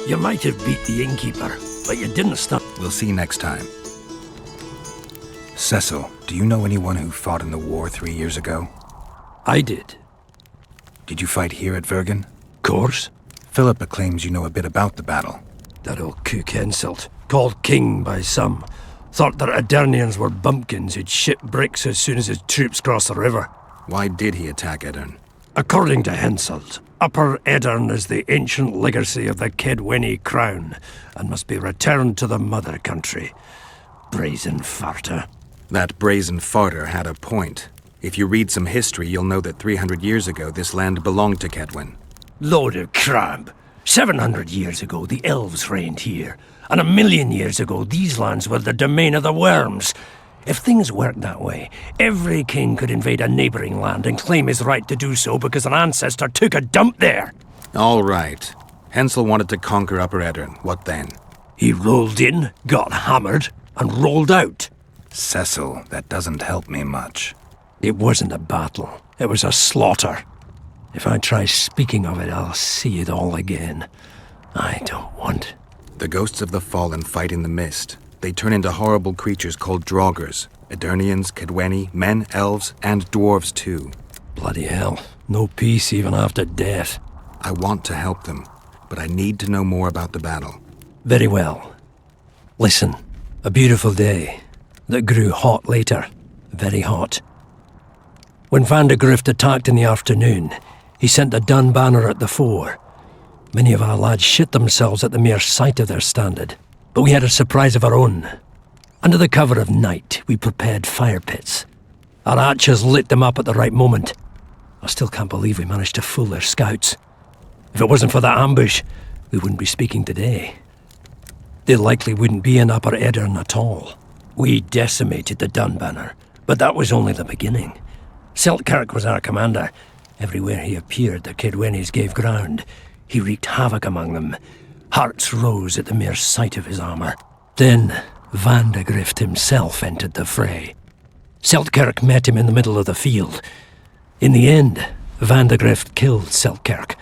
M: You might have beat the innkeeper, but you didn't stop.
K: We'll see next time. Cecil, do you know anyone who fought in the war 3 years ago?
M: I did.
K: Did you fight here at Vergen?
M: Course.
K: Philippa claims you know a bit about the battle.
M: That old King Henselt, called king by some, thought that Aedirnians were bumpkins who'd ship bricks as soon as his troops crossed the river.
K: Why did he attack Aedirn?
M: According to Henselt, Upper Aedirn is the ancient legacy of the Kaedweni crown and must be returned to the mother country. Brazen farter.
K: That brazen farter had a point. If you read some history, you'll know that 300 years ago this land belonged to Kaedwen.
M: Load of crab. 700 years ago the elves reigned here, and 1,000,000 years ago these lands were the domain of the worms. If things worked that way, every king could invade a neighboring land and claim his right to do so because an ancestor took a dump there.
K: All right. Henselt wanted to conquer Upper Aedirn. What then?
M: He rolled in, got hammered, and rolled out.
K: Cecil, that doesn't help me much.
M: It wasn't a battle. It was a slaughter. If I try speaking of it, I'll see it all again. I don't want.
K: The ghosts of the fallen fight in the mist. They turn into horrible creatures called draugrs. Aedirnians, Kaedweni, men, elves, and dwarves too.
M: Bloody hell. No peace even after death.
K: I want to help them, but I need to know more about the battle.
M: Very well. Listen, a beautiful day that grew hot later. Very hot. When Vandegrift attacked in the afternoon, he sent a dun banner at the fore. Many of our lads shit themselves at the mere sight of their standard. But we had a surprise of our own. Under the cover of night, we prepared fire pits. Our archers lit them up at the right moment. I still can't believe we managed to fool their scouts. If it wasn't for that ambush, we wouldn't be speaking today. They likely wouldn't be in Upper Aedirn at all. We decimated the Dunbanner, but that was only the beginning. Seltkirk was our commander. Everywhere he appeared, the Kaedwenis gave ground. He wreaked havoc among them. Hearts rose at the mere sight of his armour. Then Vandegrift himself entered the fray. Seltkirk met him in the middle of the field. In the end, Vandegrift killed Seltkirk.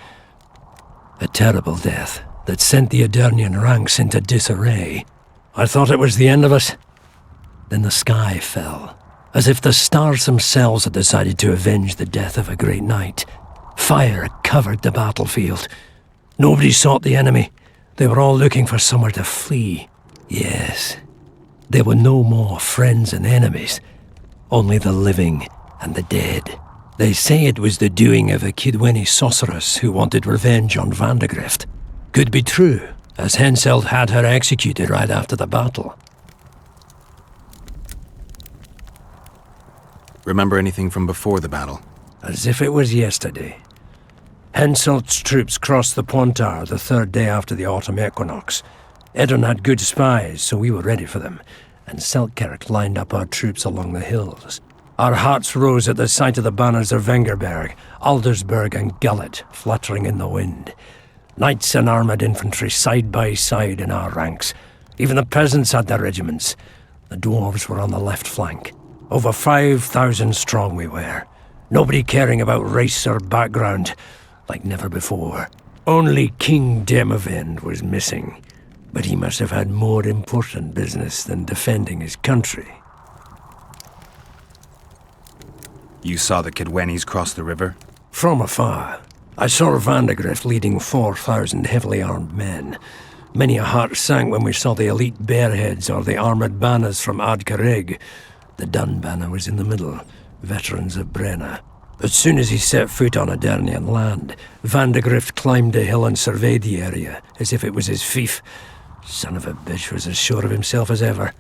M: A terrible death that sent the Aedirnian ranks into disarray. I thought it was the end of us. Then the sky fell, as if the stars themselves had decided to avenge the death of a great knight. Fire covered the battlefield. Nobody sought the enemy. They were all looking for somewhere to flee. Yes. There were no more friends and enemies. Only the living and the dead. They say it was the doing of a Kaedweni sorceress who wanted revenge on Vandegrift. Could be true, as Henselt had her executed right after the battle.
K: Remember anything from before the battle?
M: As if it was yesterday. Henselt's troops crossed the Pontard the third day after the autumn equinox. Edirn had good spies, so we were ready for them, and Selkirk lined up our troops along the hills. Our hearts rose at the sight of the banners of Vengerberg, Aldersberg and Gullet fluttering in the wind. Knights and armoured infantry side by side in our ranks. Even the peasants had their regiments. The dwarves were on the left flank. Over 5,000 strong we were. Nobody caring about race or background, like never before. Only King Demavend was missing, but he must have had more important business than defending his country.
K: You saw the Kaedwenis cross the river?
M: From afar. I saw Vandegrift leading 4,000 heavily armed men. Many a heart sank when we saw the elite bearheads or the armoured banners from Ardcarrig. The Dun banner was in the middle, veterans of Brenna. As soon as he set foot on Adernian land, Vandegrift climbed a hill and surveyed the area, as if it was his fief. Son of a bitch was as sure of himself as ever.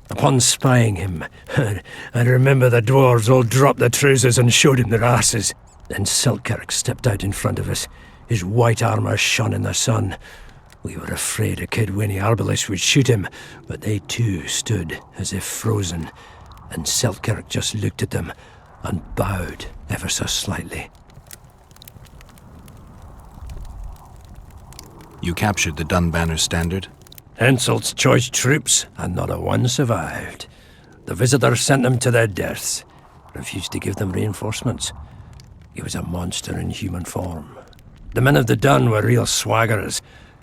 M: Upon spying him, I remember the dwarves all dropped their trousers and showed him their asses. Then Selkirk stepped out in front of us. His white armour shone in the sun. We were afraid a Kaedweni arbalist would shoot him, but they too stood as if frozen, and Selkirk just looked at them and bowed ever so slightly.
K: You captured the Dunbanner standard?
M: Henselt's choice troops, and not a one survived. The visitor sent them to their deaths, refused to give them reinforcements. He was a monster in human form. The men of the Dun were real swaggerers.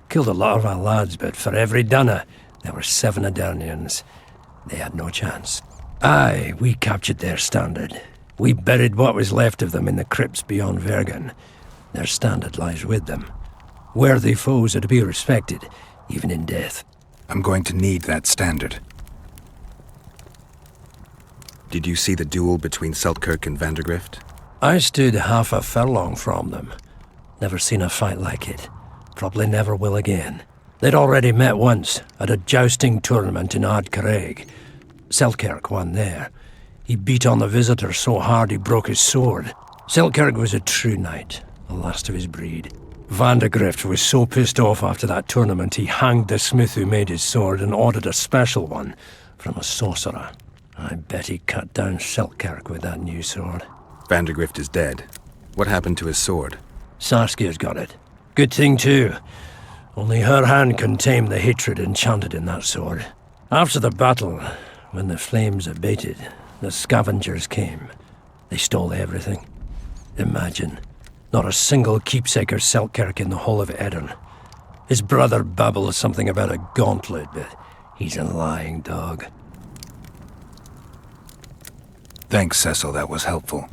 M: Killed a lot of our lads, but for every Dunner, there were 7 Adernians. They had no chance. Aye, we captured their standard. We buried what was left of them in the crypts beyond Vergen. Their standard lies with them. Worthy foes are to be respected, even in death.
K: I'm going to need that standard. Did you see the duel between Selkirk and Vandegrift?
M: I stood half a furlong from them. Never seen a fight like it. Probably never will again. They'd already met once, at a jousting tournament in Ardcarrig. Selkirk won there. He beat on the visitor so hard he broke his sword. Selkirk was a true knight, the last of his breed. Vandegrift was so pissed off after that tournament he hanged the smith who made his sword and ordered a special one from a sorcerer. I bet he cut down Selkirk with that new sword.
K: Vandegrift is dead. What happened to his sword?
M: Saskia's got it. Good thing too. Only her hand can tame the hatred enchanted in that sword. After the battle, when the flames abated, the scavengers came. They stole everything. Imagine. Not a single keepsake or Selkirk in the whole of Edirn. His brother babbles something about a gauntlet, but he's a lying dog.
K: Thanks, Cecil, that was helpful.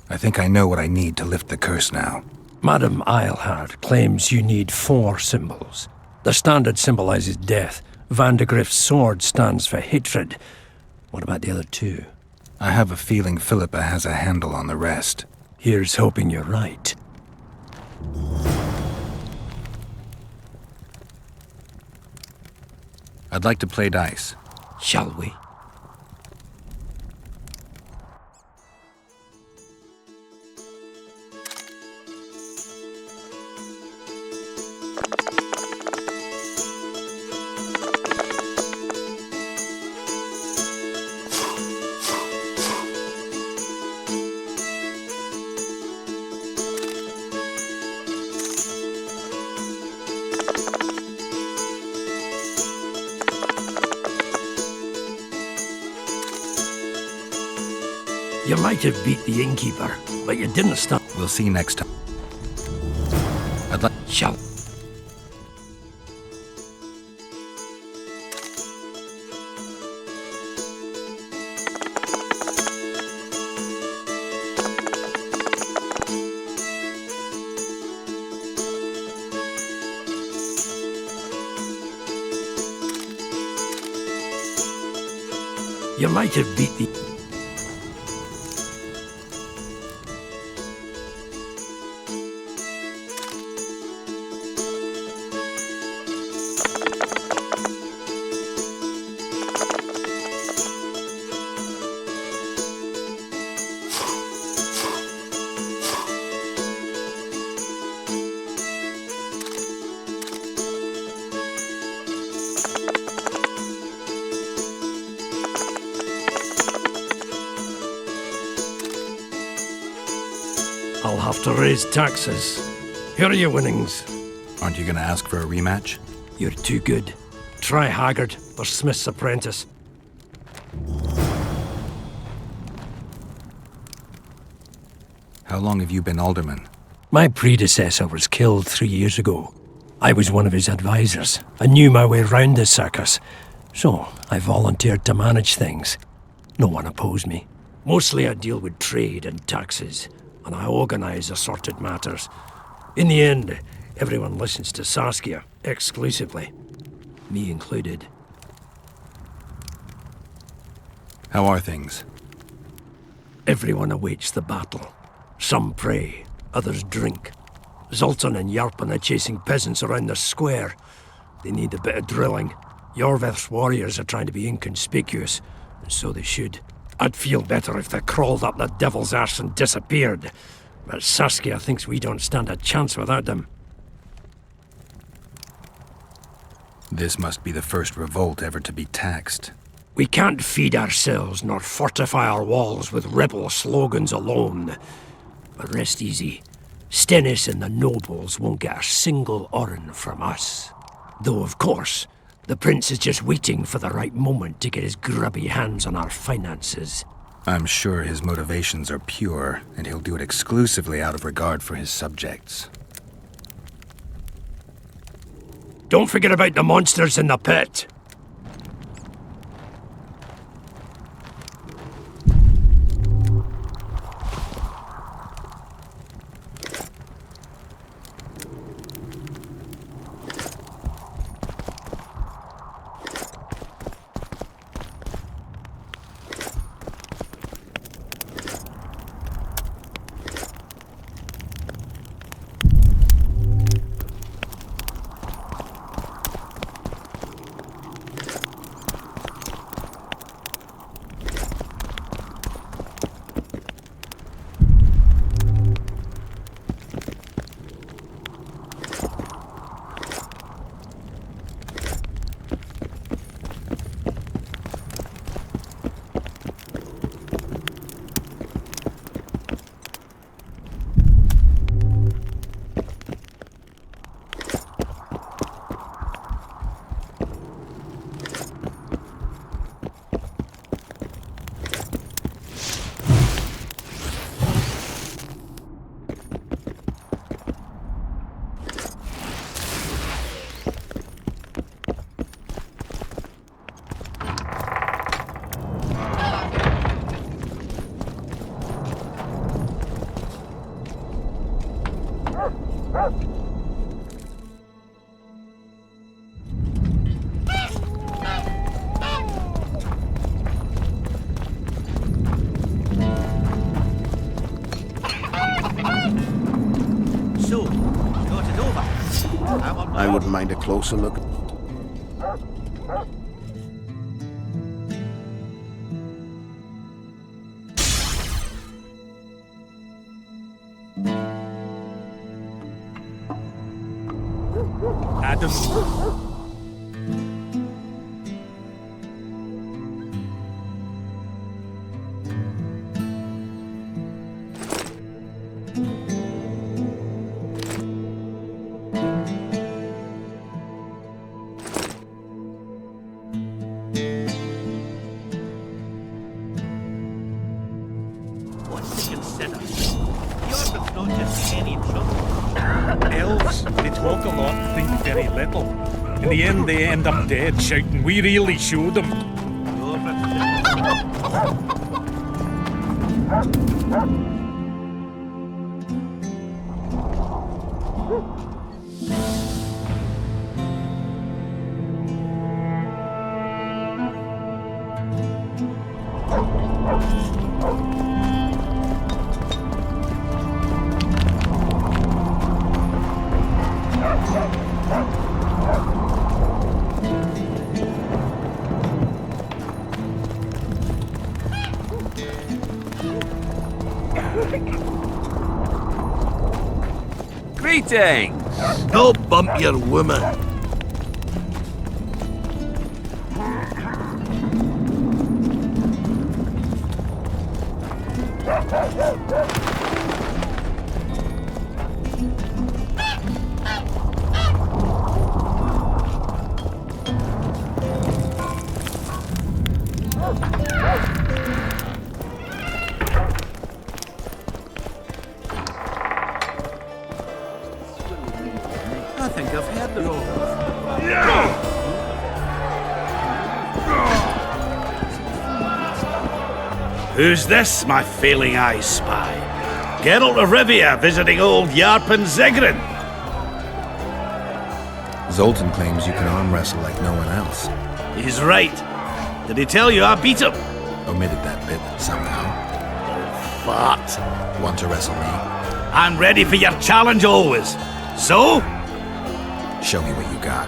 K: I think I know what I need to lift the curse now.
M: Madame Eilhart claims you need 4 symbols. The standard symbolizes death. Vandegrift's sword stands for hatred. What about the other 2?
K: I have a feeling Philippa has a handle on the rest.
M: Here's hoping you're right.
K: I'd like to play dice.
M: Shall we? You might have beat the innkeeper, but you didn't stop.
K: We'll see next time. I'd like...
M: Shall... You might have beat the... I'll have to raise taxes. Here are your winnings.
K: Aren't you going to ask for a rematch?
M: You're too good. Try Haggard or Smith's apprentice.
K: How long have you been alderman?
M: My predecessor was killed 3 years ago. I was one of his advisors. I knew my way round the circus, so I volunteered to manage things. No one opposed me. Mostly I deal with trade and taxes, and I organise assorted matters. In the end, everyone listens to Saskia, exclusively. Me included.
K: How are things?
M: Everyone awaits the battle. Some pray, others drink. Zoltan and Yarpen are chasing peasants around the square. They need a bit of drilling. Iorveth'S warriors are trying to be inconspicuous, and so they should. I'd feel better if they crawled up the devil's arse and disappeared. But Saskia thinks we don't stand a chance without them.
K: This must be the first revolt ever to be taxed.
M: We can't feed ourselves nor fortify our walls with rebel slogans alone. But rest easy. Stennis and the nobles won't get a single oren from us. Though, of course, the prince is just waiting for the right moment to get his grubby hands on our finances.
K: I'm sure his motivations are pure, and he'll do it exclusively out of regard for his subjects.
M: Don't forget about the monsters in the pit.
F: I wouldn't mind a closer look.
N: Adam. Elves, they talk a lot and think very little. In the end, they end up dead, shouting, "We really showed them."
T: Greetings!
M: Don't bump your woman.
O: I think I've heard the roll.
G: Who's this, my failing eyes spy? Geralt of Rivia visiting old Yarpen Zegrin.
K: Zoltan claims you can arm wrestle like no one else.
G: He's right. Did he tell you I beat him?
K: Omitted that bit somehow.
G: But
K: Want to wrestle me?
G: I'm ready for your challenge always. So?
K: Show me what you got.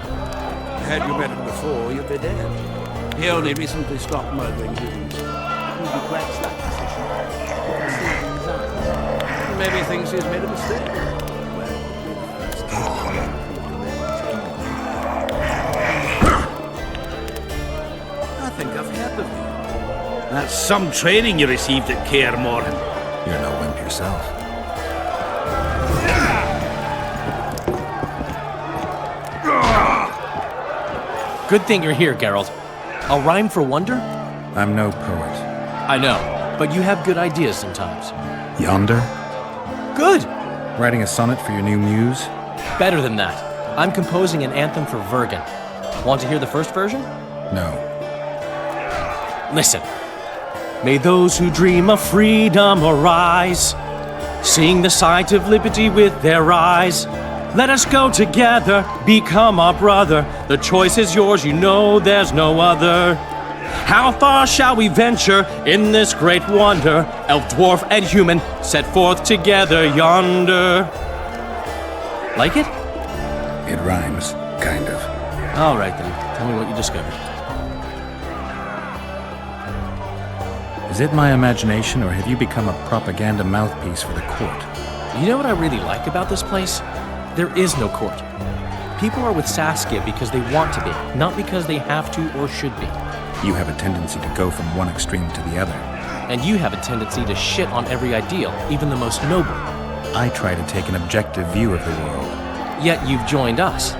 T: Had you met him before, you'd be dead. He only recently stopped murdering humans. He regrets that decision. Maybe thinks he's made a mistake.
O: I think I've heard of you.
G: That's some training you received at Kaer Morhen.
K: You're no wimp yourself.
H: Good thing you're here, Geralt. A rhyme for wonder?
K: I'm no poet.
H: I know, but you have good ideas sometimes.
K: Yonder?
H: Good!
K: Writing a sonnet for your new muse?
H: Better than that. I'm composing an anthem for Vergen. Want to hear the first version?
K: No.
H: Listen. May those who dream of freedom arise, seeing the sight of liberty with their eyes. Let us go together, become our brother. The choice is yours, you know there's no other. How far shall we venture in this great wonder? Elf, dwarf, and human set forth together yonder. Like it?
K: It rhymes, kind of.
H: All right then, tell me what you discovered.
K: Is it my imagination, or have you become a propaganda mouthpiece for the court?
H: You know what I really like about this place? There is no court. People are with Saskia because they want to be, not because they have to or should be.
K: You have a tendency to go from one extreme to the other.
H: And you have a tendency to shit on every ideal, even the most noble.
K: I try to take an objective view of the world.
H: Yet you've joined us.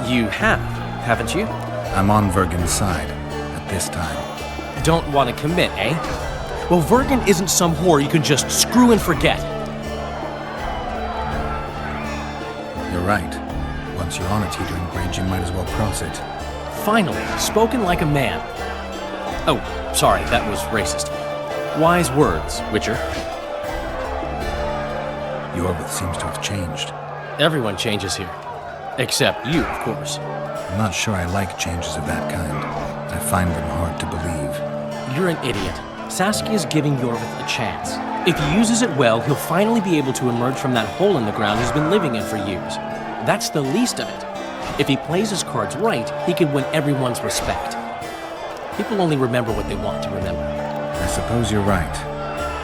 H: You have, haven't you?
K: I'm on Vergen's side, at this time.
H: Don't want to commit, eh? Well, Vergen isn't some whore you can just screw and forget.
K: You're right. Once you're on a teetering bridge, you might as well cross it.
H: Finally, spoken like a man. Oh, sorry, that was racist. Wise words, Witcher.
K: Iorveth seems to have changed.
H: Everyone changes here. Except you, of course.
K: I'm not sure I like changes of that kind. I find them hard to believe.
H: You're an idiot. Saskia's giving Iorveth a chance. If he uses it well, he'll finally be able to emerge from that hole in the ground he's been living in for years. That's the least of it. If he plays his cards right, he can win everyone's respect. People only remember what they want to remember.
K: I suppose you're right.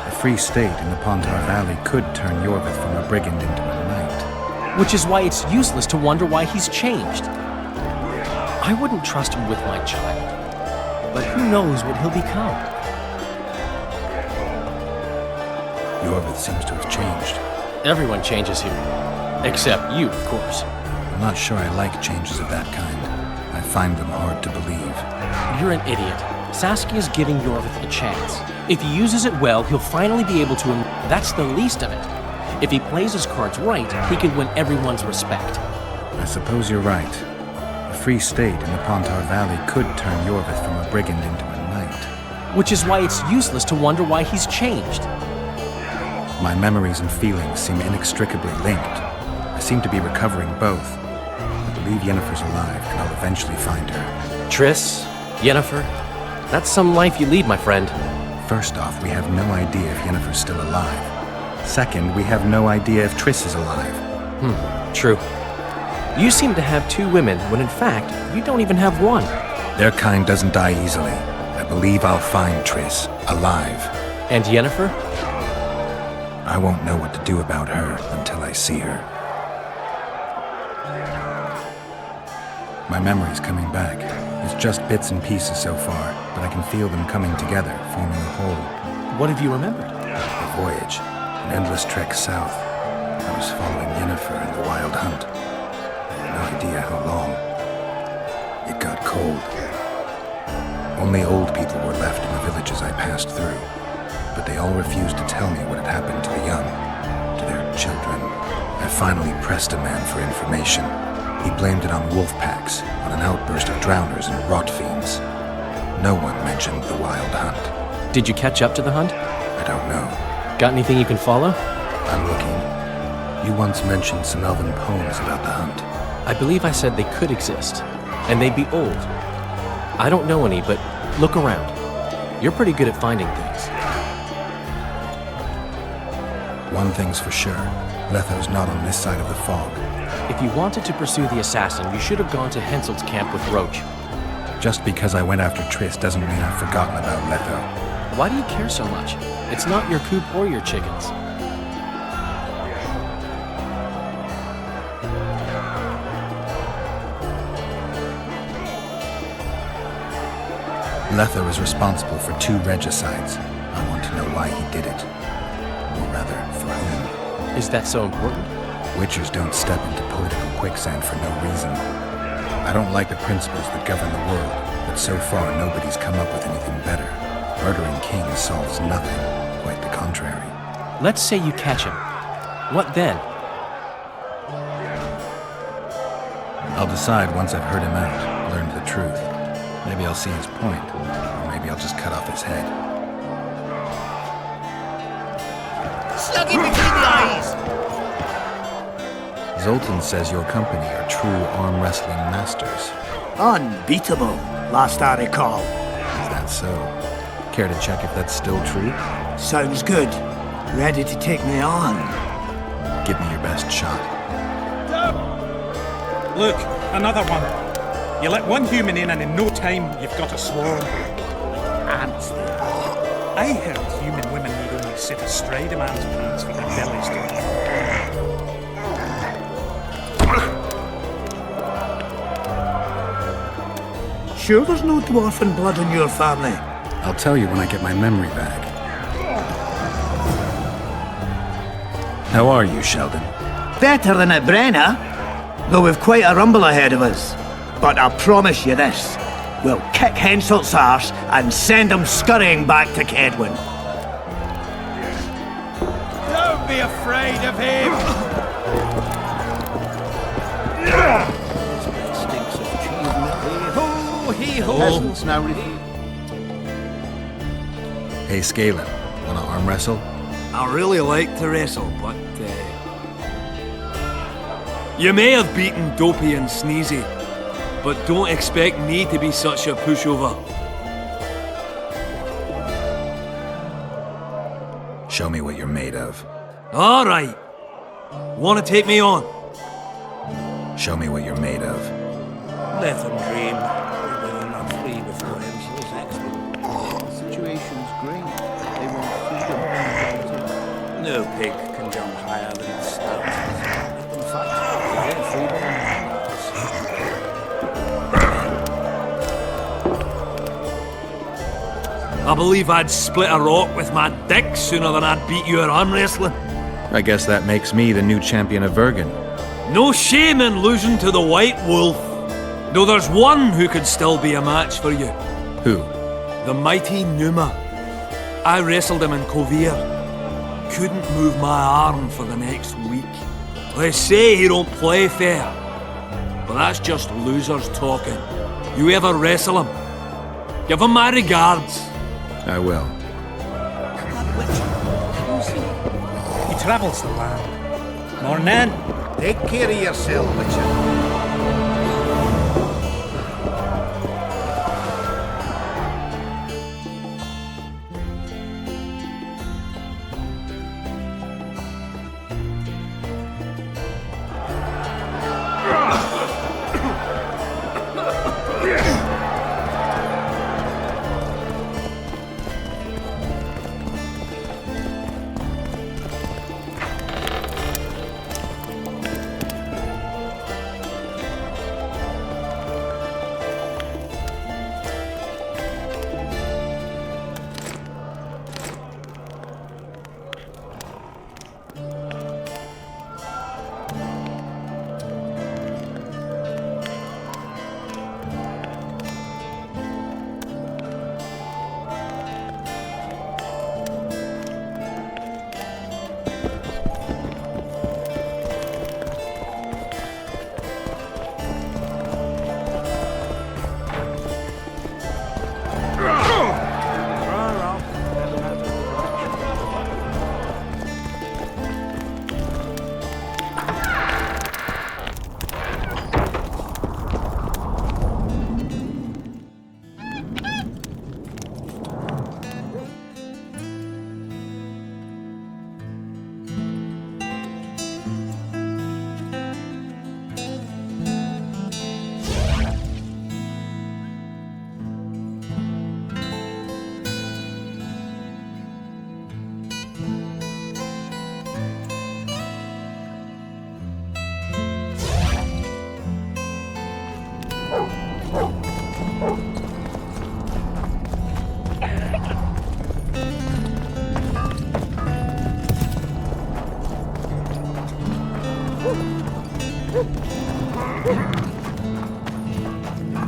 K: A free state in the Pontar Valley could turn Iorveth from a brigand into a knight.
H: Which is why it's useless to wonder why he's changed. I wouldn't trust him with my child. But who knows what he'll become?
K: Iorveth seems to have changed.
H: Everyone changes here. Except you, of course.
K: I'm not sure I like changes of that kind. I find them hard to believe.
H: You're an idiot. Saskia's giving Iorveth a chance. If he uses it well, he'll finally be able to... That's the least of it. If he plays his cards right, he can win everyone's respect.
K: I suppose you're right. A free state in the Pontar Valley could turn Iorveth from a brigand into a knight.
H: Which is why it's useless to wonder why he's changed.
K: My memories and feelings seem inextricably linked. I seem to be recovering both. I believe Yennefer's alive, and I'll eventually find her.
H: Triss, Yennefer, that's some life you lead, my friend.
K: First off, we have no idea if Yennefer's still alive. Second, we have no idea if Triss is alive.
H: True. You seem to have two women, when in fact, you don't even have one.
K: Their kind doesn't die easily. I believe I'll find Triss, alive.
H: And Yennefer?
K: I won't know what to do about her until I I see her. My memory's coming back. It's just bits and pieces so far, but I can feel them coming together, forming a whole.
H: What have you remembered?
K: A voyage, an endless trek south. I was following Yennefer in the Wild Hunt. I had no idea how long. It got cold. Only old people were left in the villages I passed through, but they all refused to tell me what had happened to the young, to their children. I finally pressed a man for information. He blamed it on wolf packs, on an outburst of drowners and rot fiends. No one mentioned the Wild Hunt.
H: Did you catch up to the hunt?
K: I don't know.
H: Got anything you can follow?
K: I'm looking. You once mentioned some elven poems about the hunt.
H: I believe I said they could exist, and they'd be old. I don't know any, but look around. You're pretty good at finding things.
K: One thing's for sure. Letho's not on this side of the fog.
H: If you wanted to pursue the assassin, you should have gone to Henselt's camp with Roach.
K: Just because I went after Triss doesn't mean I've forgotten about Letho.
H: Why do you care so much? It's not your coop or your chickens.
K: Letho is responsible for 2 regicides. I want to know why he did it. Or rather, for whom.
H: Is that so important?
K: Witchers don't step into political quicksand for no reason. I don't like the principles that govern the world, but so far nobody's come up with anything better. Murdering kings solves nothing, quite the contrary.
H: Let's say you catch him. What then?
K: I'll decide once I've heard him out, learned the truth. Maybe I'll see his point, or maybe I'll just cut off his head.
S: Slug him between the eyes!
K: Zoltan says your company are true arm wrestling masters.
P: Unbeatable, last I recall.
K: Is that so? Care to check if that's still true?
P: Sounds good. Ready to take me on?
K: Give me your best shot.
N: Look, another one. You let one human in and in no time you've got a swarm. Ants there. I heard human women need only sit astride a man's pants for their bellies to eat.
P: Sure there's no dwarven blood in your family?
K: I'll tell you when I get my memory back. How are you, Sheldon?
P: Better than at Brenna, though we've quite a rumble ahead of us. But I promise you this, we'll kick Henselt's arse and send him scurrying back to Kaedwen.
S: Don't be afraid of him!
O: Stinks of achievement.
S: Ho, he ho!
O: Peasants now
K: Hey, Scalen, wanna arm wrestle?
I: I really like to wrestle, but you may have beaten Dopey and Sneezy, but don't expect me to be such a pushover.
K: Show me what you're made of.
I: All right. Want to take me on?
K: Show me what you're made of.
T: Let them dream. They better not flee before Hensel's expert.
O: The situation's great. They want freedom and
T: No pig can jump higher than its snout. In fact, they get freedom and
I: I believe I'd split a rock with my dick sooner than I'd beat you at arm wrestling.
K: I guess that makes me the new champion of Vergen.
I: No shame in losing to the White Wolf. Though there's one who could still be a match for you.
K: Who?
I: The mighty Numa. I wrestled him in Kovir. Couldn't move my arm for the next week. They say he don't play fair. But that's just losers talking. You ever wrestle him? Give him my regards.
K: I will.
N: He travels the land. Morning.
O: Take care of yourself, Witcher.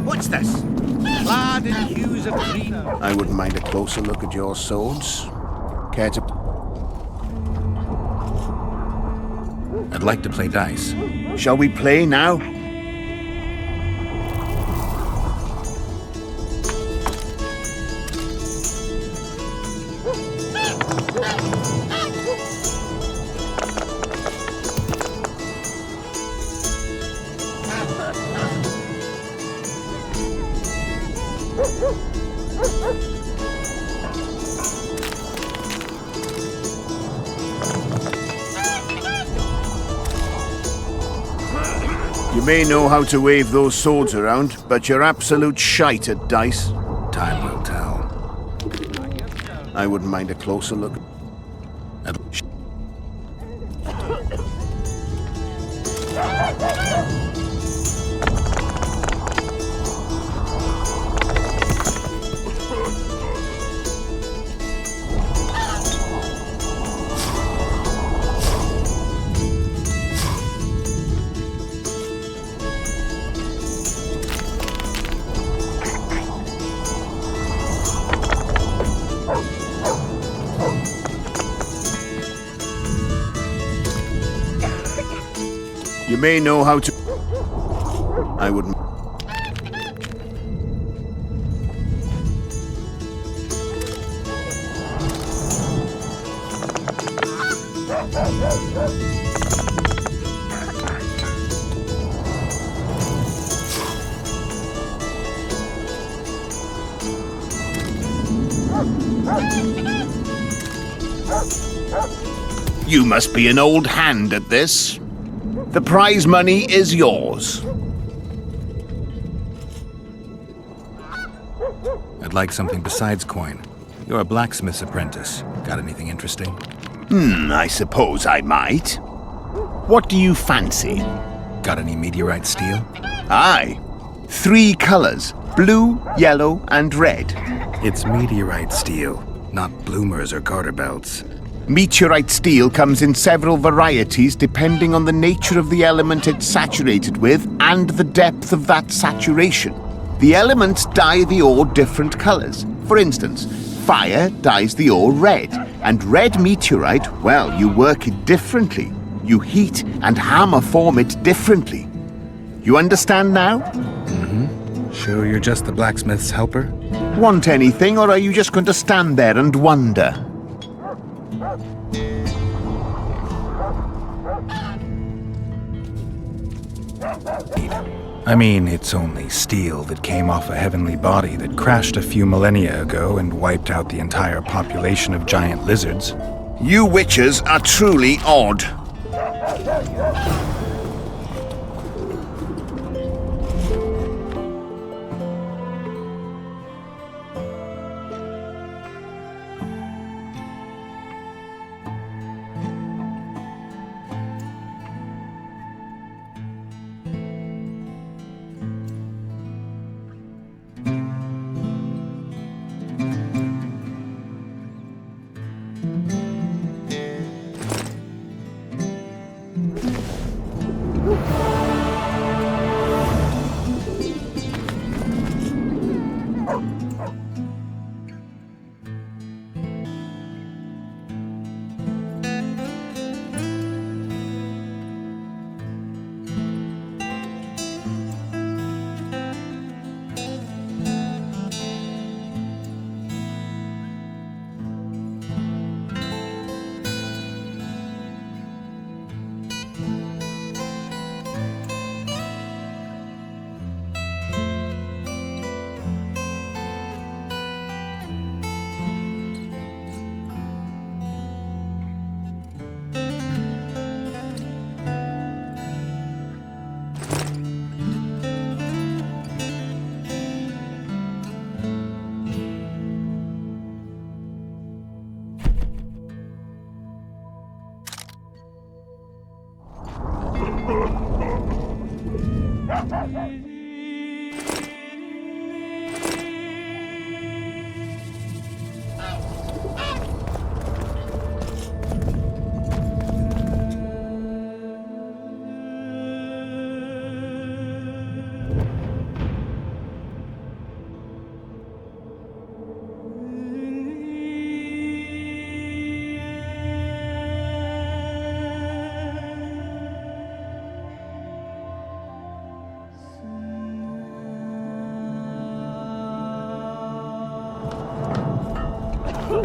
O: What's this? Clad in hues of green.
F: I wouldn't mind a closer look at your swords. Care to...
K: I'd like to play dice.
F: Shall we play now? You may know how to wave those swords around, but you're absolute shite at dice.
K: Time will tell.
F: I wouldn't mind a closer look. You may know how to... I wouldn't... You must be an old hand at this. The prize money is yours.
K: I'd like something besides coin. You're a blacksmith's apprentice. Got anything interesting?
F: I suppose I might. What do you fancy?
K: Got any meteorite steel?
F: Aye. 3 colors. Blue, yellow, and red.
K: It's meteorite steel, not bloomers or garter belts.
F: Meteorite steel comes in several varieties depending on the nature of the element it's saturated with and the depth of that saturation. The elements dye the ore different colors. For instance, fire dyes the ore red, and red meteorite, well, you work it differently. You heat and hammer form it differently. You understand now?
K: Mm-hmm. Sure you're just the blacksmith's helper?
F: Want anything, or are you just going to stand there and wonder?
K: I mean, it's only steel that came off a heavenly body that crashed a few millennia ago and wiped out the entire population of giant lizards.
F: You witches are truly odd.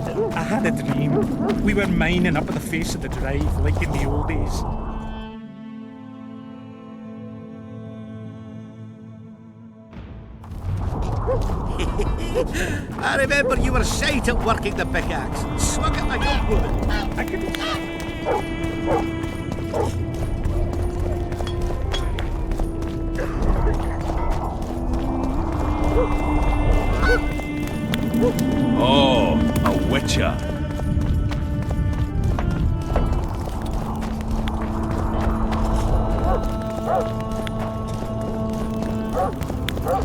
N: I had a dream. We were mining up at the face of the drive, like in the old days.
D: I remember you were shite at working the pickaxe. Swung at my young woman.
N: I could...
U: Oh, a witcher.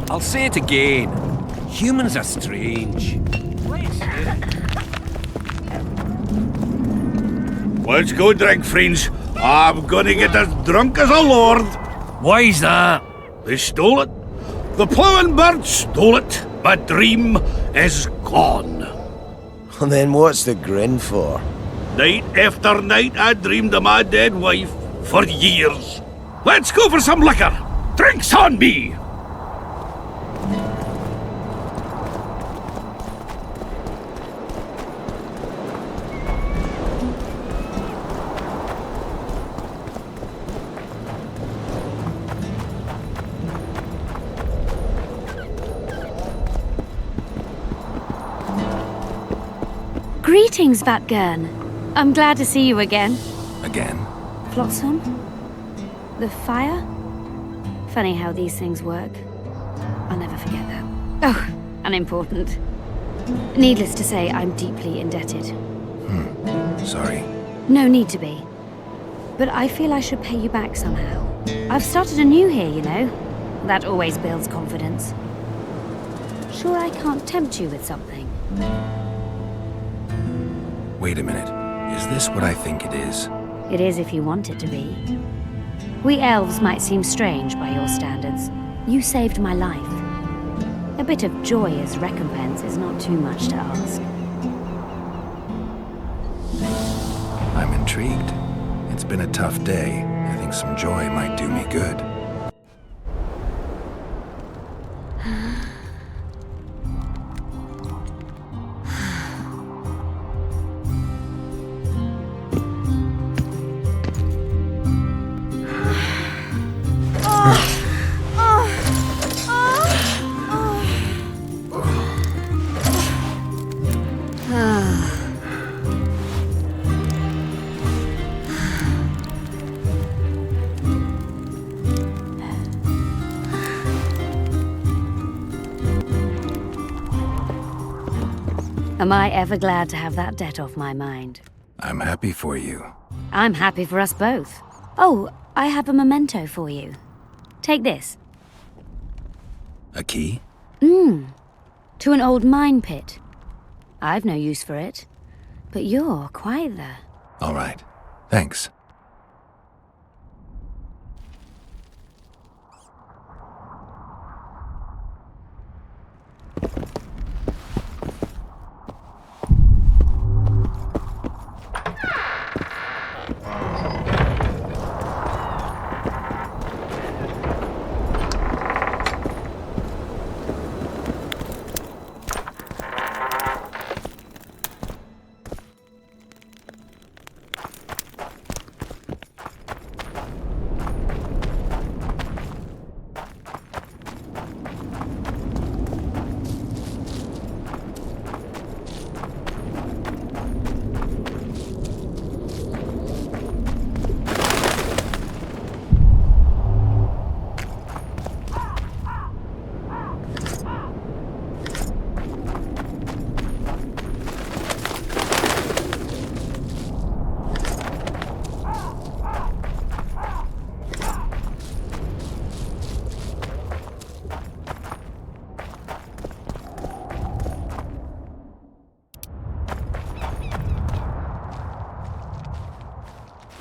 U: I'll say it again. Humans are strange.
G: Let's go drink, friends. I'm gonna get as drunk as a lord.
I: Why's that?
G: They stole it. The plowing bird stole it. My dream is gone.
J: Well, then what's the grin for?
G: Night after night I dreamed of my dead wife for years. Let's go for some liquor. Drinks on me.
A: Greetings, Vergen. I'm glad to see you again.
K: Again?
A: Flotsam? The fire? Funny how these things work. I'll never forget that. Oh, unimportant. Needless to say, I'm deeply indebted.
K: Sorry.
A: No need to be. But I feel I should pay you back somehow. I've started anew here, you know. That always builds confidence. Sure I can't tempt you with something?
K: Wait a minute. Is this what I think it is?
A: It is if you want it to be. We elves might seem strange by your standards. You saved my life. A bit of joy as recompense is not too much to ask.
K: I'm intrigued. It's been a tough day. I think some joy might do me good.
A: Am I ever glad to have that debt off my mind?
K: I'm happy for you.
A: I'm happy for us both. Oh, I have a memento for you. Take this.
K: A key?
A: To an old mine pit. I've no use for it, but you're quite the...
K: All right. Thanks.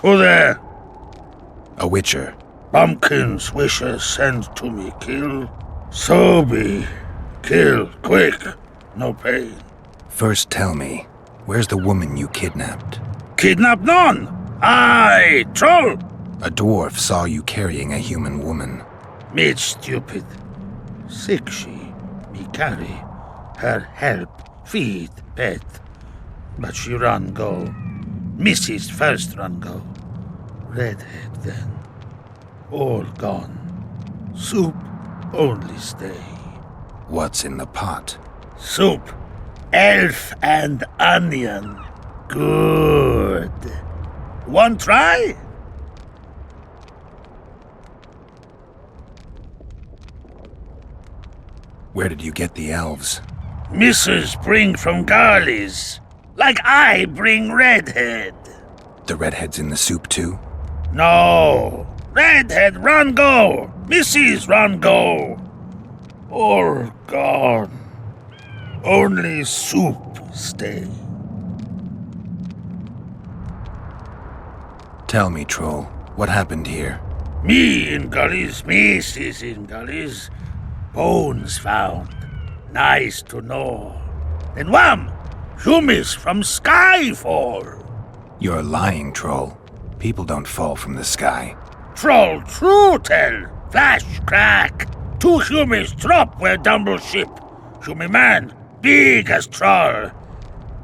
G: Who there?
K: A witcher.
G: Bumpkin's wishes send to me kill. So be. Kill, quick. No pain.
K: First tell me, where's the woman you kidnapped?
G: Kidnap none! Aye, troll!
K: A dwarf saw you carrying a human woman.
G: Me stupid. Sick she. Me carry. Her help, feed, pet. But she run go. Mrs. first run go. Redhead then. All gone. Soup only stay.
K: What's in the pot?
G: Soup. Elf and onion. Good. One try?
K: Where did you get the elves?
G: Mrs. bring from Garley's. Like I bring Redhead.
K: The redhead's in the soup too?
G: No. Redhead run go. Mrs. run go. All gone. Only soup stay.
K: Tell me, Troll, what happened here?
G: Me in gullies, Mrs. in gullies. Bones found. Nice to know. Then wham! Humis from sky fall.
K: You're lying, Troll. People don't fall from the sky.
G: Troll true tell. Flash crack. Two humis drop where dumble ship. Humi man, big as troll.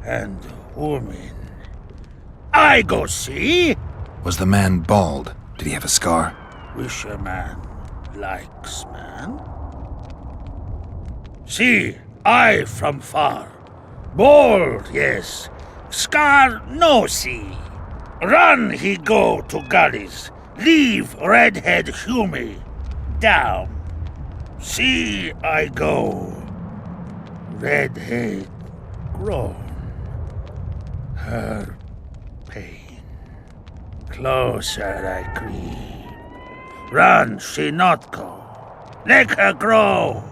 G: And woman. I go see.
K: Was the man bald? Did he have a scar?
G: Wish a man likes man. See, I from far. Bald, yes. Scar no see. Run he go to gullies. Leave redhead Humi. Down. See I go. Redhead grown. Her pain. Closer I creep. Run she not go. Let her grow.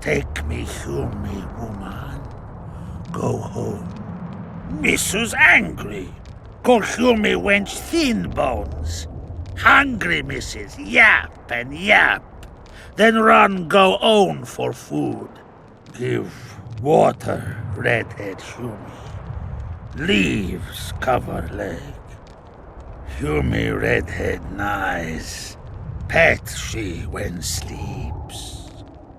G: Take me Humi woman. Go home. Mrs. angry. Call Humi wench thin bones. Hungry Mrs. Yap and yap. Then run go own for food. Give water redhead Humi. Leaves cover leg. Humi redhead nice. Pet she when sleeps.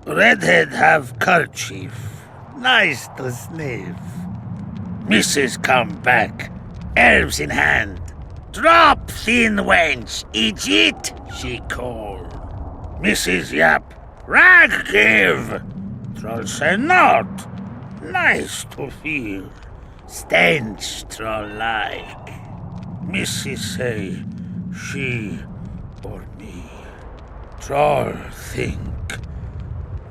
G: Redhead have kerchief. Nice to sniff. Mrs. come back. Elves in hand. Drop thin wench. Idiot, she call. Mrs. Yap. Rag give. Troll say not. Nice to feel. Stench troll like. Mrs. say she or me. Troll think.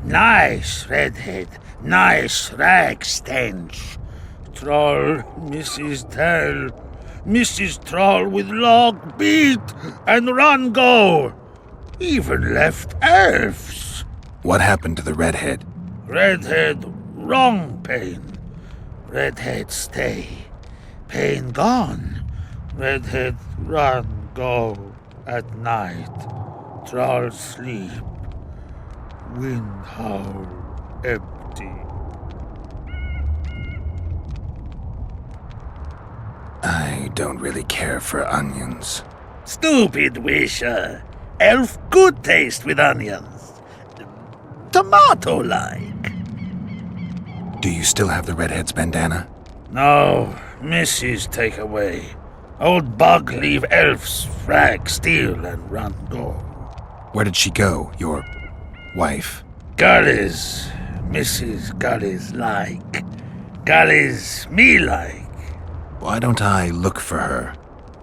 G: Nice redhead, nice rag stench. Troll, Mrs. tell. Mrs. Troll with log beat and run go. Even left elves.
K: What happened to the redhead?
G: Redhead wrong pain. Redhead stay. Pain gone. Redhead run go at night. Troll sleep. Wind howl empty.
K: I don't really care for onions.
G: Stupid wisher. Elf good taste with onions. Tomato-like.
K: Do you still have the redhead's bandana?
G: No, Mrs. take away. Old bug leave elf's frag steal and run go.
K: Where did she go, your wife?
G: Gullies, Mrs. Gullies like. Gullies me like.
K: Why don't I look for her?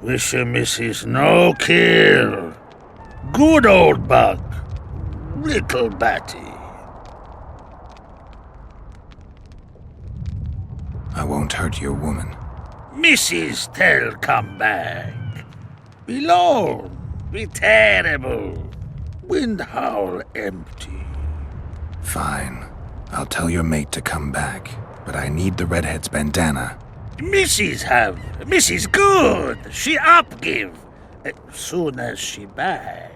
G: Wish a Mrs. no kill. Good old bug. Little batty.
K: I won't hurt your woman.
G: Mrs. tell come back. Be lone, be terrible. Wind howl empty.
K: Fine. I'll tell your mate to come back, but I need the redhead's bandana.
G: Mrs. have. Mrs. good. She up give. Soon as she back.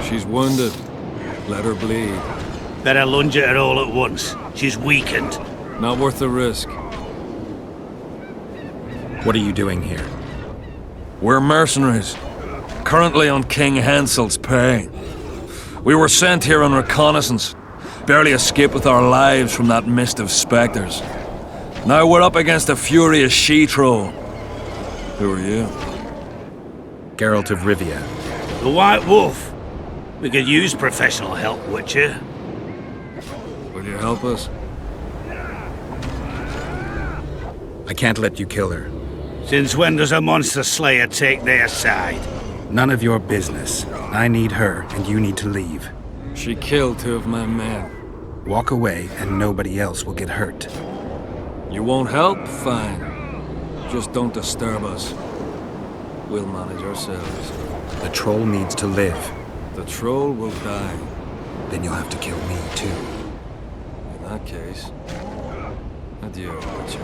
I: She's wounded. Let her bleed.
G: Better lunge at her all at once. She's weakened.
I: Not worth the risk.
K: What are you doing here?
I: We're mercenaries. Currently on King Henselt's pay. We were sent here on reconnaissance. Barely escaped with our lives from that mist of specters. Now we're up against a furious she-troll. Who are you?
K: Geralt of Rivia.
G: The White Wolf. We could use professional help, Witcher.
I: Will you help us?
K: I can't let you kill her.
G: Since when does a monster slayer take their side?
K: None of your business. I need her, and you need to leave.
I: She killed 2 of my men.
K: Walk away, and nobody else will get hurt.
I: You won't help? Fine. Just don't disturb us. We'll manage ourselves.
K: The troll needs to live.
I: The troll will die.
K: Then you'll have to kill me, too.
I: In that case, adieu, Witcher.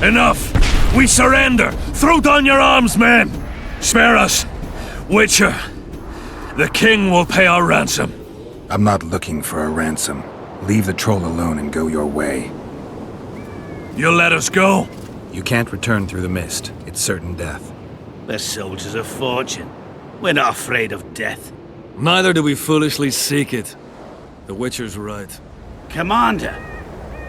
I: Enough! We surrender! Throw down your arms, men! Spare us! Witcher, the king will pay our ransom.
K: I'm not looking for a ransom. Leave the troll alone and go your way.
I: You'll let us go?
K: You can't return through the mist. It's certain death.
G: We're soldiers of fortune. We're not afraid of death.
I: Neither do we foolishly seek it. The Witcher's right.
G: Commander,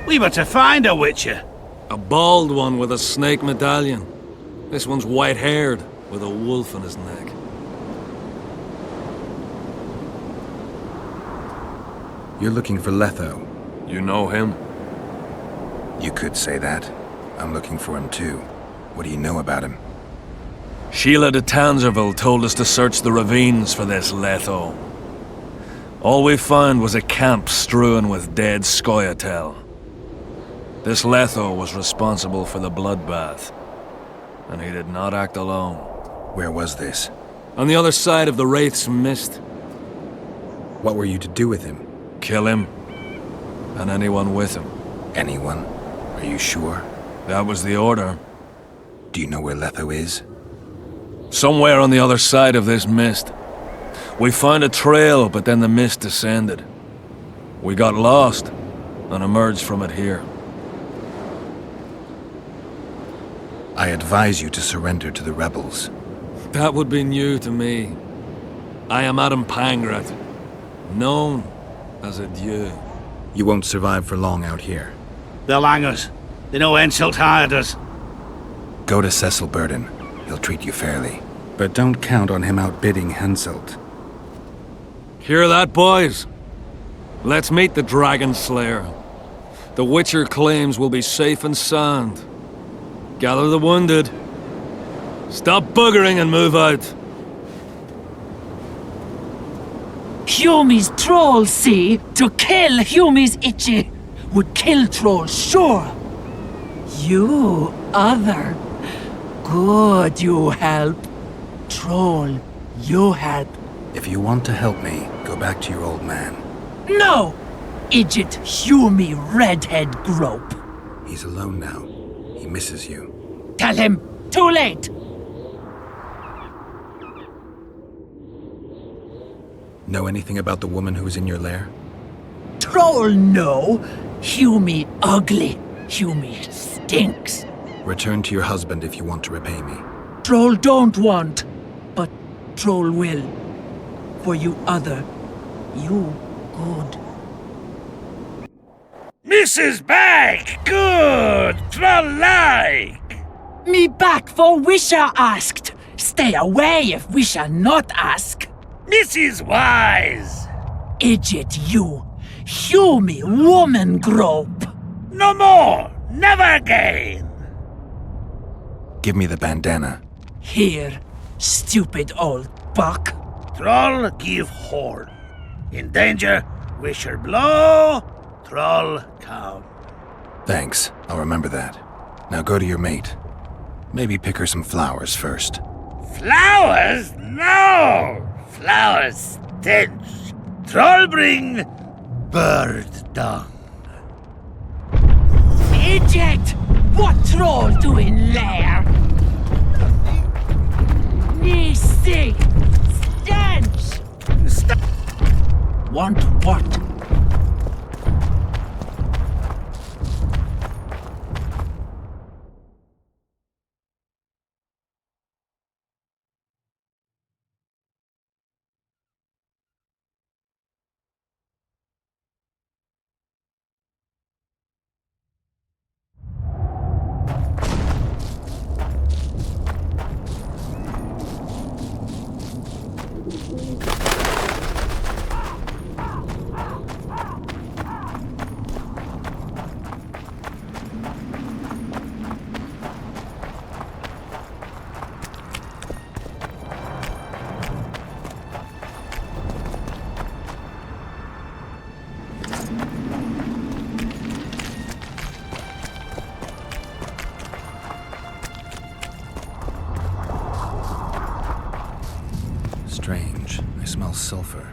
G: we were to find a Witcher.
I: A bald one with a snake medallion. This one's white-haired, with a wolf on his neck.
K: You're looking for Letho.
I: You know him?
K: You could say that. I'm looking for him too. What do you know about him?
I: Sheila de Tangerville told us to search the ravines for this Letho. All we found was a camp strewn with dead Scoia'tael. This Letho was responsible for the bloodbath, and he did not act alone.
K: Where was this?
I: On the other side of the Wraith's Mist.
K: What were you to do with him?
I: Kill him, and anyone with him.
K: Anyone? Are you sure?
I: That was the order.
K: Do you know where Letho is?
I: Somewhere on the other side of this mist. We found a trail, but then the mist descended. We got lost, and emerged from it here.
K: I advise you to surrender to the rebels.
I: That would be new to me. I am Adam Pangrat, known as a Dieu.
K: You won't survive for long out here.
G: They'll hang us. They know Henselt hired us.
K: Go to Cecil Burden. He'll treat you fairly. But don't count on him outbidding Henselt.
I: Hear that, boys? Let's meet the Dragon Slayer. The Witcher claims we'll be safe and sound. Gather the wounded. Stop buggering and move out.
C: Humi's troll, see? To kill Humi's itchy would kill trolls, sure. You, other. Good, you help. Troll, you help.
K: If you want to help me, go back to your old man.
C: No! Idjit Humi redhead grope.
K: He's alone now. He misses you.
C: Tell him, too late!
K: Know anything about the woman who was in your lair?
C: Troll, no. Humi ugly. Humi stinks.
K: Return to your husband if you want to repay me.
C: Troll don't want, but Troll will. For you other, you good.
G: Mrs. Back! Good! Troll-like!
C: Me back for Wisha asked. Stay away if Wisha not ask.
G: Mrs. Wise!
C: Idjit you. Humi woman grope.
G: No more! Never again!
K: Give me the bandana.
C: Here, stupid old buck.
G: Troll give horn. In danger, Wisher blow, Troll come.
K: Thanks. I'll remember that. Now go to your mate. Maybe pick her some flowers first.
G: Flowers? No! Flowers stench. Troll bring bird dung.
C: Eject! What troll doing lair? Me sick! Stench! Want what?
K: Strange. I smell sulfur.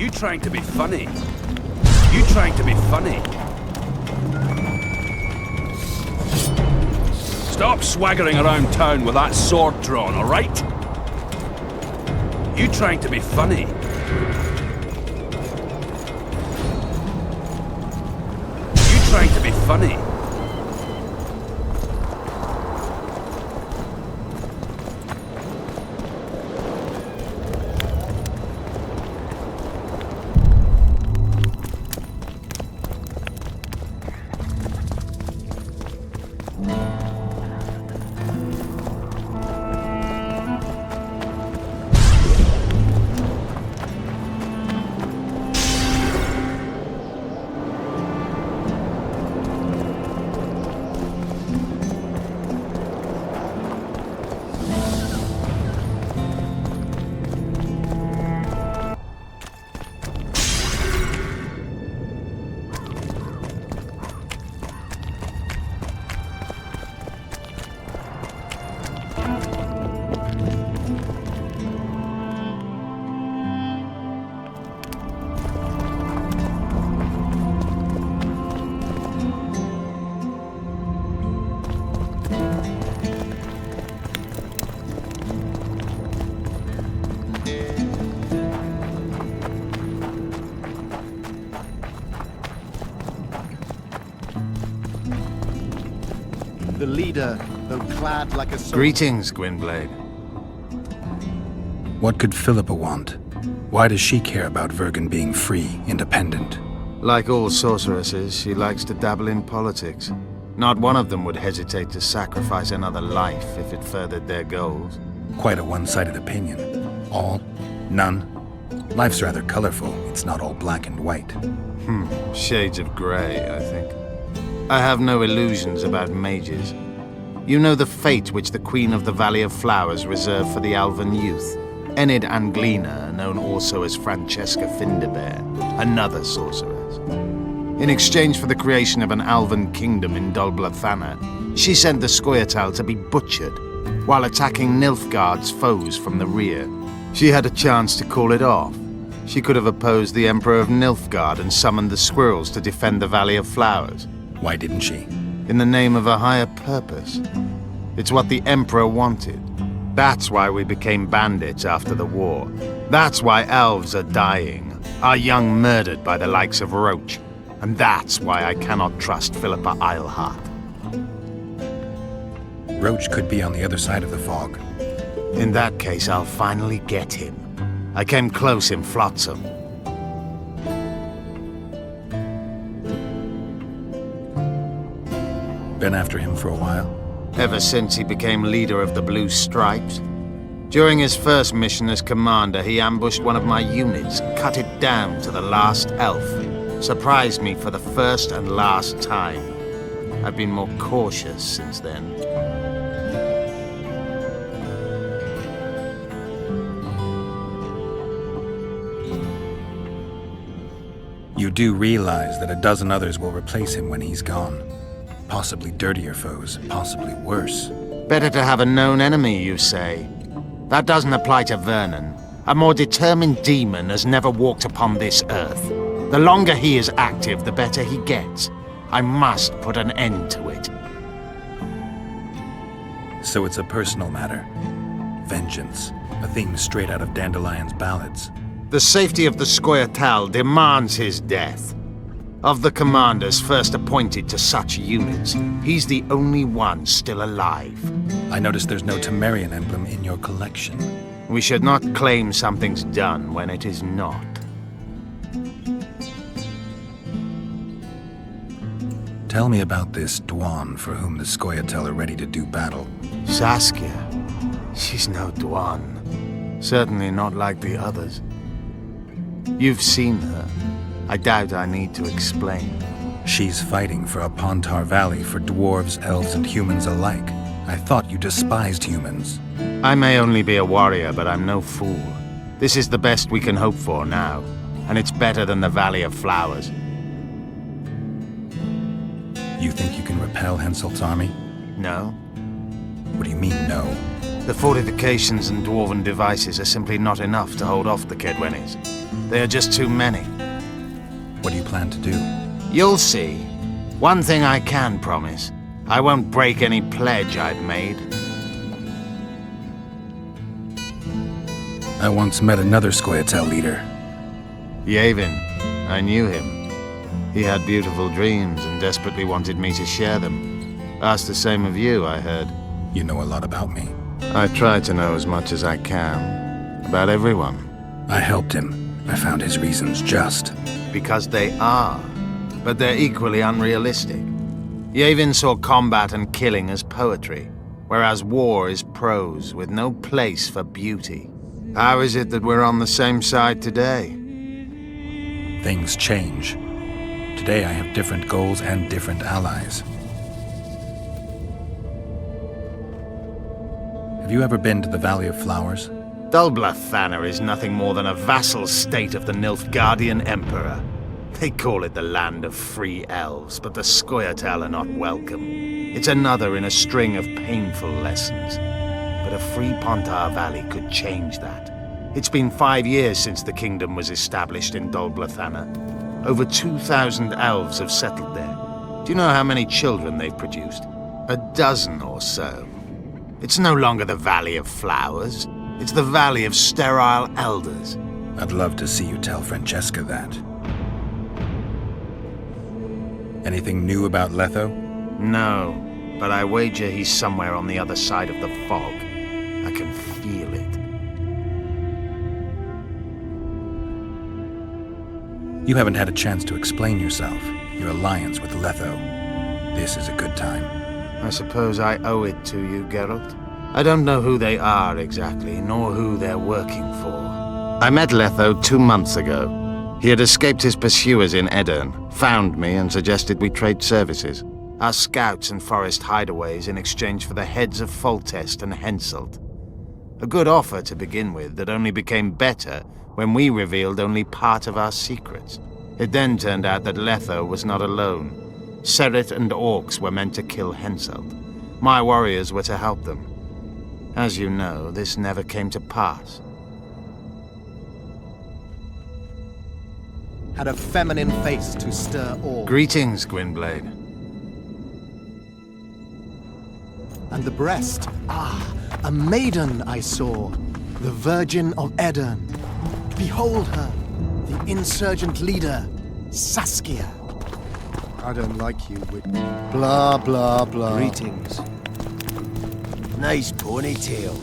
U: You trying to be funny? You trying to be funny? Stop swaggering around town with that sword drawn, all right? You trying to be funny? You trying to be funny?
O: The leader, though clad like a soldier.
B: Greetings, Gwynblade.
K: What could Philippa want? Why does she care about Vergen being free, independent?
B: Like all sorceresses, she likes to dabble in politics. Not one of them would hesitate to sacrifice another life if it furthered their goals.
K: Quite a one-sided opinion. All? None? Life's rather colorful. It's not all black and white.
B: Shades of grey, I think. I have no illusions about mages. You know the fate which the Queen of the Valley of Flowers reserved for the Alvan youth. Enid Anglina, known also as Francesca Finderbear, another sorceress. In exchange for the creation of an Alvan kingdom in Dol Blathanna, she sent the Scoia'tael to be butchered while attacking Nilfgaard's foes from the rear. She had a chance to call it off. She could have opposed the Emperor of Nilfgaard and summoned the squirrels to defend the Valley of Flowers.
K: Why didn't she?
B: In the name of a higher purpose. It's what the Emperor wanted. That's why we became bandits after the war. That's why elves are dying, our young murdered by the likes of Roach. And that's why I cannot trust Philippa Eilhart.
K: Roach could be on the other side of the fog.
B: In that case, I'll finally get him. I came close in Flotsam.
K: Been after him for a while?
B: Ever since he became leader of the Blue Stripes. During his first mission as commander, he ambushed one of my units, cut it down to the last elf. Surprised me for the first and last time. I've been more cautious since then.
K: You do realize that a dozen others will replace him when he's gone. Possibly dirtier foes, possibly worse.
B: Better to have a known enemy, you say? That doesn't apply to Vernon. A more determined demon has never walked upon this earth. The longer he is active, the better he gets. I must put an end to it.
K: So it's a personal matter. Vengeance, a theme straight out of Dandelion's ballads.
B: The safety of the Scoia'tael demands his death. Of the commanders first appointed to such units, he's the only one still alive.
K: I noticed there's no Temerian emblem in your collection.
B: We should not claim something's done when it is not.
K: Tell me about this Dwan for whom the Scoia'tael are ready to do battle.
B: Saskia. She's no Dwan. Certainly not like the others. You've seen her. I doubt I need to explain.
K: She's fighting for a Pontar Valley for dwarves, elves, and humans alike. I thought you despised humans.
B: I may only be a warrior, but I'm no fool. This is the best we can hope for now, and it's better than the Valley of Flowers.
K: You think you can repel Henselt's army?
B: No.
K: What do you mean, no?
B: The fortifications and dwarven devices are simply not enough to hold off the Kaedwenis. They are just too many.
K: What do you plan to do?
B: You'll see. One thing I can promise. I won't break any pledge I've made.
K: I once met another Scoia'tael leader.
B: Yevin. I knew him. He had beautiful dreams and desperately wanted me to share them. Asked the same of you, I heard.
K: You know a lot about me.
B: I try to know as much as I can. About everyone.
K: I helped him. I found his reasons just.
B: Because they are. But they're equally unrealistic. Yevin saw combat and killing as poetry, whereas war is prose with no place for beauty. How is it that we're on the same side today?
K: Things change. Today I have different goals and different allies. Have you ever been to the Valley of Flowers?
B: Dulblathana is nothing more than a vassal state of the Nilfgaardian Emperor. They call it the land of free elves, but the Scoia'tael are not welcome. It's another in a string of painful lessons. But a free Pontar Valley could change that. It's been 5 years since the kingdom was established in Dulblathana. Over 2,000 elves have settled there. Do you know how many children they've produced? 12 or so. It's no longer the Valley of Flowers. It's the Valley of Sterile Elders.
K: I'd love to see you tell Francesca that. Anything new about Letho?
B: No, but I wager he's somewhere on the other side of the fog. I can feel it.
K: You haven't had a chance to explain yourself, your alliance with Letho. This is a good time.
B: I suppose I owe it to you, Geralt. I don't know who they are exactly, nor who they're working for. I met Letho 2 months ago. He had escaped his pursuers in Edirn, found me and suggested we trade services. Our scouts and forest hideaways in exchange for the heads of Foltest and Henselt. A good offer to begin with that only became better when we revealed only part of our secrets. It then turned out that Letho was not alone. Seret and orcs were meant to kill Henselt. My warriors were to help them. As you know, this never came to pass.
R: Had a feminine face to stir awe.
B: Greetings, Gwynblade.
R: And the breast, a maiden I saw, the Vergen of Edirn. Behold her, the insurgent leader, Saskia. I don't like you, blah, blah, blah.
J: Greetings. Nice ponytail.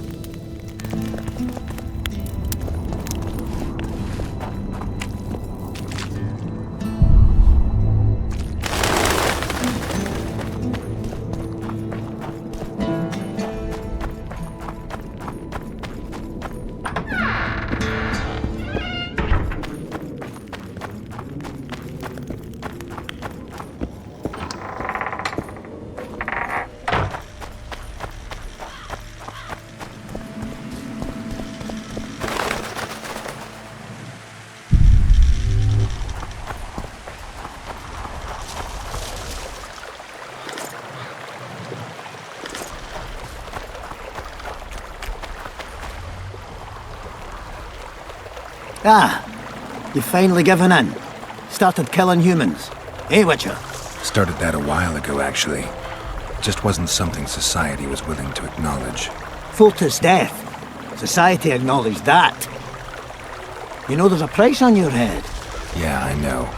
P: You've finally given in. Started killing humans. Eh, Witcher?
K: Started that a while ago, actually. It just wasn't something society was willing to acknowledge.
P: Foltest's death. Society acknowledged that. You know there's a price on your head.
K: Yeah, I know.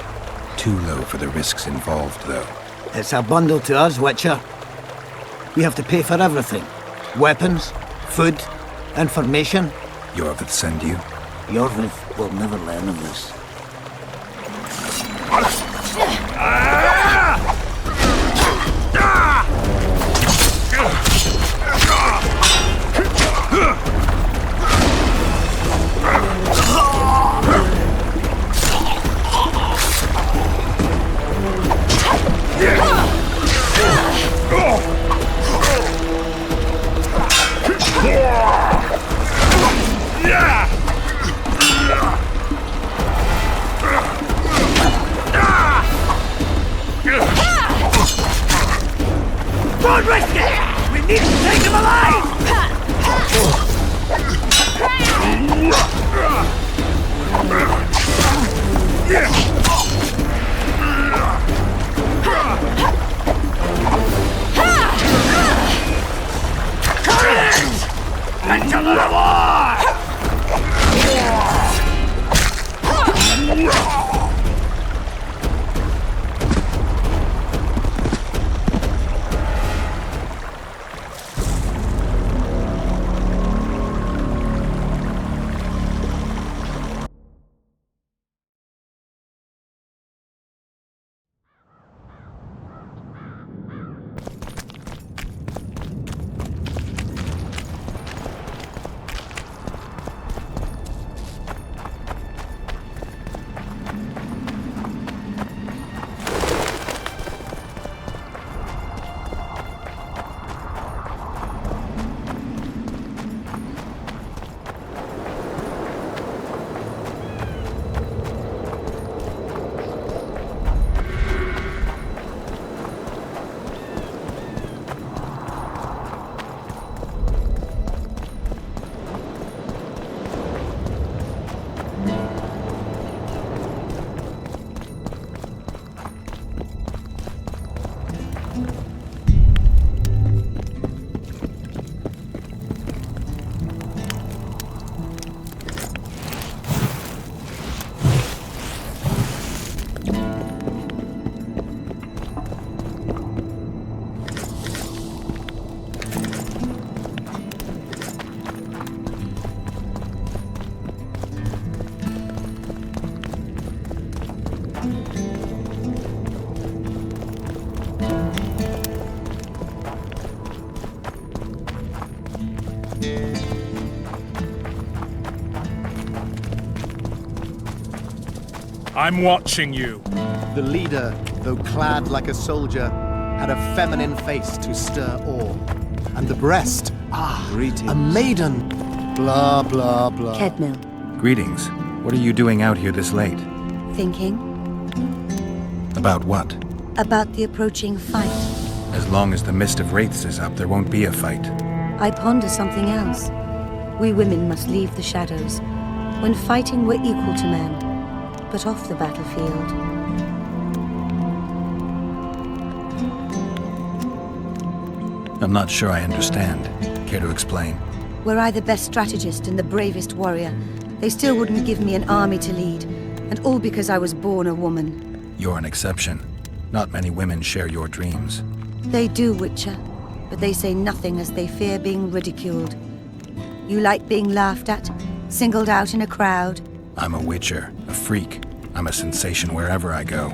K: Too low for the risks involved, though.
P: It's a bundle to us, Witcher. We have to pay for everything. Weapons, food, information.
K: Iorveth'S send you?
P: Iorveth will never learn of this.
N: I'm watching you.
R: The leader, though clad like a soldier, had a feminine face to stir awe. And the breast, a maiden. Blah, blah, blah.
K: Kedmil. Greetings. What are you doing out here this late?
E: Thinking
K: About what?
E: about the approaching fight.
K: As long as the mist of wraiths is up, there won't be a fight.
E: I ponder something else. We women must leave the shadows. When fighting, we're equal to men, but off the battlefield.
K: I'm not sure I understand. Care to explain?
E: Were I the best strategist and the bravest warrior, they still wouldn't give me an army to lead, and all because I was born a woman.
K: You're an exception. Not many women share your dreams.
E: They do, Witcher, but they say nothing as they fear being ridiculed. You like being laughed at, singled out in a crowd?
K: I'm a witcher, a freak. I'm a sensation wherever I go.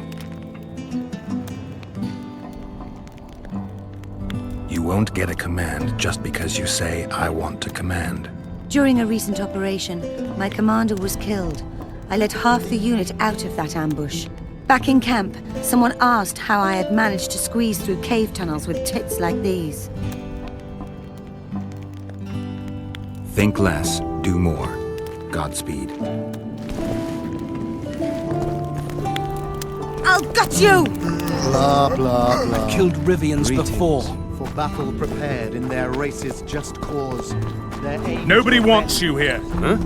K: You won't get a command just because you say, I want to command.
E: During a recent operation, my commander was killed. I led half the unit out of that ambush. Back in camp, someone asked how I had managed to squeeze through cave tunnels with tits like these.
K: Think less, do more. Godspeed.
E: I'll gut you!
R: Blah, blah, blah.
V: Killed Rivians
R: Greetings.
V: before.
R: For battle prepared in their race's just cause. Their aim
N: Nobody wants you here.
D: Huh?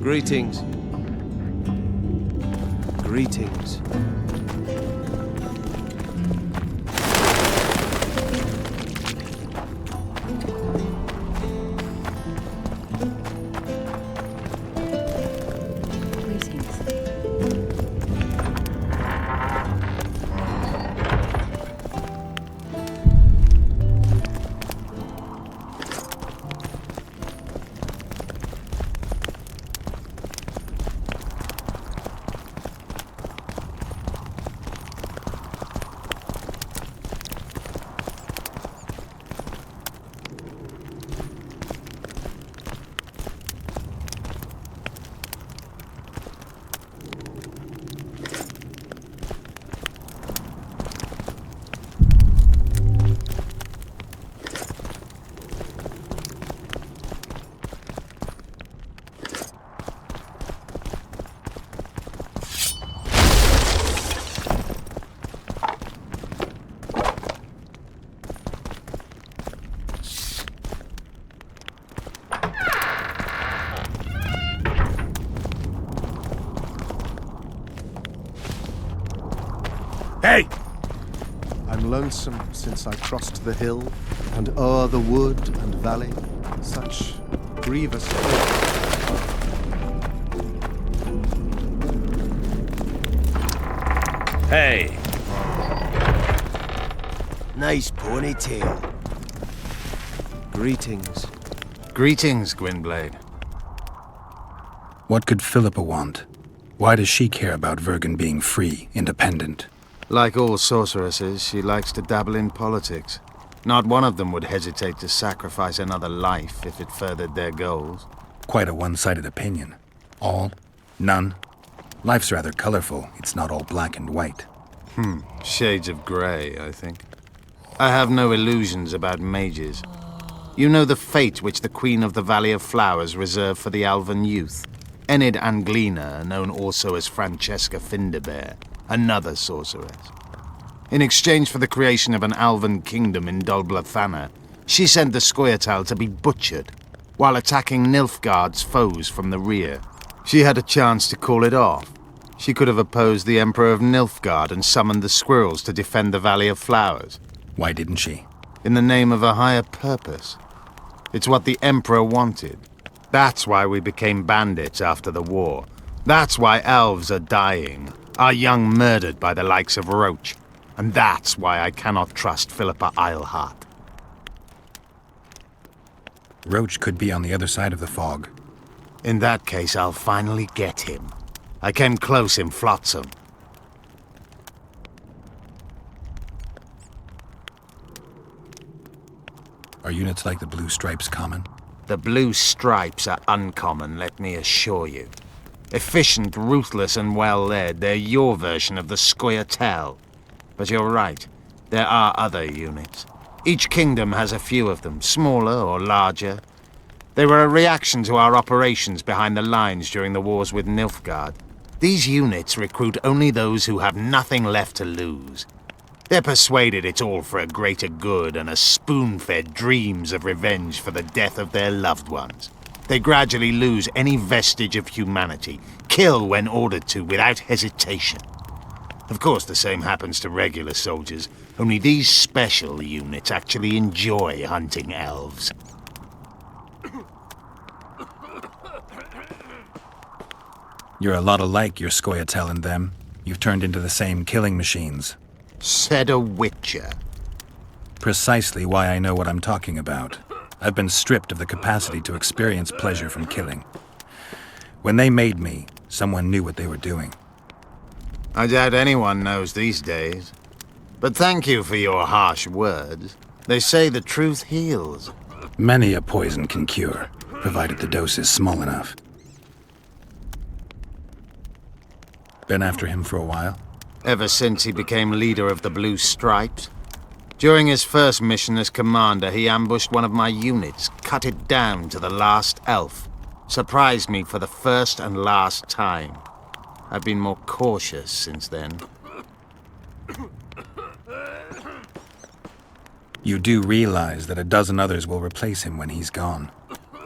D: Greetings. Greetings.
R: Hey! I'm lonesome since I crossed the hill, and o'er the wood and valley, such grievous
D: Hey!
J: Nice ponytail.
D: Greetings.
B: Greetings, Gwynblade.
K: What could Philippa want? Why does she care about Vergen being free, independent?
B: Like all sorceresses, she likes to dabble in politics. Not one of them would hesitate to sacrifice another life if it furthered their goals.
K: Quite a one-sided opinion. All? None? Life's rather colorful. It's not all black and white.
B: Shades of grey, I think. I have no illusions about mages. You know the fate which the Queen of the Valley of Flowers reserved for the Alvan youth. Enid Anglina, known also as Francesca Finderbear, another sorceress. In exchange for the creation of an Alvan kingdom in Dol Blathanna, she sent the Scoia'tael to be butchered, while attacking Nilfgaard's foes from the rear. She had a chance to call it off. She could have opposed the Emperor of Nilfgaard and summoned the squirrels to defend the Valley of Flowers.
K: Why didn't she?
B: In the name of a higher purpose. It's what the Emperor wanted. That's why we became bandits after the war. That's why elves are dying, our young murdered by the likes of Roach. And that's why I cannot trust Philippa Eilhart.
K: Roach could be on the other side of the fog.
B: In that case, I'll finally get him. I came close in Flotsam.
K: Are units like the Blue Stripes common?
B: The Blue Stripes are uncommon, let me assure you. Efficient, ruthless, and well-led, they're your version of the Scoia'tael. But you're right, there are other units. Each kingdom has a few of them, smaller or larger. They were a reaction to our operations behind the lines during the wars with Nilfgaard. These units recruit only those who have nothing left to lose. They're persuaded it's all for a greater good and are spoon-fed dreams of revenge for the death of their loved ones. They gradually lose any vestige of humanity, kill when ordered to without hesitation. Of course, the same happens to regular soldiers, only these special units actually enjoy hunting elves.
K: You're a lot alike, your Scoia'tael and them. You've turned into the same killing machines.
B: Said a witcher.
K: Precisely why I know what I'm talking about. I've been stripped of the capacity to experience pleasure from killing. When they made me, someone knew what they were doing.
B: I doubt anyone knows these days. But thank you for your harsh words. They say the truth heals.
K: Many a poison can cure, provided the dose is small enough. Been after him for a while?
B: Ever since he became leader of the Blue Stripes. During his first mission as commander, he ambushed one of my units, cut it down to the last elf. Surprised me for the first and last time. I've been more cautious since then.
K: You do realize that a dozen others will replace him when he's gone.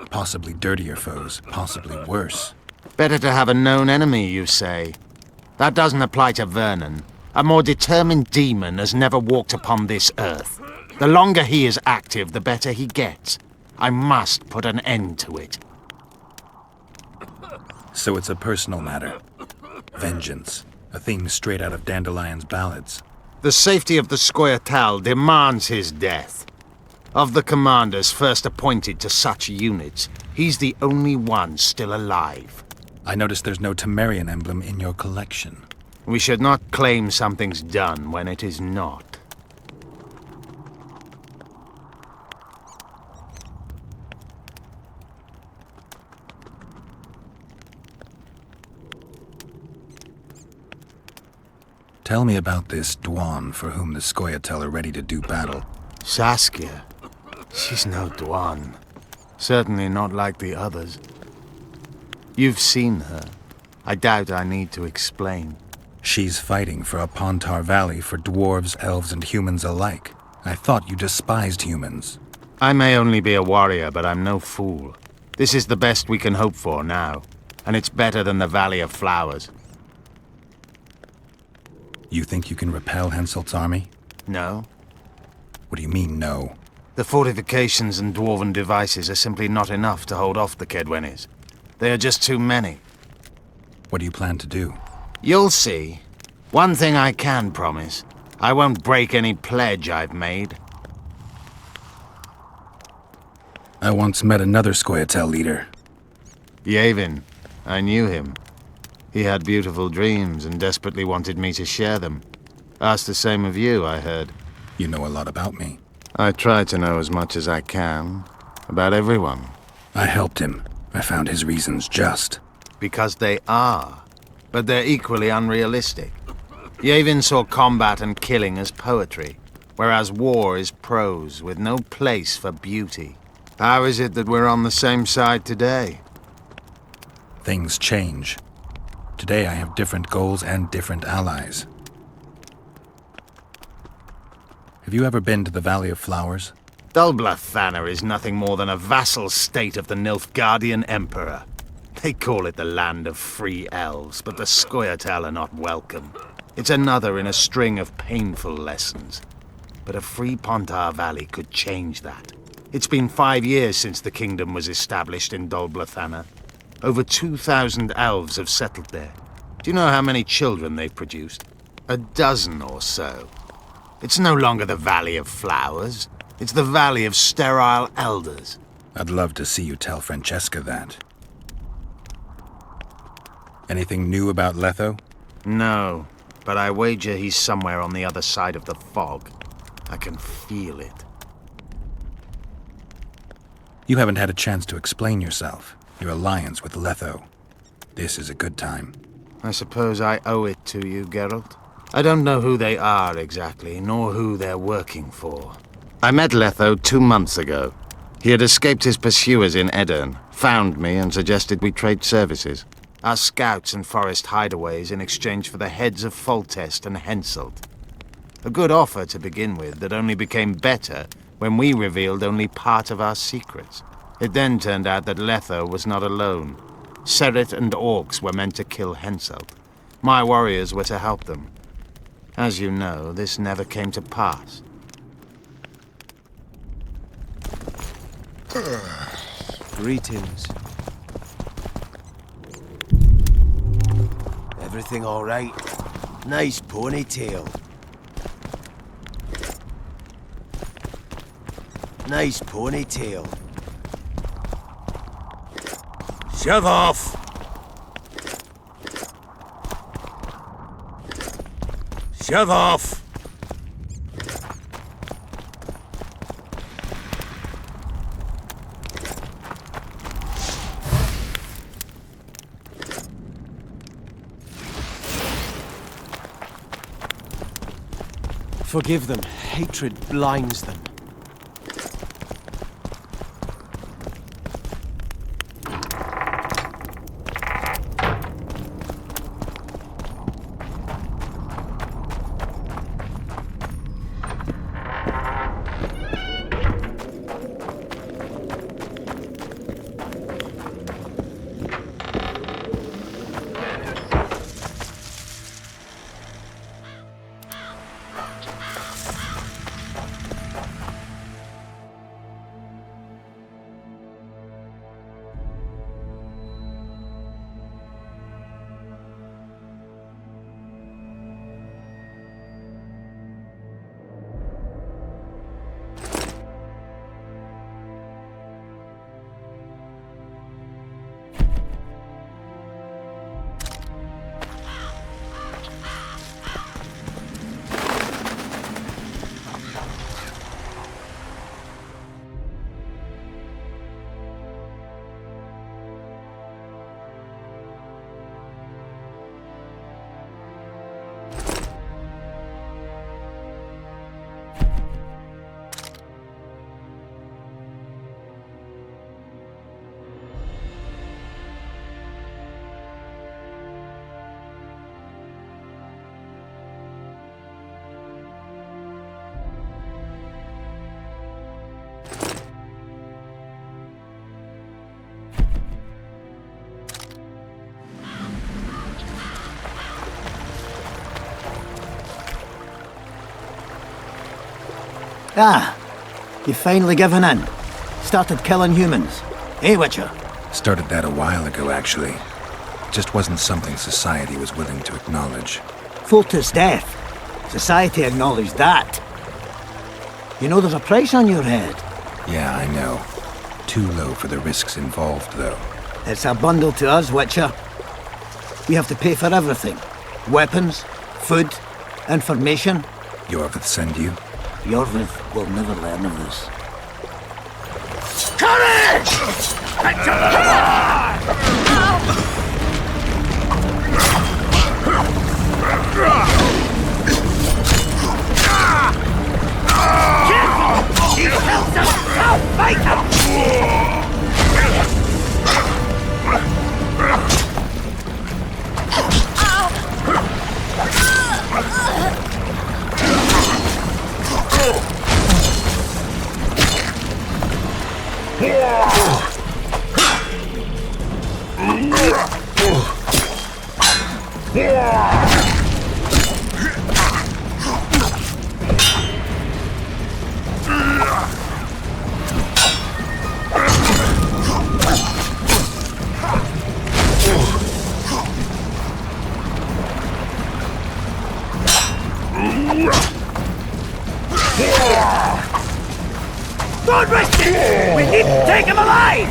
K: Possibly dirtier foes, possibly worse.
B: Better to have a known enemy, you say? That doesn't apply to Vergen. A more determined demon has never walked upon this earth. The longer he is active, the better he gets. I must put an end to it.
K: So it's a personal matter. Vengeance. A theme straight out of Dandelion's ballads.
B: The safety of the Scoia'tael demands his death. Of the commanders first appointed to such units, he's the only one still alive.
K: I noticed there's no Temerian emblem in your collection.
B: We should not claim something's done when it is not.
K: Tell me about this Dwan for whom the Scoia'tael are ready to do battle.
B: Saskia. She's no Dwan. Certainly not like the others. You've seen her. I doubt I need to explain.
K: She's fighting for a Pontar Valley for dwarves, elves, and humans alike. I thought you despised humans.
B: I may only be a warrior, but I'm no fool. This is the best we can hope for now, and it's better than the Valley of Flowers.
K: You think you can repel Henselt's army?
B: No.
K: What do you mean, no?
B: The fortifications and dwarven devices are simply not enough to hold off the Kaedwenis. They are just too many.
K: What do you plan to do?
B: You'll see. One thing I can promise. I won't break any pledge I've made.
K: I once met another Scoia'tael leader.
B: Yavin. I knew him. He had beautiful dreams and desperately wanted me to share them. Asked the same of you, I heard.
K: You know a lot about me.
B: I try to know as much as I can. About everyone.
K: I helped him. I found his reasons just.
B: Because they are. But they're equally unrealistic. Yavin saw combat and killing as poetry, whereas war is prose with no place for beauty. How is it that we're on the same side today?
K: Things change. Today I have different goals and different allies. Have you ever been to the Valley of Flowers?
B: Dol Blathanna is nothing more than a vassal state of the Nilfgaardian Emperor. They call it the land of free elves, but the Scoia'tael are not welcome. It's another in a string of painful lessons. But a free Pontar Valley could change that. It's been 5 years since the kingdom was established in Dol Blathanna. Over 2,000 elves have settled there. Do you know how many children they've produced? 12 or so. It's no longer the Valley of Flowers. It's the Valley of Sterile Elders.
K: I'd love to see you tell Francesca that. Anything new about Letho?
B: No, but I wager he's somewhere on the other side of the fog. I can feel it.
K: You haven't had a chance to explain yourself. Your alliance with Letho. This is a good time.
B: I suppose I owe it to you, Geralt. I don't know who they are exactly, nor who they're working for. I met Letho 2 months ago. He had escaped his pursuers in Edirn, found me and suggested we trade services. Our scouts and forest hideaways in exchange for the heads of Foltest and Henselt. A good offer to begin with that only became better when we revealed only part of our secrets. It then turned out that Letho was not alone. Seret and orcs were meant to kill Henselt. My warriors were to help them. As you know, this never came to pass.
J: Greetings. Everything all right? Nice ponytail. Nice ponytail.
D: Shove off! Shove off!
Q: Forgive them. Hatred blinds them.
P: Ah, you've finally given in. Started killing humans. Eh, Witcher?
K: Started that a while ago, actually. Just wasn't something society was willing to acknowledge.
P: Foltest's death. Society acknowledged that. You know there's a price on your head.
K: Yeah, I know. Too low for the risks involved, though.
P: It's a bundle to us, Witcher. We have to pay for everything. Weapons, food, information.
K: Iorveth send you?
P: Iorveth will never learn of this.
D: Courage!
L: He kills us! Now fight him! Don't risk it! We need to take him alive!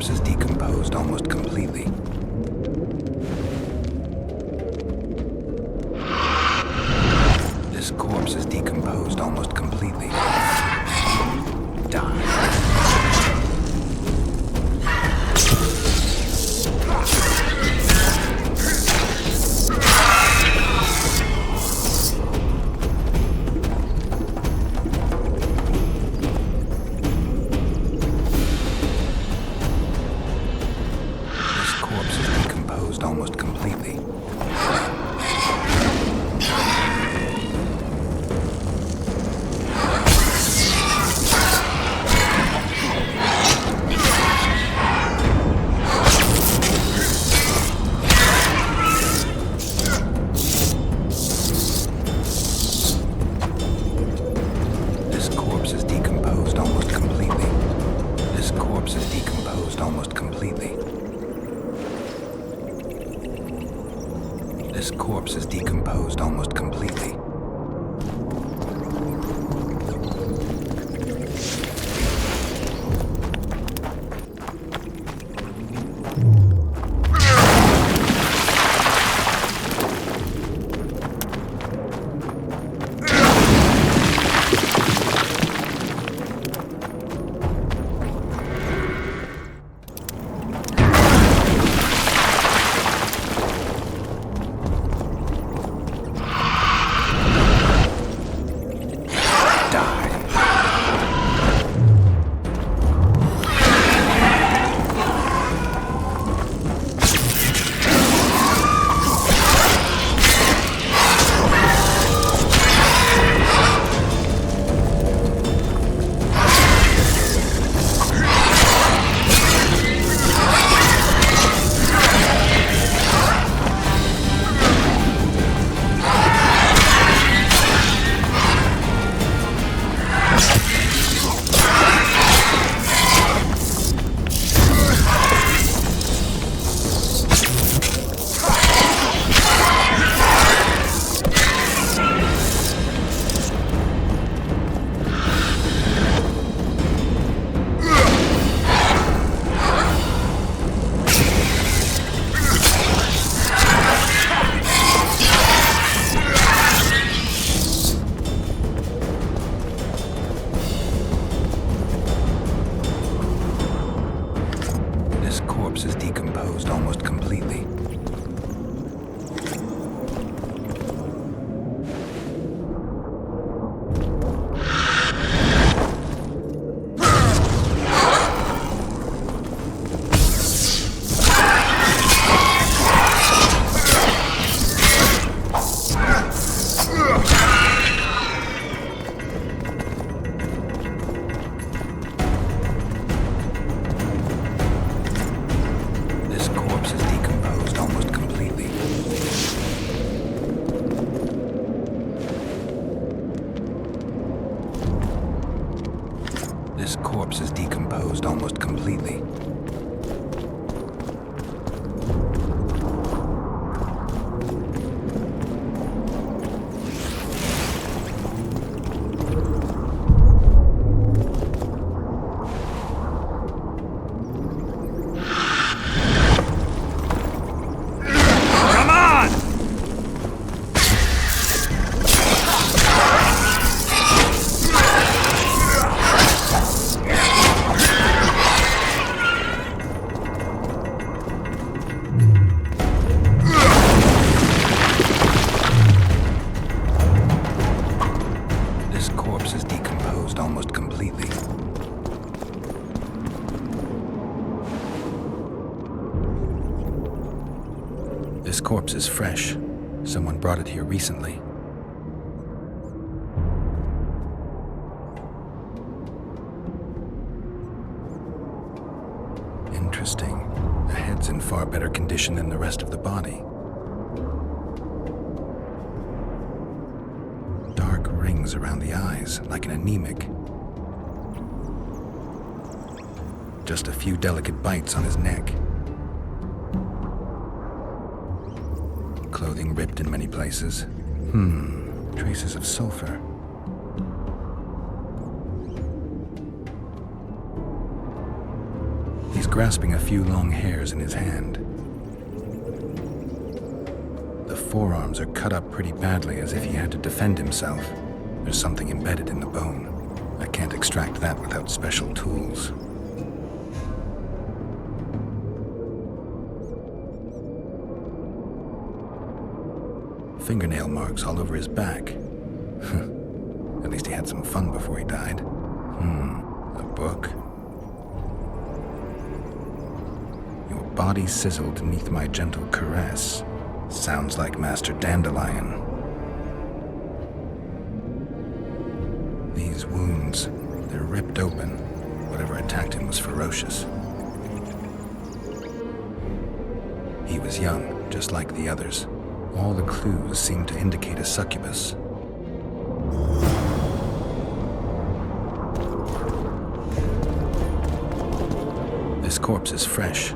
K: corpse is decomposed almost completely. This corpse is decomposed almost completely. Die. Almost completely. This corpse is decomposed almost completely. This corpse is decomposed almost completely. This corpse is decomposed almost completely. This corpse is decomposed almost completely. This corpse is fresh. Someone brought it here recently. Interesting. The head's in far better condition than the rest of the body. Dark rings around the eyes, like an anemic. Just a few delicate bites on his neck. Clothing ripped in many places. Traces of sulfur. These grasping a few long hairs in his hand. The forearms are cut up pretty badly, as if he had to defend himself. There's something embedded in the bone. I can't extract that without special tools. Fingernail marks all over his back. At least he had some fun before he died. A book. Your body sizzled beneath my gentle caress. Sounds like Master Dandelion. These wounds, they're ripped open. Whatever attacked him was ferocious. He was young, just like the others. All the clues seemed to indicate a succubus. This corpse is fresh.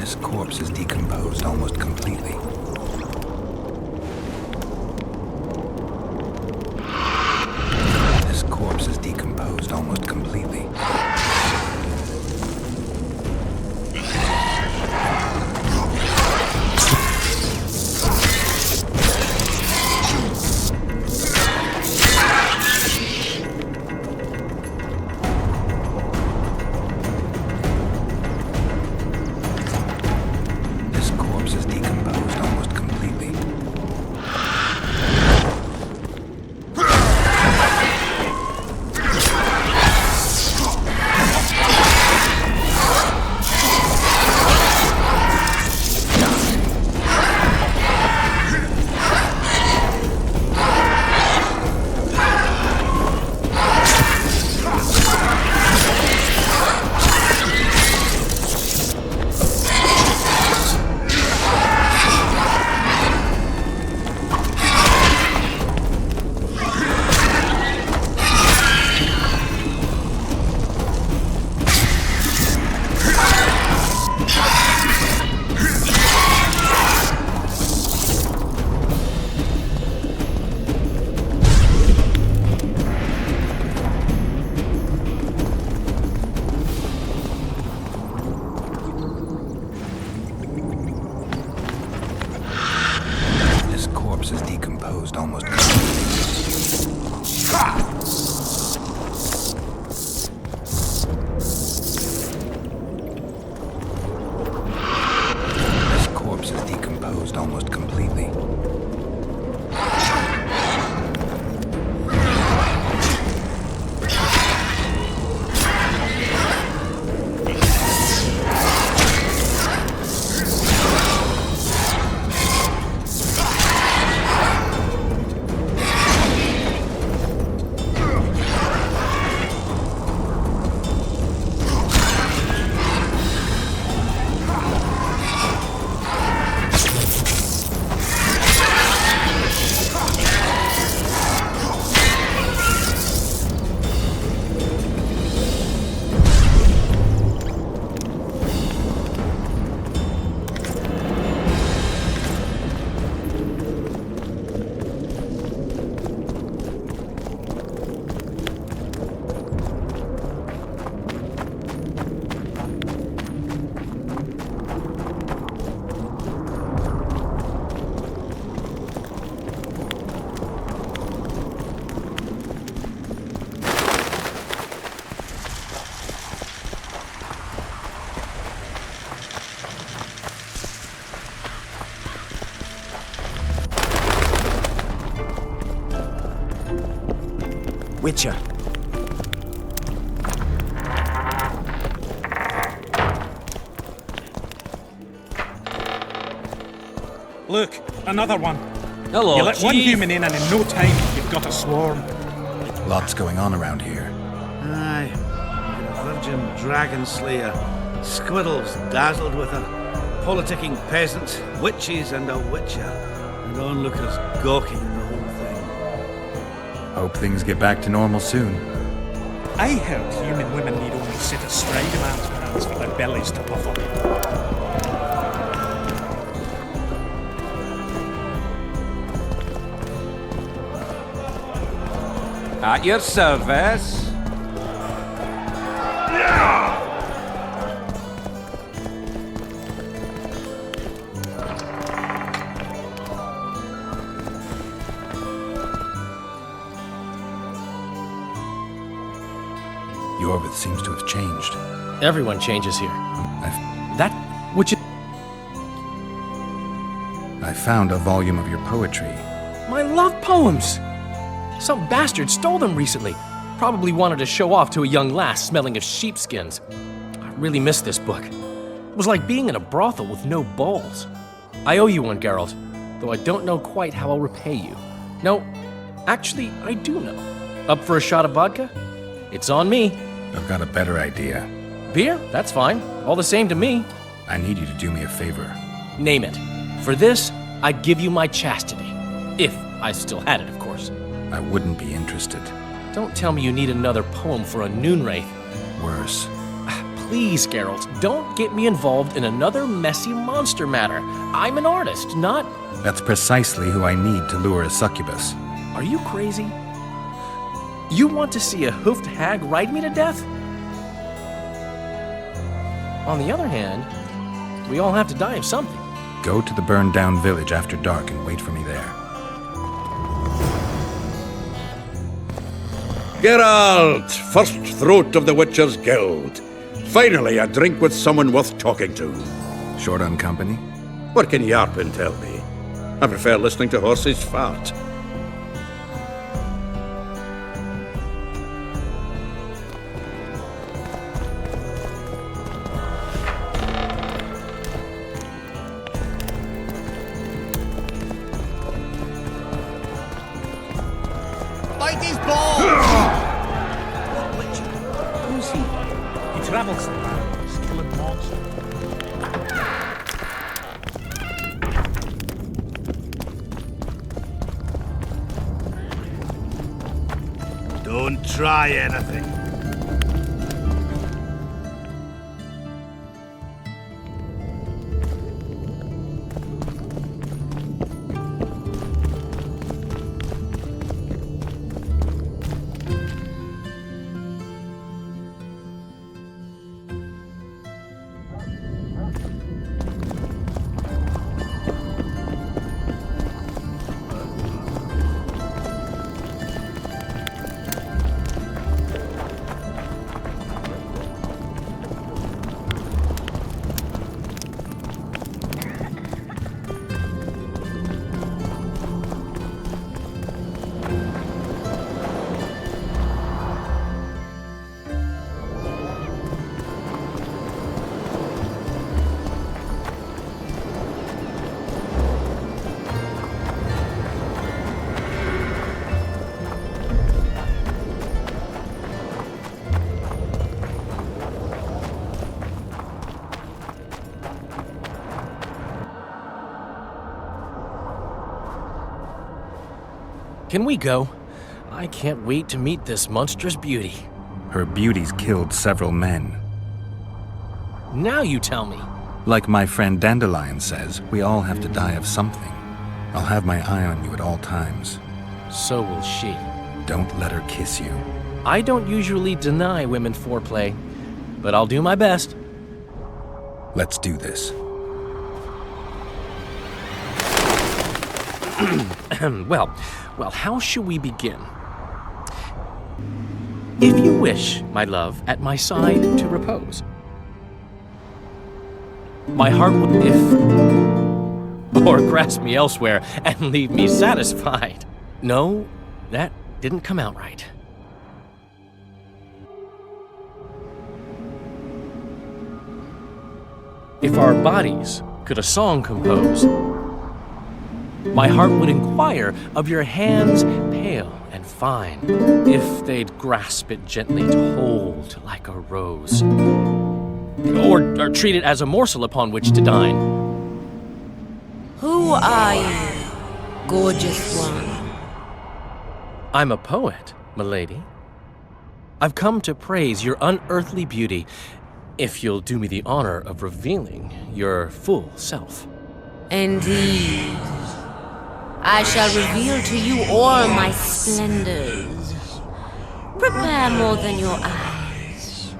K: This corpse is decomposed almost completely. This corpse is decomposed almost completely.
Q: Witcher.
N: Look, another one.
Q: Hello,
N: You let one
Q: Chief.
N: human in and in no time you've got a swarm.
K: Lots going on around here.
G: Aye. A virgin dragon slayer. Squirrels dazzled with her. Politicking peasants, witches and a witcher. And onlookers gawking in the whole thing.
K: Hope things get back to normal soon.
N: I heard human women need only sit astride a man's hands for their bellies to puff up.
D: At your service.
K: Iorveth seems to have changed.
Q: Everyone changes here.
K: I found a volume of your poetry.
Q: My love poems! Some bastard stole them recently. Probably wanted to show off to a young lass smelling of sheepskins. I really miss this book. It was like being in a brothel with no balls. I owe you one, Geralt, though I don't know quite how I'll repay you. No, actually, I do know. Up for a shot of vodka? It's on me.
K: I've got a better idea.
Q: Beer? That's fine. All the same to me.
K: I need you to do me a favor.
Q: Name it. For this, I'd give you my chastity. If I still had it, of course.
K: I wouldn't be interested.
Q: Don't tell me you need another poem for a noonwraith.
K: Worse.
Q: Please, Geralt, don't get me involved in another messy monster matter. I'm an artist, not...
K: That's precisely who I need to lure a succubus.
Q: Are you crazy? You want to see a hoofed hag ride me to death? On the other hand, we all have to die of something.
K: Go to the burned-down village after dark and wait for me there.
U: Geralt, first throat of the Witcher's Guild. Finally, a drink with someone worth talking to.
K: Short on company?
U: What can Yarpin tell me? I prefer listening to horses fart.
L: Light his ball!
N: Who's he? He travels the lands, killing monsters.
G: Don't try anything.
Q: Can we go? I can't wait to meet this monstrous beauty.
K: Her beauty's killed several men.
Q: Now you tell me.
K: Like my friend Dandelion says, we all have to die of something. I'll have my eye on you at all times.
Q: So will she.
K: Don't let her kiss you.
Q: I don't usually deny women foreplay, but I'll do my best.
K: Let's do this.
Q: Well, how shall we begin? If you wish, my love, at my side to repose, my heart will, or grasp me elsewhere and leave me satisfied. No, that didn't come out right. If our bodies could a song compose, my heart would inquire of your hands pale and fine, if they'd grasp it gently to hold like a rose, or treat it as a morsel upon which to dine.
M: Who are you, gorgeous one?
Q: I'm a poet, milady. I've come to praise your unearthly beauty, if you'll do me the honor of revealing your full self.
M: Indeed. I shall reveal to you all my splendors. Prepare more than your eyes.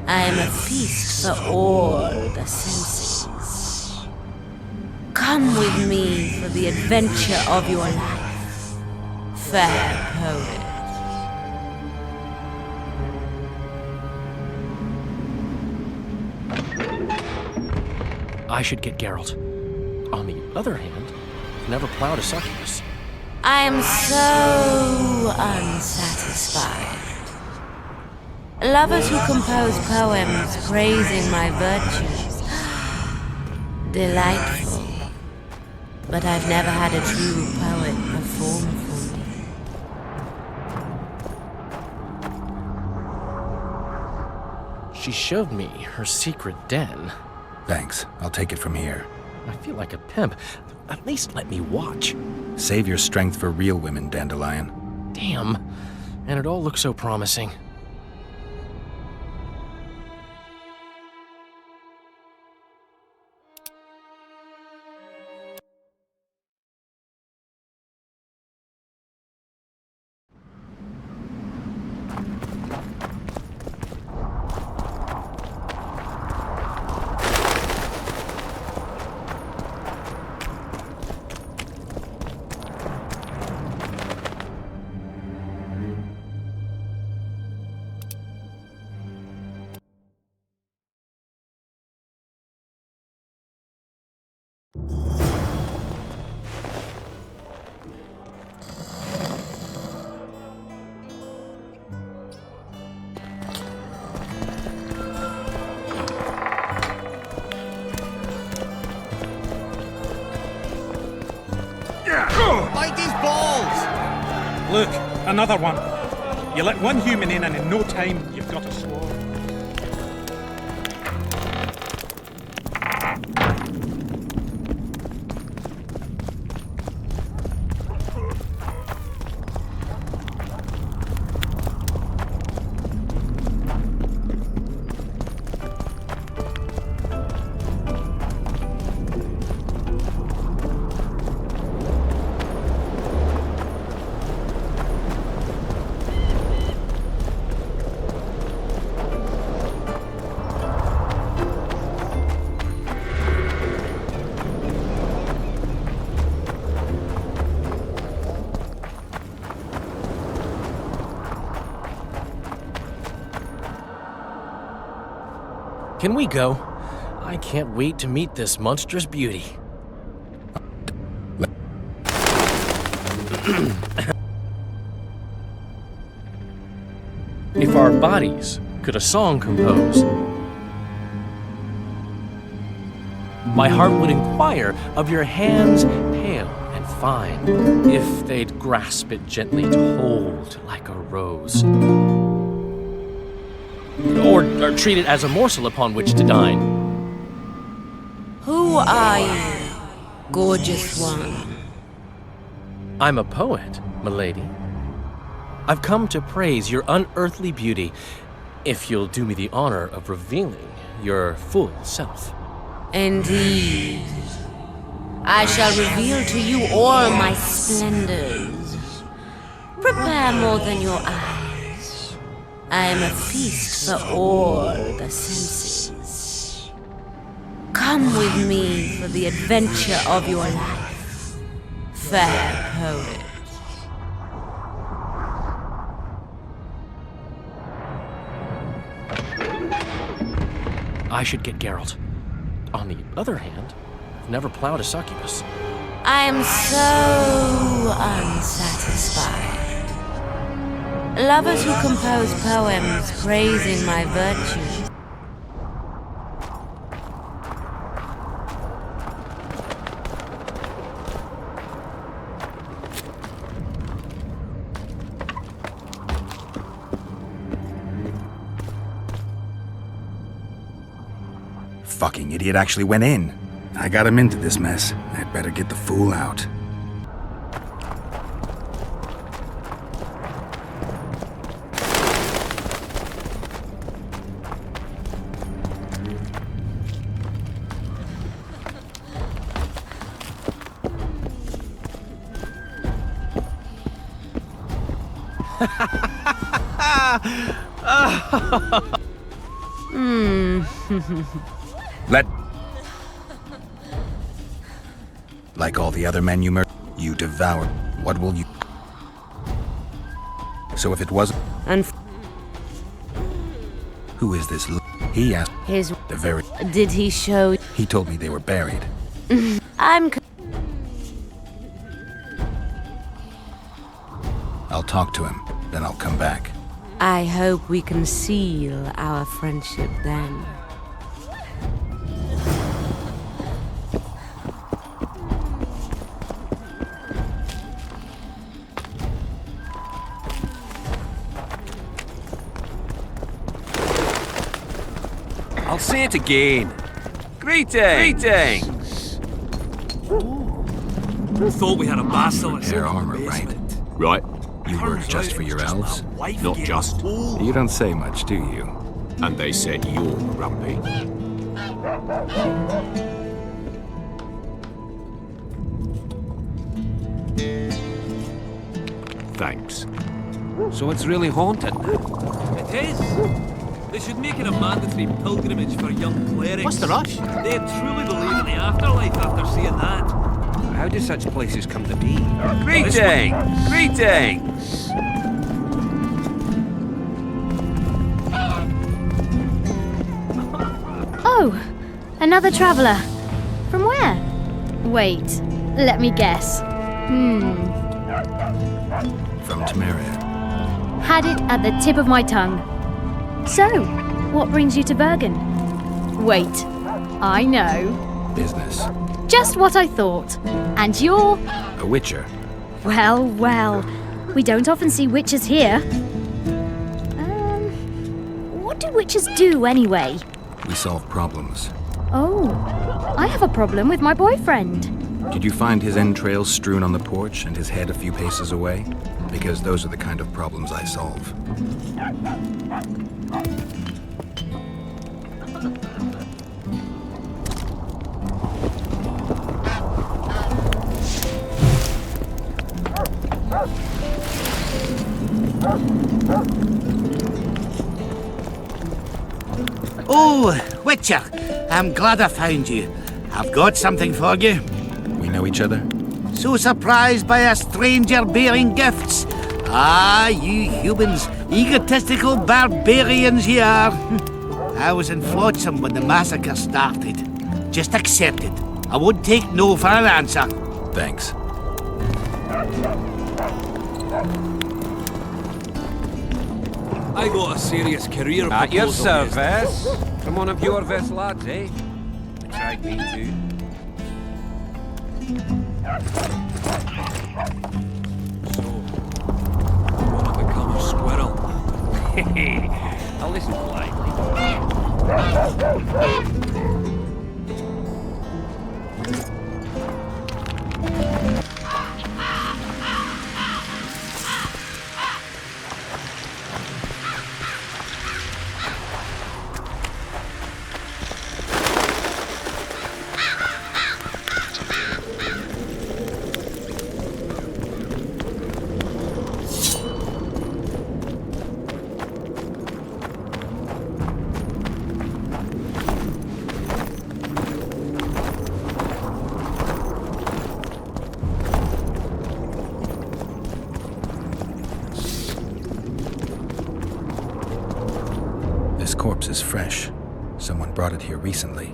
M: I am a feast for all the senses. Come with me for the adventure of your life, fair poet.
Q: I should get Geralt. On the other hand, I've never plowed a succubus.
M: I am so unsatisfied. Lovers who compose poems praising my virtues. Delightful. But I've never had a true poet perform for me.
Q: She showed me her secret den.
K: Thanks. I'll take it from here.
Q: I feel like a pimp. At least let me watch.
K: Save your strength for real women, Dandelion.
Q: Damn. And it all looks so promising.
L: Bite his balls!
N: Look, another one. You let one human in and in no time, you've got a swarm.
Q: Can we go? I can't wait to meet this monstrous beauty. If our bodies could a song compose, my heart would inquire of your hands pale and fine, if they'd grasp it gently to hold like a rose, or treat it as a morsel upon which to dine.
M: Who are you, gorgeous one?
Q: I'm a poet, milady. I've come to praise your unearthly beauty, if you'll do me the honor of revealing your full self.
M: Indeed. I shall reveal to you all my splendors. Prepare more than your eyes. I am a feast for all the senses. Come with me for the adventure of your life, fair poet.
Q: I should get Geralt. On the other hand, I've never plowed a succubus.
M: I am so unsatisfied. Lovers who compose poems praising my virtues.
K: fucking idiot actually went in. I got him into this mess. I'd better get the fool out. Like all the other men you murdered, you devoured. What will you... So if it wasn't... Who is this He asked... The very...
M: Did he show...
K: He told me they were buried. I'll talk to him, then I'll come back.
M: I hope we can seal our friendship then.
D: I'll say it again. Greetings!
I: Thought we had a basilisk.
K: Their armor, right?
U: Right.
K: You work just for your elves?
U: Not just.
K: You don't say much, do you?
U: And they said you're grumpy. Thanks.
D: So it's really haunted.
I: It is. They should make it a mandatory pilgrimage for young clerics.
G: What's the rush?
I: They truly believe in the afterlife after seeing that.
D: How do such places come to be? Greetings!
A: Oh, another traveler. From where? Wait, let me guess.
K: From Temeria.
A: Had it at the tip of my tongue. So, what brings you to Vergen? Wait, I know.
K: Business.
A: Just what I thought. And you're...
K: A witcher.
A: Well, we don't often see witches here. What do witches do anyway?
K: We solve problems.
A: Oh, I have a problem with my boyfriend.
K: Did you find his entrails strewn on the porch and his head a few paces away? Because those are the kind of problems I solve.
G: Oh, Witcher, I'm glad I found you. I've got something for you.
K: We know each other?
G: So surprised by a stranger bearing gifts. Ah, you humans, egotistical barbarians you are. I was in Flotsam when the massacre started. Just accept it. I won't take no for an answer.
K: Thanks.
I: I got a serious career
D: At your
I: proposal
D: service. From one of Iorveth'S lads, eh? They tried me too.
I: So, wanna become a squirrel?
D: I'll listen politely.
K: This corpse is fresh. Someone brought it here recently.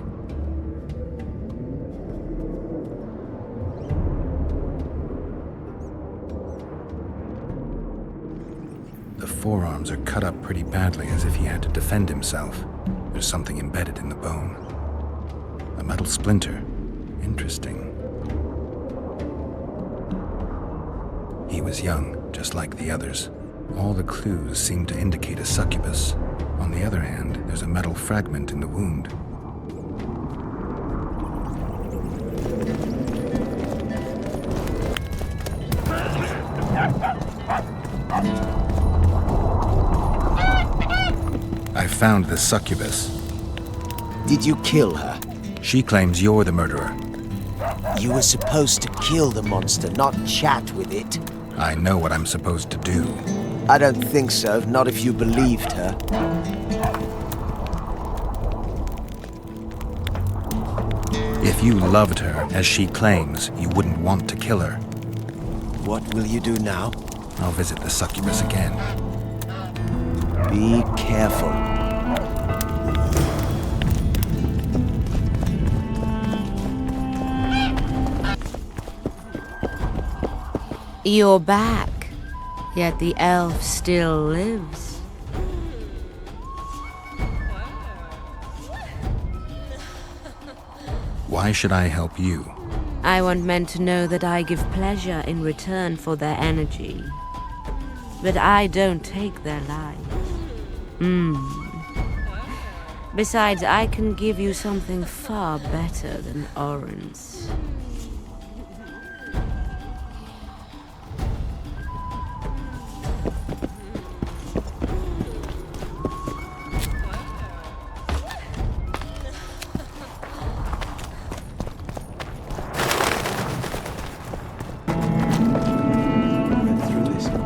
K: The forearms are cut up pretty badly, as if he had to defend himself. There's something embedded in the bone. A metal splinter. Interesting. He was young, just like the others. All the clues seem to indicate a succubus. On the other hand, there's a metal fragment in the wound. I found the succubus.
J: Did you kill her?
K: She claims you're the murderer.
J: You were supposed to kill the monster, not chat with it.
K: I know what I'm supposed to do.
J: I don't think so, not if you believed her.
K: If you loved her, as she claims, you wouldn't want to kill her.
J: What will you do now?
K: I'll visit the succubus again.
J: Be careful.
M: You're back, yet the elf still lives.
K: Why should I help you?
M: I want men to know that I give pleasure in return for their energy. But I don't take their lives. Besides, I can give you something far better than Oren's.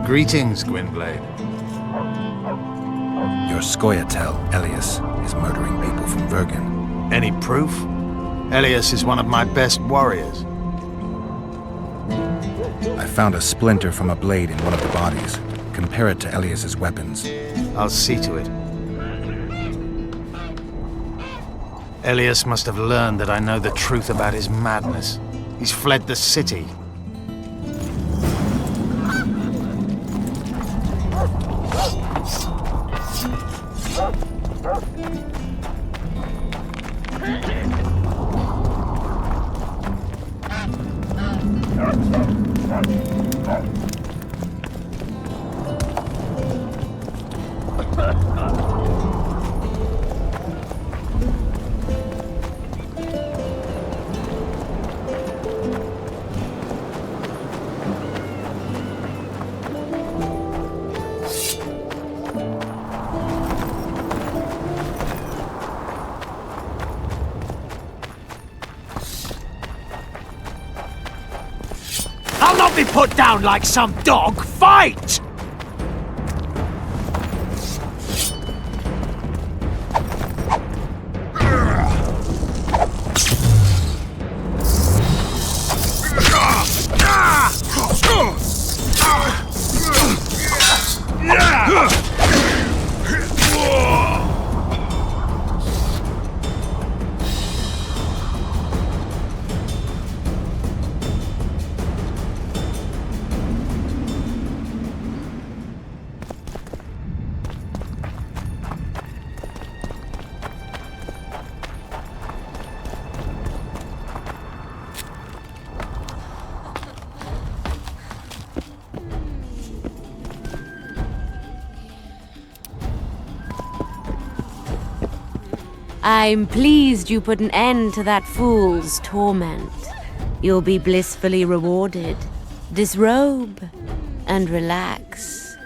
B: Greetings, Gwynblade.
K: Your Scoia'tael, Elias, is murdering people from Vergen.
B: Any proof? Elias is one of my best warriors.
K: I found a splinter from a blade in one of the bodies. Compare it to Elias's weapons.
B: I'll see to it. Elias must have learned that I know the truth about his madness. He's fled the city.
L: I'll not be put down like some dog. Fight!
M: I'm pleased you put an end to that fool's torment. You'll be blissfully rewarded. Disrobe and relax.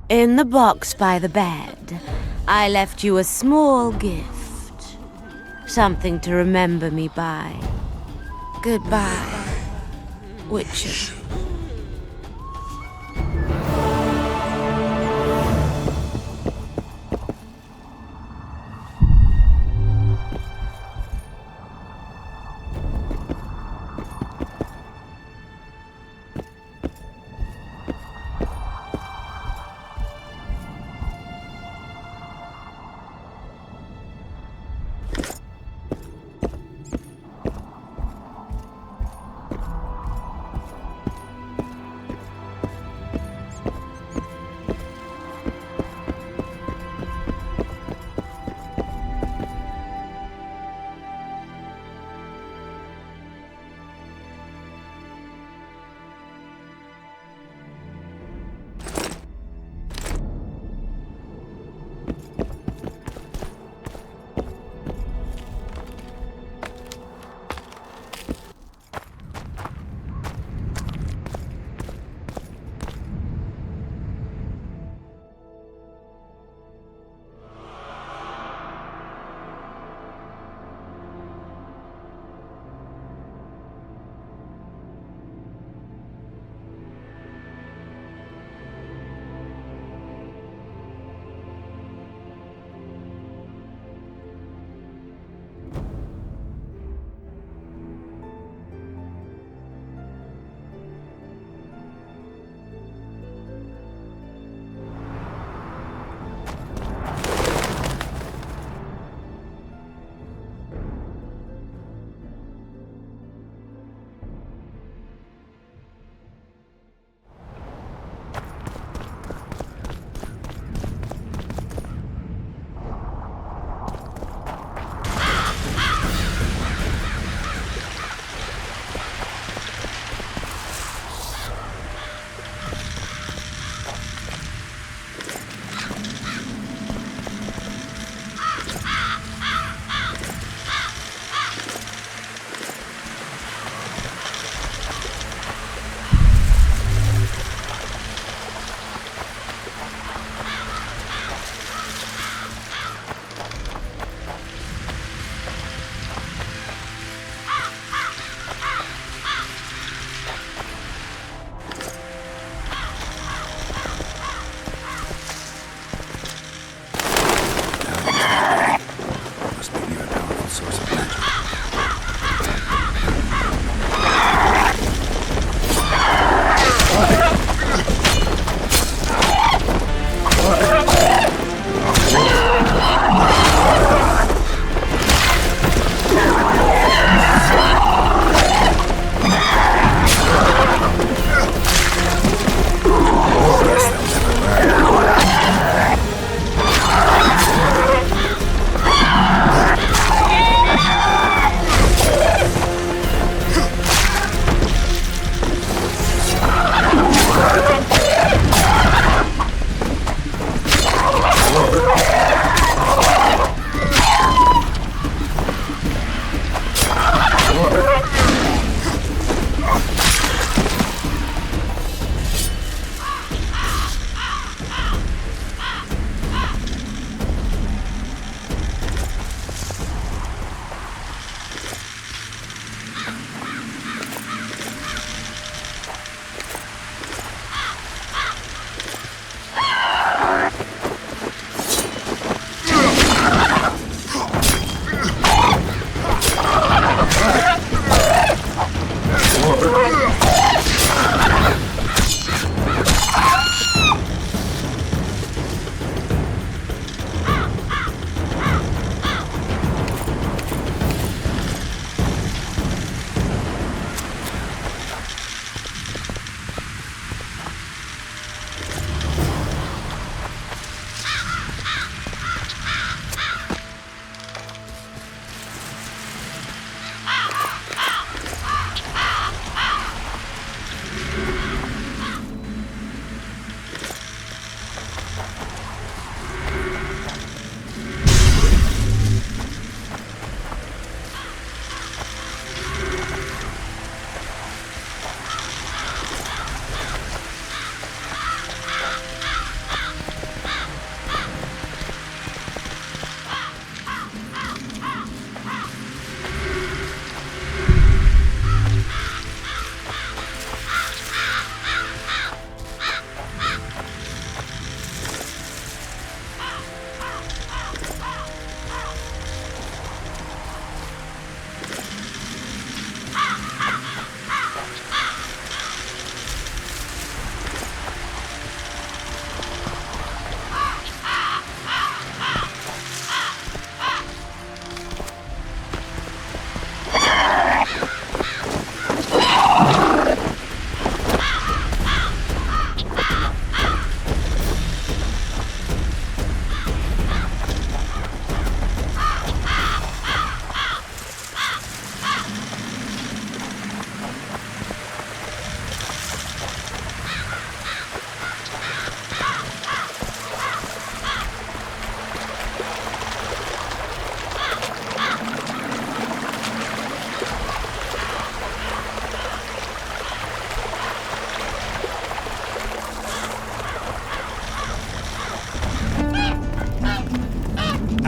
M: In the box by the bed, I left you a small gift. Something to remember me by. Goodbye, Witcher.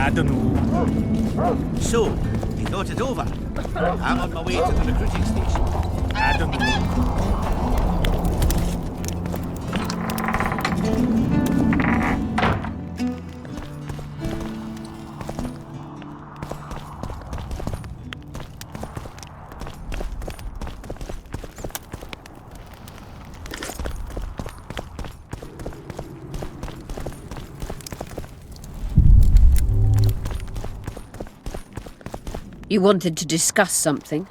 N: I don't know.
L: So, you thought it over? I'm on my way to the recruiting station.
N: I don't know.
H: You wanted to discuss something?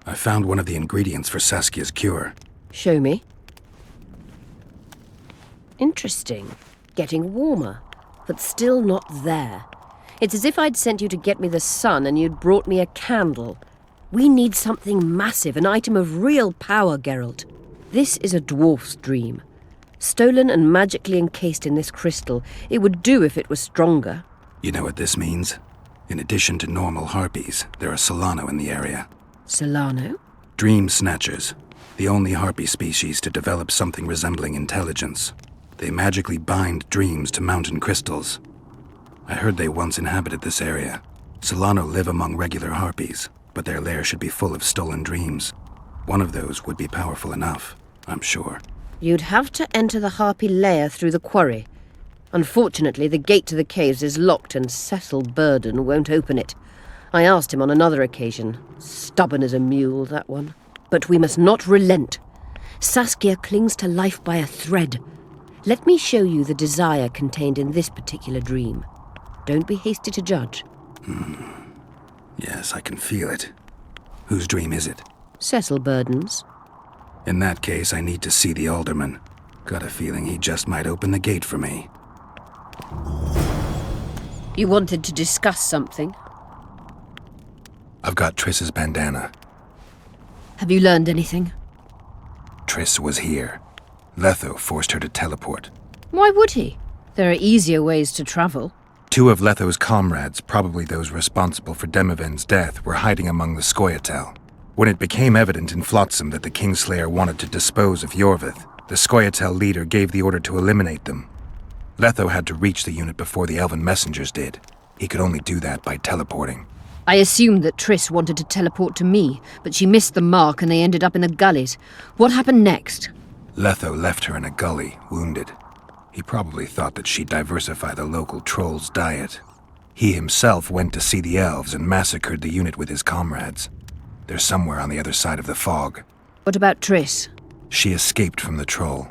K: I found one of the ingredients for Saskia's cure.
H: Show me. Interesting. Getting warmer, but still not there. It's as if I'd sent you to get me the sun and you'd brought me a candle. We need something massive, an item of real power, Geralt. This is a dwarf's dream. Stolen and magically encased in this crystal. It would do if it was stronger.
K: You know what this means? In addition to normal harpies, there are Solano in the area.
H: Solano?
K: Dream snatchers. The only harpy species to develop something resembling intelligence. They magically bind dreams to mountain crystals. I heard they once inhabited this area. Solano live among regular harpies, but their lair should be full of stolen dreams. One of those would be powerful enough, I'm sure.
H: You'd have to enter the harpy lair through the quarry. Unfortunately, the gate to the caves is locked and Cecil Burden won't open it. I asked him on another occasion. Stubborn as a mule, that one. But we must not relent. Saskia clings to life by a thread. Let me show you the desire contained in this particular dream. Don't be hasty to judge.
K: Yes, I can feel it. Whose dream is it?
H: Cecil Burden's.
K: In that case, I need to see the alderman. Got a feeling he just might open the gate for me.
H: You wanted to discuss something?
K: I've got Triss's bandana.
H: Have you learned anything?
K: Triss was here. Letho forced her to teleport.
H: Why would he? There are easier ways to travel.
K: 2 of Letho's comrades, probably those responsible for Demeven's death, were hiding among the Scoia'tael. When it became evident in Flotsam that the Kingslayer wanted to dispose of Iorveth, the Scoia'tael leader gave the order to eliminate them. Letho had to reach the unit before the elven messengers did. He could only do that by teleporting.
H: I assumed that Triss wanted to teleport to me, but she missed the mark and they ended up in the gullies. What happened next?
K: Letho left her in a gully, wounded. He probably thought that she'd diversify the local trolls' diet. He himself went to see the elves and massacred the unit with his comrades. They're somewhere on the other side of the fog.
H: What about Triss?
K: She escaped from the troll.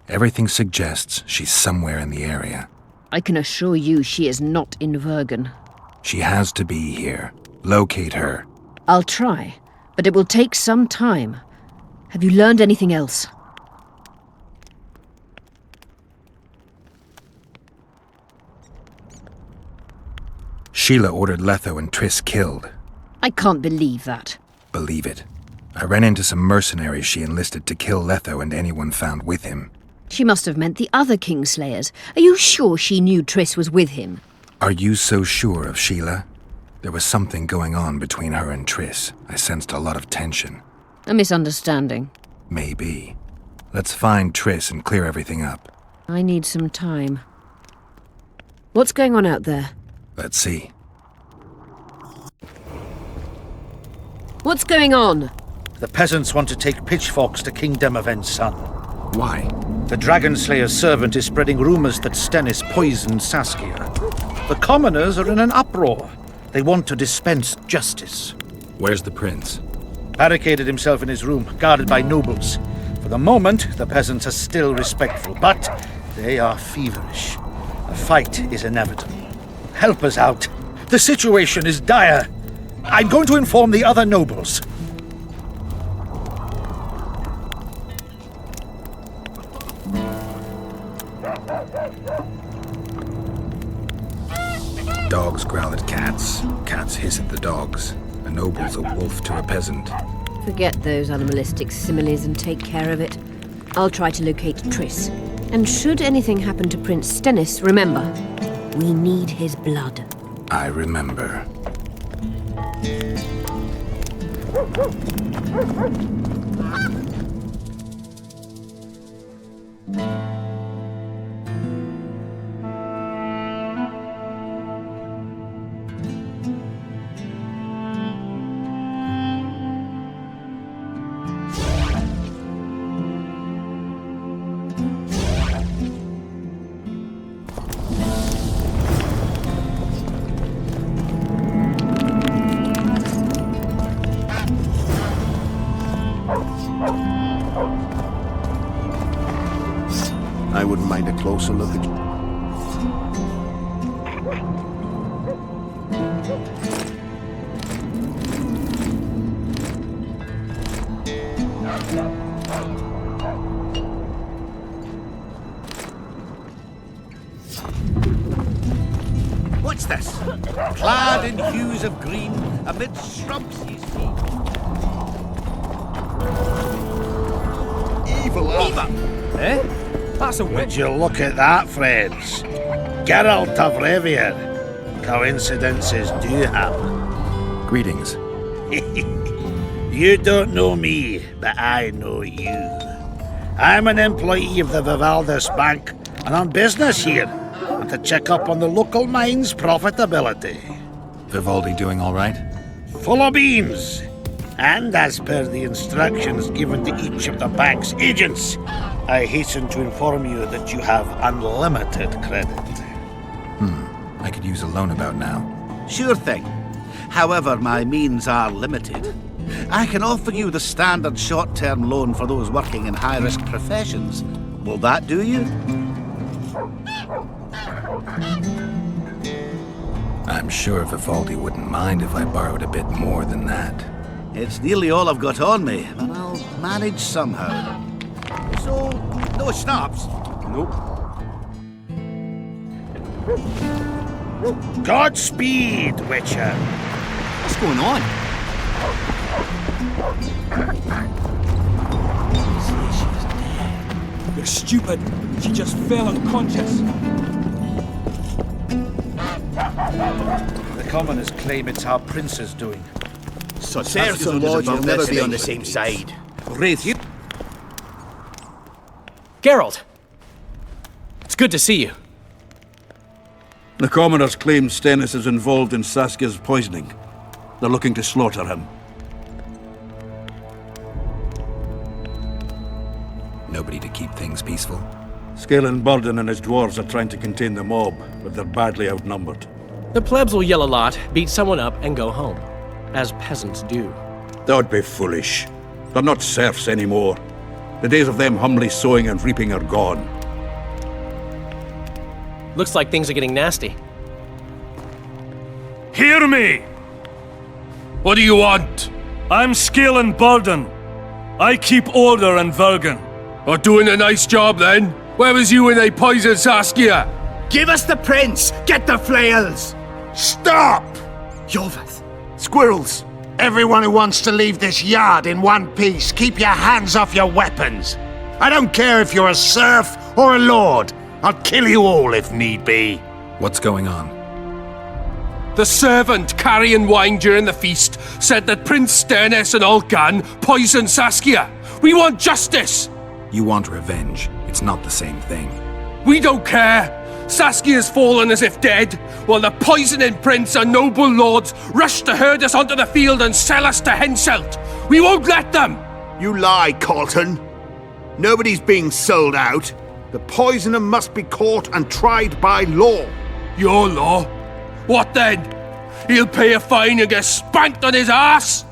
K: Everything suggests she's somewhere in the area.
H: I can assure you she is not in Vergen.
K: She has to be here. Locate her.
H: I'll try, but it will take some time. Have you learned anything else?
K: Sheila ordered Letho and Triss killed.
H: I can't believe that.
K: Believe it. I ran into some mercenaries she enlisted to kill Letho and anyone found with him.
H: She must have meant the other Kingslayers. Are you sure she knew Triss was with him?
K: Are you so sure of Sheila? There was something going on between her and Triss. I sensed a lot of tension.
H: A misunderstanding.
K: Maybe. Let's find Triss and clear everything up.
H: I need some time. What's going on out there?
K: Let's see.
H: What's going on?
V: The peasants want to take pitchforks to King Demeven's son.
K: Why?
V: The Dragonslayer's servant is spreading rumors that Stennis poisoned Saskia. The commoners are in an uproar. They want to dispense justice.
K: Where's the prince?
V: Barricaded himself in his room, guarded by nobles. For the moment, the peasants are still respectful, but they are feverish. A fight is inevitable. Help us out. The situation is dire. I'm going to inform the other nobles.
K: Dogs growl at cats. Cats hiss at the dogs. A noble's a wolf to a peasant.
H: Forget those animalistic similes and take care of it. I'll try to locate Triss. And should anything happen to Prince Stennis, remember, we need his blood.
K: I remember.
F: I wouldn't mind a closer look at you.
G: What's this? Clad in hues of green, amid shrubs ye see.
V: Evil.
Q: Eh? That's a
V: Would you look at that, friends? Geralt of Rivia. Coincidences do happen.
K: Greetings.
V: You don't know me, but I know you. I'm an employee of the Iorveth'S Bank, and on business here, and to check up on the local mine's profitability.
K: Vivaldi doing all right?
V: Full of beans. And as per the instructions given to each of the bank's agents, I hasten to inform you that you have unlimited credit.
K: I could use a loan about now.
G: Sure thing. However, my means are limited. I can offer you the standard short-term loan for those working in high-risk professions. Will that do you?
K: I'm sure Vivaldi wouldn't mind if I borrowed a bit more than that.
G: It's nearly all I've got on me, but I'll manage somehow. So, no schnapps?
Q: Nope.
V: Godspeed, Witcher.
L: What's going on?
S: You're stupid. She just fell unconscious.
V: The commoners claim it's our prince's doing.
L: Sirs and lords will never be on the same side.
G: Wraith, you...
Q: Geralt! It's good to see you.
U: The commoners claim Stennis is involved in Saskia's poisoning. They're looking to slaughter him.
K: Nobody to keep things peaceful?
U: Scalen Burden and his dwarves are trying to contain the mob, but they're badly outnumbered.
Q: The plebs will yell a lot, beat someone up, and go home. As peasants do.
U: That would be foolish. They're not serfs anymore. The days of them humbly sowing and reaping are gone.
Q: Looks like things are getting nasty.
I: Hear me! What do you want? I'm Scalen Burden. I keep order in Vergen.
T: Or doing a nice job then? Where was you when they poisoned Saskia?
L: Give us the prince! Get the flails!
B: Stop!
L: Iorveth!
B: Squirrels! Everyone who wants to leave this yard in one piece, keep your hands off your weapons. I don't care if you're a serf or a lord. I'll kill you all if need be.
K: What's going on?
T: The servant carrying wine during the feast said that Prince Stennis and Olcan poisoned Saskia. We want justice!
K: You want revenge. It's not the same thing.
T: We don't care. Saskia's fallen as if dead, while the poisoning prince and noble lords rush to herd us onto the field and sell us to Henselt. We won't let them!
F: You lie, Colton. Nobody's being sold out. The poisoner must be caught and tried by law.
T: Your law? What then? He'll pay a fine and get spanked on his ass?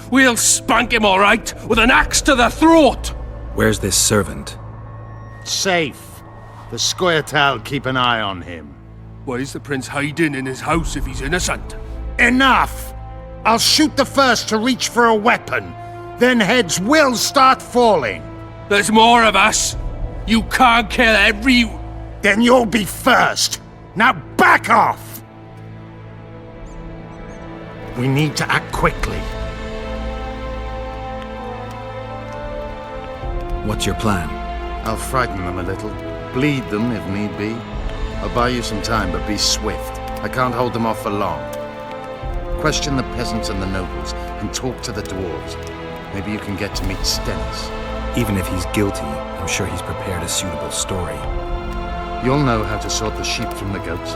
T: We'll spank him all right, with an axe to the throat!
K: Where's this servant?
B: Safe. The Squirtal keep an eye on him.
T: Why is the prince hiding in his house if he's innocent?
B: Enough! I'll shoot the first to reach for a weapon. Then heads will start falling.
T: There's more of us. You can't kill every...
B: Then you'll be first. Now back off! We need to act quickly.
K: What's your plan?
B: I'll frighten them a little. Bleed them if need be. I'll buy you some time, but be swift. I can't hold them off for long. Question the peasants and the nobles, and talk to the dwarves. Maybe you can get to meet Stennis.
K: Even if he's guilty, I'm sure he's prepared a suitable story.
B: You'll know how to sort the sheep from the goats.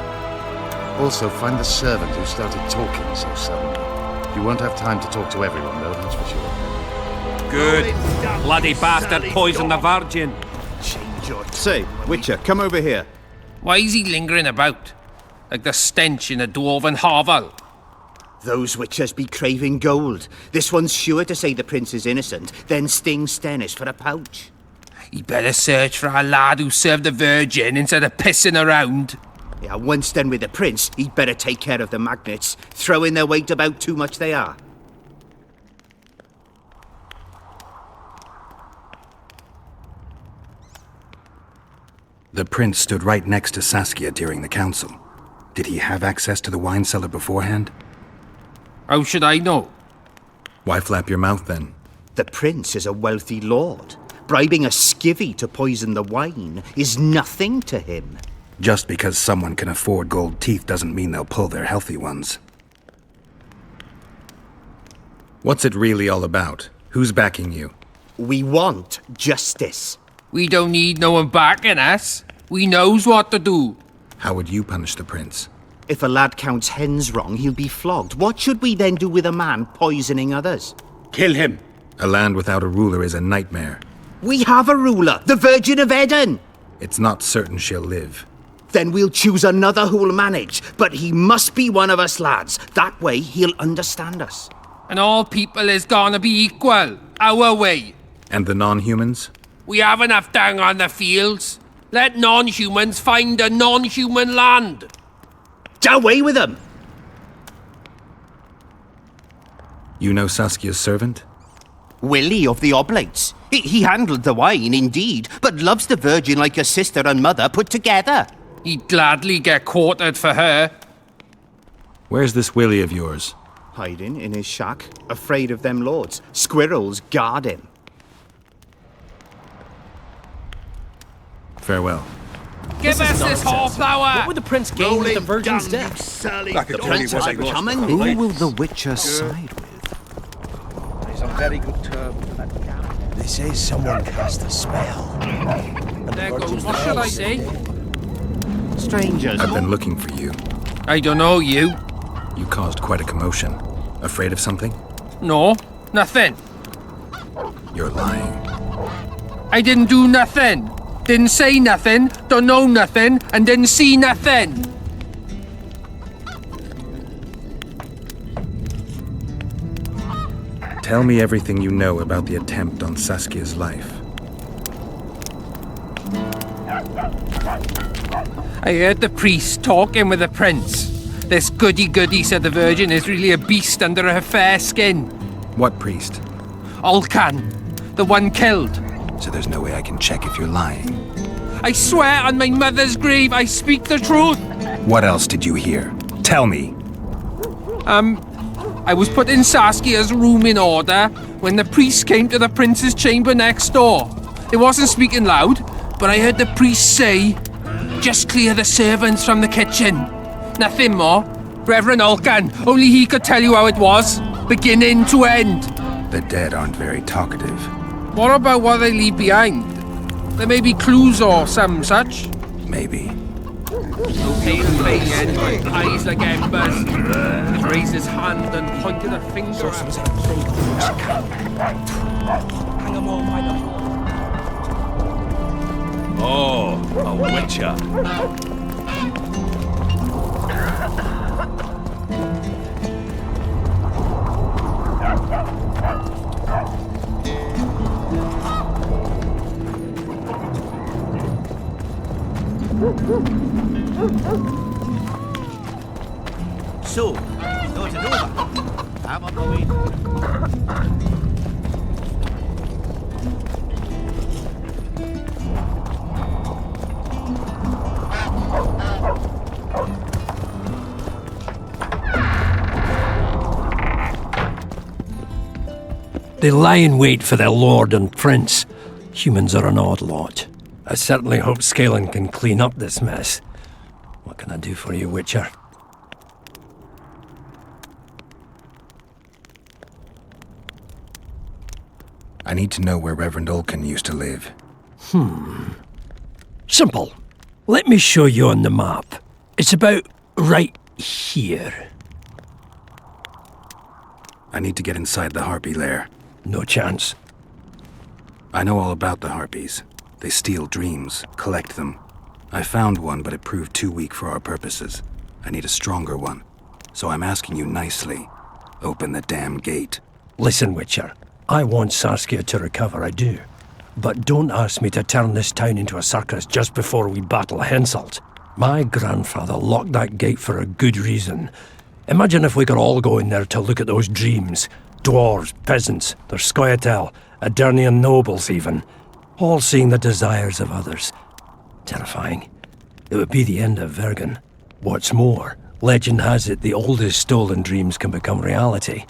B: Also, find the servant who started talking so suddenly. You won't have time to talk to everyone, though, that's for sure.
D: Good. Bloody bastard poisoned the Vergen.
O: Say, Witcher, come over here.
T: Why is he lingering about? Like the stench in a dwarven hovel?
O: Those witchers be craving gold. This one's sure to say the prince is innocent, then sting Stennis for a pouch.
T: You better search for a lad who served the Vergen instead of pissing around.
O: Yeah, once done with the prince, he'd better take care of the magnets, throwing their weight about too much they are.
K: The prince stood right next to Saskia during the council. Did he have access to the wine cellar beforehand?
T: How should I know?
K: Why flap your mouth then?
O: The prince is a wealthy lord. Bribing a skivvy to poison the wine is nothing to him.
K: Just because someone can afford gold teeth doesn't mean they'll pull their healthy ones. What's it really all about? Who's backing you?
O: We want justice.
T: We don't need no one backing us. We knows what to do.
K: How would you punish the prince?
O: If a lad counts hens wrong, he'll be flogged. What should we then do with a man poisoning others?
V: Kill him.
K: A land without a ruler is a nightmare.
O: We have a ruler, the Virgin of Eden.
K: It's not certain she'll live.
O: Then we'll choose another who'll manage. But he must be one of us lads. That way he'll understand us.
T: And all people is gonna be equal, our way.
K: And the non-humans?
T: We have enough dung on the fields. Let non-humans find a non-human land.
O: Away with them!
K: You know Saskia's servant?
O: Willie of the Oblates. He handled the wine, indeed, but loves the Virgin like a sister and mother put together.
T: He'd gladly get quartered for her.
K: Where's this Willie of yours?
O: Hiding in his shack, afraid of them lords. Squirrels guard him.
K: Farewell.
T: Give us this whoreflower!
Q: What would the prince gain with the Virgin's death?
O: The prince is coming. Who will the witcher side with?
V: He's on very good terms with that gammon.
J: They say someone cast a spell.
T: There goes. What should I say?
O: Strangers.
K: I've been looking for you.
T: I don't know you.
K: You caused quite a commotion. Afraid of something?
T: No, nothing.
K: You're lying.
T: I didn't do nothing. Didn't say nothing, don't know nothing, and didn't see nothing.
K: Tell me everything you know about the attempt on Saskia's life.
T: I heard the priest talking with the prince. This goody-goody said the Virgin is really a beast under her fair skin.
K: What priest?
T: Olcan, the one killed.
K: So there's no way I can check if you're lying.
T: I swear on my mother's grave I speak the truth.
K: What else did you hear? Tell me.
T: I was put in Saskia's room in order when the priest came to the prince's chamber next door. It wasn't speaking loud, but I heard the priest say, "Just clear the servants from the kitchen." Nothing more. Reverend Olcan, only he could tell you how it was, beginning to end.
K: The dead aren't very talkative.
T: What about what they leave behind? There may be clues or some such.
K: Maybe.
T: Okay, Vergen, eyes like embers. He raised his hand and pointed a finger at us.
S: Hang 'em all by the
L: Oh, a witcher.
O: So, thought it over. I'm on my way.
C: They lie in wait for their lord and prince. Humans are an odd lot. I certainly hope Scalen can clean up this mess. What can I do for you, Witcher?
K: I need to know where Reverend Olcan used to live.
C: Simple. Let me show you on the map. It's about right here.
K: I need to get inside the harpy lair.
C: No chance.
K: I know all about the harpies. They steal dreams, collect them. I found one, but it proved too weak for our purposes. I need a stronger one. So I'm asking you nicely. Open the damn gate.
C: Listen, Witcher. I want Saskia to recover, I do. But don't ask me to turn this town into a circus just before we battle Henselt. My grandfather locked that gate for a good reason. Imagine if we could all go in there to look at those dreams. Dwarves, peasants, their scoia'tael, Adernian nobles even. All seeing the desires of others. Terrifying. It would be the end of Vergen. What's more, legend has it the oldest stolen dreams can become reality.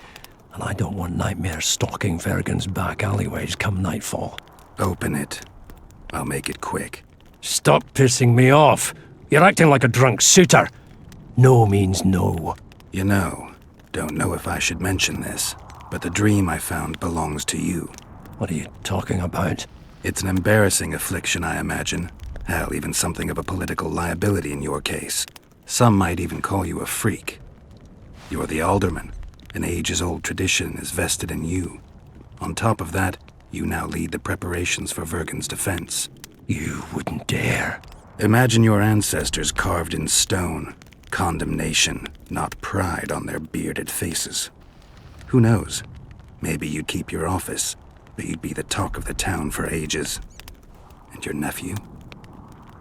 C: And I don't want nightmares stalking Vergen's back alleyways come nightfall.
K: Open it. I'll make it quick.
C: Stop pissing me off. You're acting like a drunk suitor. No means no.
K: You know, don't know if I should mention this, but the dream I found belongs to you.
C: What are you talking about?
K: It's an embarrassing affliction, I imagine. Hell, even something of a political liability in your case. Some might even call you a freak. You're the alderman. An ages-old tradition is vested in you. On top of that, you now lead the preparations for Vergen's defense.
C: You wouldn't dare.
K: Imagine your ancestors carved in stone. Condemnation, not pride on their bearded faces. Who knows? Maybe you'd keep your office, but you'd be the talk of the town for ages. And your nephew?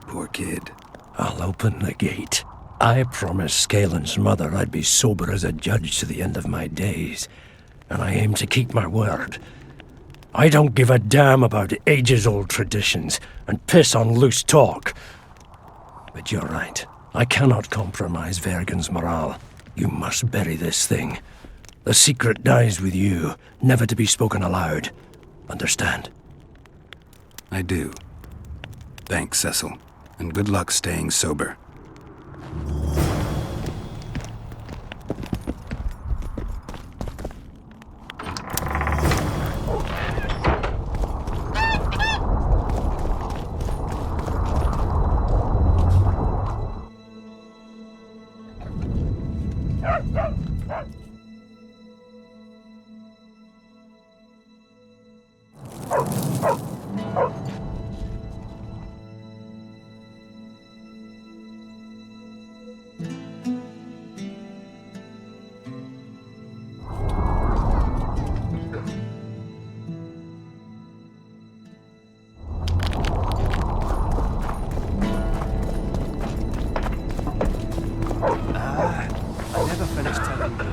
K: Poor kid.
C: I'll open the gate. I promised Scalen's mother I'd be sober as a judge to the end of my days, and I aim to keep my word. I don't give a damn about ages-old traditions and piss on loose talk. But you're right. I cannot compromise Vergen's morale. You must bury this thing. The secret dies with you, never to be spoken aloud. Understand?
K: I do. Thanks, Cecil, and good luck staying sober.
O: I never finished telling you.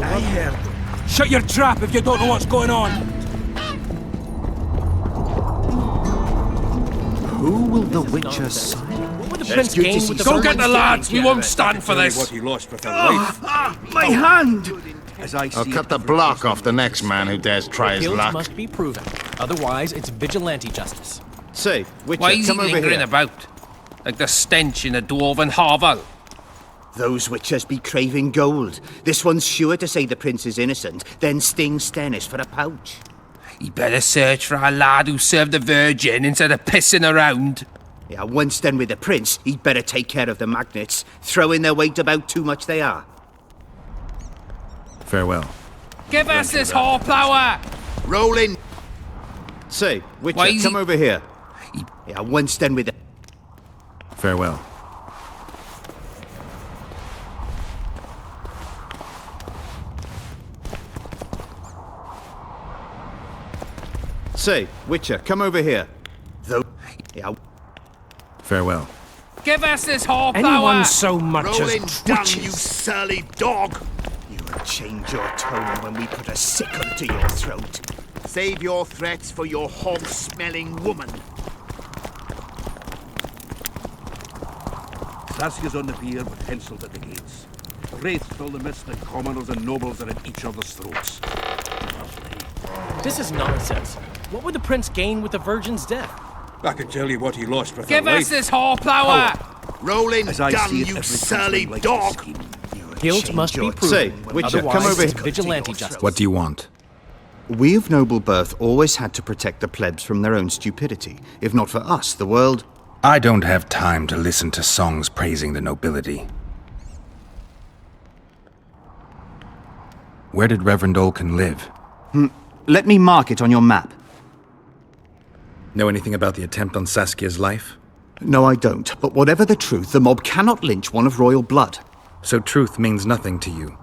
L: I heard them. Shut your trap if you don't know what's going on!
O: Who will the Witcher sign?
Q: What would the prince gain with the
T: Go get the lads! We won't stand for this!
U: What he lost with his life.
O: My hand! As I
B: I'll cut the block off the next man who dares try his
Q: Guilt
B: luck.
Q: must be proven. Otherwise, it's vigilante justice.
O: Say, Witcher,
T: Why is he
O: come over
T: lingering
O: here.
T: about? Like the stench in a dwarven hovel.
O: Those Witchers be craving gold. This one's sure to say the prince is innocent, then sting Stennis for a pouch.
T: He better search for a lad who served the Vergen instead of pissing around.
O: Yeah, once done with the prince, he'd better take care of the magnets. Throwing their weight about too much they are.
K: Farewell.
T: Give us this horsepower!
O: Roll in! Say, Witcher,
T: Why is
O: come
T: he-
O: over here. Yeah, once done with the...
K: Farewell.
O: Say, Witcher, come over here. Though... Yeah,
K: Farewell.
T: Give us this horsepower!
C: Anyone so much
O: roll in,
C: as
O: damn
C: twitches.
O: you surly dog! You will change your tone when we put a sickle to your throat. Save your threats for your hog-smelling woman.
U: Saskia's on the pier with Henselt at the gates. Wraiths fill the mist and commoners and nobles are at each other's throats.
Q: This is nonsense. What would the prince gain with the Virgin's death?
U: I can tell you what he lost with
T: Give
U: her
T: us
U: life.
T: this horsepower!
O: Roll in,
U: As I
O: damn
U: see it,
O: you
U: every
O: surly
U: country likes
O: dog!
U: a scheme.
Q: Guilt must be proven.
O: Say, Witcher,
Q: Otherwise,
O: come over
Q: it's
O: here.
Q: vigilante justice.
K: What do you want?
O: We of noble birth always had to protect the plebs from their own stupidity. If not for us, the world...
K: I don't have time to listen to songs praising the nobility. Where did Reverend Olkin live?
O: Let me mark it on your map.
K: Know anything about the attempt on Saskia's life?
O: No, I don't. But whatever the truth, the mob cannot lynch one of royal blood.
K: So truth means nothing to you.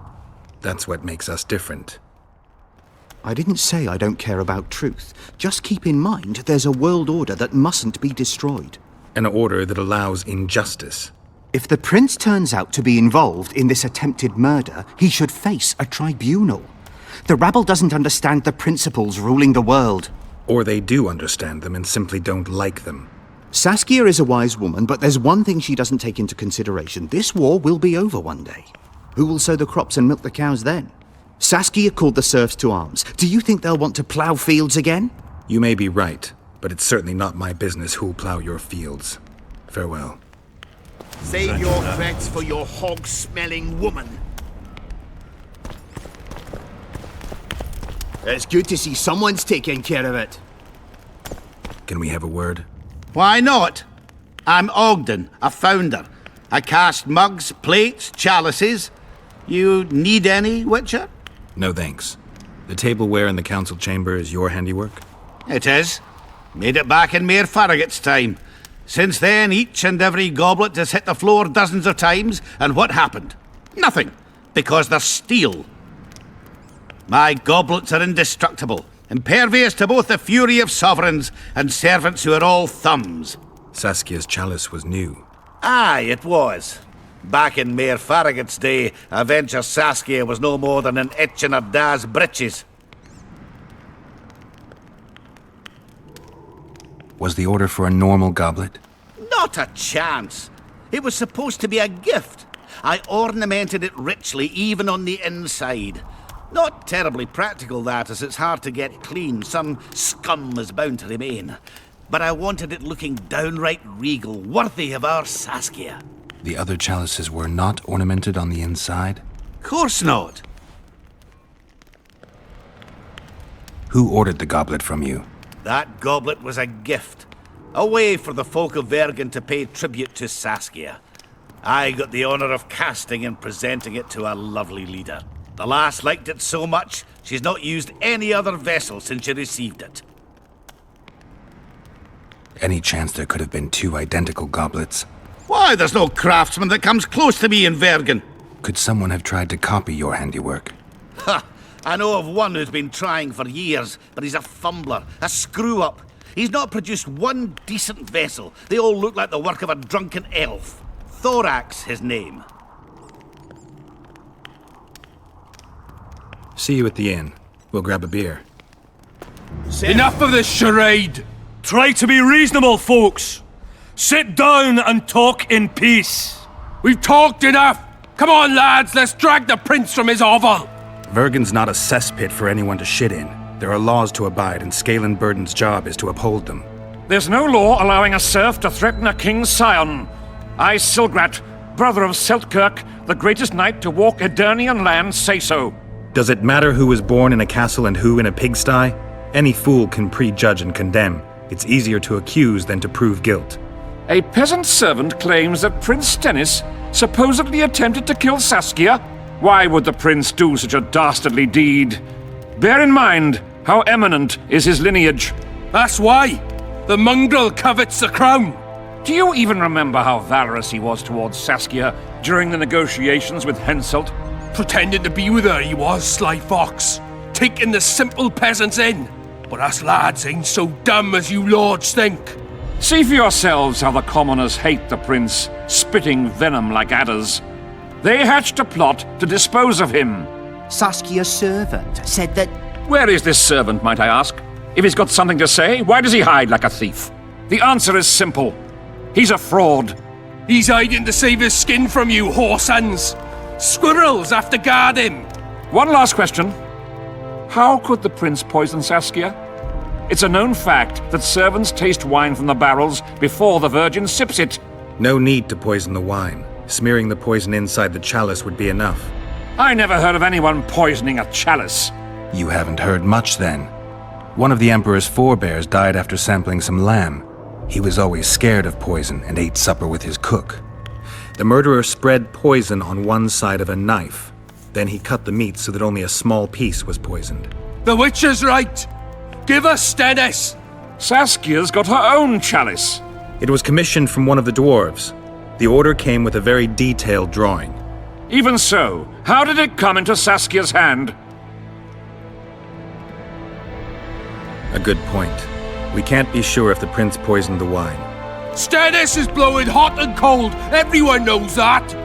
K: That's what makes us different.
O: I didn't say I don't care about truth. Just keep in mind there's a world order that mustn't be destroyed.
K: An order that allows injustice.
O: If the prince turns out to be involved in this attempted murder, he should face a tribunal. The rabble doesn't understand the principles ruling the world.
K: Or they do understand them and simply don't like them.
O: Saskia is a wise woman, but there's one thing she doesn't take into consideration. This war will be over one day. Who will sow the crops and milk the cows then? Saskia called the serfs to arms. Do you think they'll want to plough fields again?
K: You may be right, but it's certainly not my business who'll plough your fields. Farewell.
F: Save your threats for your hog-smelling woman. It's good to see someone's taking care of it.
K: Can we have a word?
G: Why not? I'm Ogden, a founder. I cast mugs, plates, chalices. You need any, Witcher?
K: No thanks. The tableware in the council chamber is your handiwork?
G: It is. Made it back in Mayor Farragut's time. Since then, each and every goblet has hit the floor dozens of times, and what happened? Nothing, because they're steel. My goblets are indestructible, impervious to both the fury of sovereigns and servants who are all thumbs.
K: Saskia's chalice was new.
G: Aye, it was. Back in Mayor Farragut's day, a venture Saskia was no more than an itch in her da's breeches.
K: Was the order for a normal goblet?
G: Not a chance. It was supposed to be a gift. I ornamented it richly, even on the inside. Not terribly practical, that, as it's hard to get clean. Some scum is bound to remain. But I wanted it looking downright regal, worthy of our Saskia.
K: The other chalices were not ornamented on the inside?
G: Course not.
K: Who ordered the goblet from you?
G: That goblet was a gift. A way for the folk of Vergen to pay tribute to Saskia. I got the honor of casting and presenting it to our lovely leader. The lass liked it so much, she's not used any other vessel since she received it.
K: Any chance there could have been two identical goblets?
G: Why, there's no craftsman that comes close to me in Vergen.
K: Could someone have tried to copy your handiwork?
G: Ha! I know of one who's been trying for years, but he's a fumbler, a screw-up. He's not produced one decent vessel. They all look like the work of a drunken elf. Thorax, his name.
K: See you at the inn. We'll grab a beer.
I: Enough of this charade! Try to be reasonable, folks! Sit down and talk in peace!
T: We've talked enough! Come on, lads, let's drag the prince from his hovel!
K: Vergen's not a cesspit for anyone to shit in. There are laws to abide, and Scalen Burden's job is to uphold them.
E: There's no law allowing a serf to threaten a king's scion. I, Silgrat, brother of Seltkirk, the greatest knight to walk Edirnian land, say so.
K: Does it matter who was born in a castle and who in a pigsty? Any fool can prejudge and condemn. It's easier to accuse than to prove guilt.
E: A peasant servant claims that Prince Stennis supposedly attempted to kill Saskia. Why would the prince do such a dastardly deed? Bear in mind how eminent is his lineage.
T: That's why. The mongrel covets the crown.
E: Do you even remember how valorous he was towards Saskia during the negotiations with Henselt?
T: Pretending to be with her he was, sly fox. Taking the simple peasants in. But us lads ain't so dumb as you lords think.
E: See for yourselves how the commoners hate the prince, spitting venom like adders. They hatched a plot to dispose of him.
L: Saskia's servant said that...
E: Where is this servant, might I ask? If he's got something to say, why does he hide like a thief? The answer is simple. He's a fraud.
T: He's hiding to save his skin from you, whoresons. Squirrels have to guard him.
E: One last question. How could the prince poison Saskia? It's a known fact that servants taste wine from the barrels before the Virgin sips it.
K: No need to poison the wine. Smearing the poison inside the chalice would be enough.
E: I never heard of anyone poisoning a chalice.
K: You haven't heard much then. One of the Emperor's forebears died after sampling some lamb. He was always scared of poison and ate supper with his cook. The murderer spread poison on one side of a knife. Then he cut the meat so that only a small piece was poisoned.
T: The witch is right. Give us Stennis.
E: Saskia's got her own chalice.
K: It was commissioned from one of the dwarves. The order came with a very detailed drawing.
E: Even so, how did it come into Saskia's hand?
K: A good point. We can't be sure if the prince poisoned the wine.
T: Stannis is blowing hot and cold. Everyone knows that.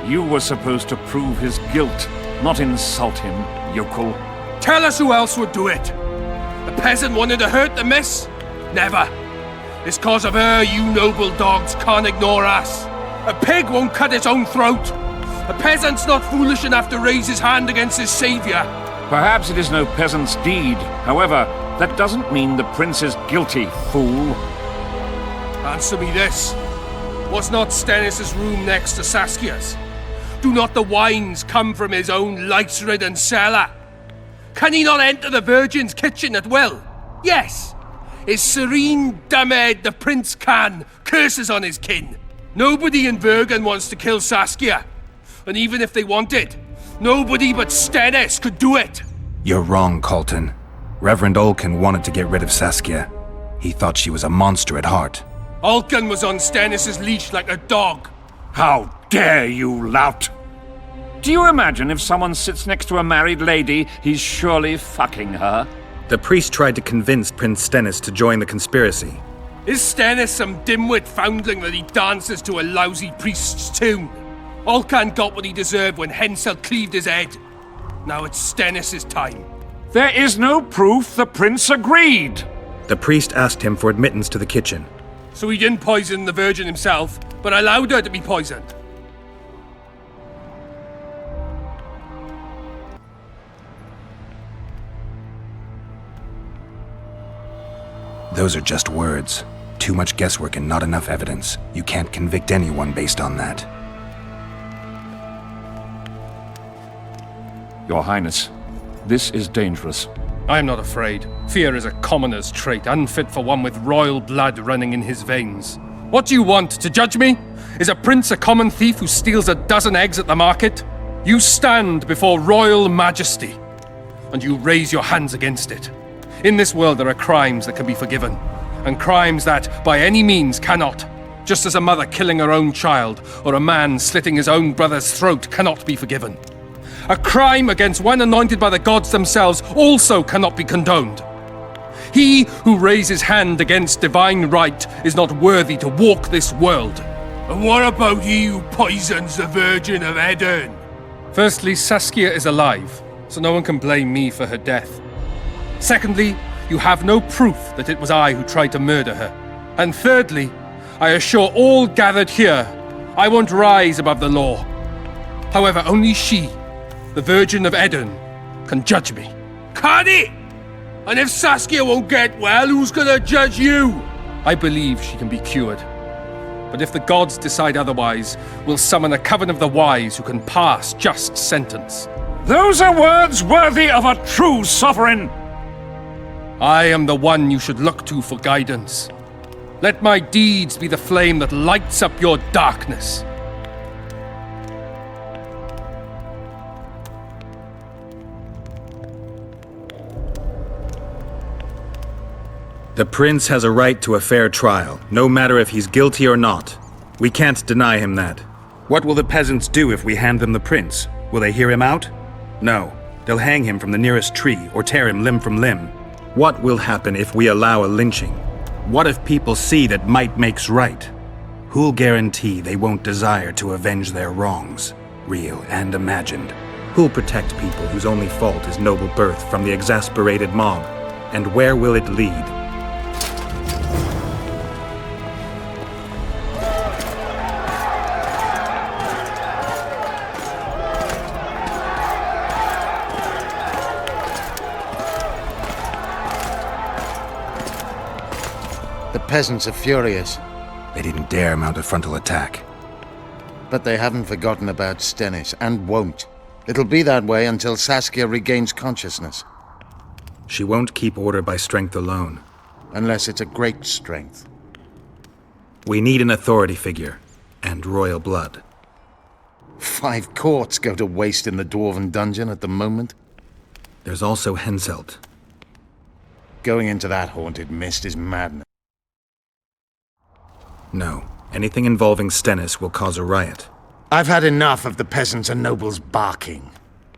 E: You were supposed to prove his guilt, not insult him, yokel.
T: Tell us who else would do it. The peasant wanted to hurt the miss? Never. It's cause of her you noble dogs can't ignore us. A pig won't cut its own throat. A peasant's not foolish enough to raise his hand against his savior.
E: Perhaps it is no peasant's deed. However, that doesn't mean the prince is guilty, fool.
T: Answer me this. Was not Stannis' room next to Saskia's? Do not the wines come from his own lice-ridden cellar? Can he not enter the Vergen's kitchen at will? Yes. His serene dumbhead the prince can, curses on his kin. Nobody in Vergen wants to kill Saskia. And even if they wanted, nobody but Stannis could do it.
K: You're wrong, Colton. Reverend Olkin wanted to get rid of Saskia. He thought she was a monster at heart.
T: Olkin was on Stannis' leash like a dog.
E: How dare you, lout! Do you imagine if someone sits next to a married lady, he's surely fucking her?
K: The priest tried to convince Prince Stennis to join the conspiracy.
T: Is Stannis some dimwit foundling that he dances to a lousy priest's tune? Olcan got what he deserved when Henselt cleaved his head. Now it's Stannis' time.
E: There is no proof the prince agreed.
K: The priest asked him for admittance to the kitchen.
T: So he didn't poison the Virgin himself, but allowed her to be poisoned.
K: Those are just words. Too much guesswork and not enough evidence. You can't convict anyone based on that.
E: Your Highness, this is dangerous.
T: I am not afraid. Fear is a commoner's trait, unfit for one with royal blood running in his veins. What do you want, to judge me? Is a prince a common thief who steals a dozen eggs at the market? You stand before royal majesty, and you raise your hands against it. In this world there are crimes that can be forgiven, and crimes that, by any means, cannot. Just as a mother killing her own child, or a man slitting his own brother's throat cannot be forgiven. A crime against one anointed by the gods themselves also cannot be condoned. He who raises hand against divine right is not worthy to walk this world. And what about he who poisons the Virgin of Aedirn? Firstly, Saskia is alive, so no one can blame me for her death. Secondly, you have no proof that it was I who tried to murder her. And thirdly, I assure all gathered here, I won't rise above the law. However, only she, the Virgin of Aedirn, can judge me. Can it? And if Saskia won't get well, who's gonna judge you? I believe she can be cured. But if the gods decide otherwise, we'll summon a coven of the wise who can pass just sentence.
E: Those are words worthy of a true sovereign!
T: I am the one you should look to for guidance. Let my deeds be the flame that lights up your darkness.
K: The prince has a right to a fair trial, no matter if he's guilty or not. We can't deny him that. What will the peasants do if we hand them the prince? Will they hear him out? No. They'll hang him from the nearest tree or tear him limb from limb. What will happen if we allow a lynching? What if people see that might makes right? Who'll guarantee they won't desire to avenge their wrongs, real and imagined? Who'll protect people whose only fault is noble birth from the exasperated mob? And where will it lead?
B: The peasants are furious.
K: They didn't dare mount a frontal attack.
B: But they haven't forgotten about Stennis, and won't. It'll be that way until Saskia regains consciousness.
K: She won't keep order by strength alone.
B: Unless it's a great strength.
K: We need an authority figure, and royal blood.
B: 5 courts go to waste in the dwarven dungeon at the moment.
K: There's also Henselt.
B: Going into that haunted mist is madness.
K: No. Anything involving Stennis will cause a riot.
B: I've had enough of the peasants and nobles barking.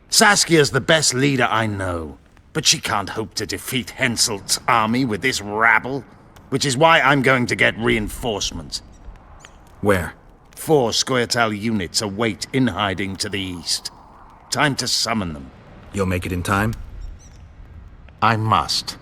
B: Saskia's the best leader I know, but she can't hope to defeat Henselt's army with this rabble, which is why I'm going to get reinforcements.
K: Where?
B: 4 Scoia'tael units await in hiding to the east. Time to summon them.
K: You'll make it in time?
B: I must.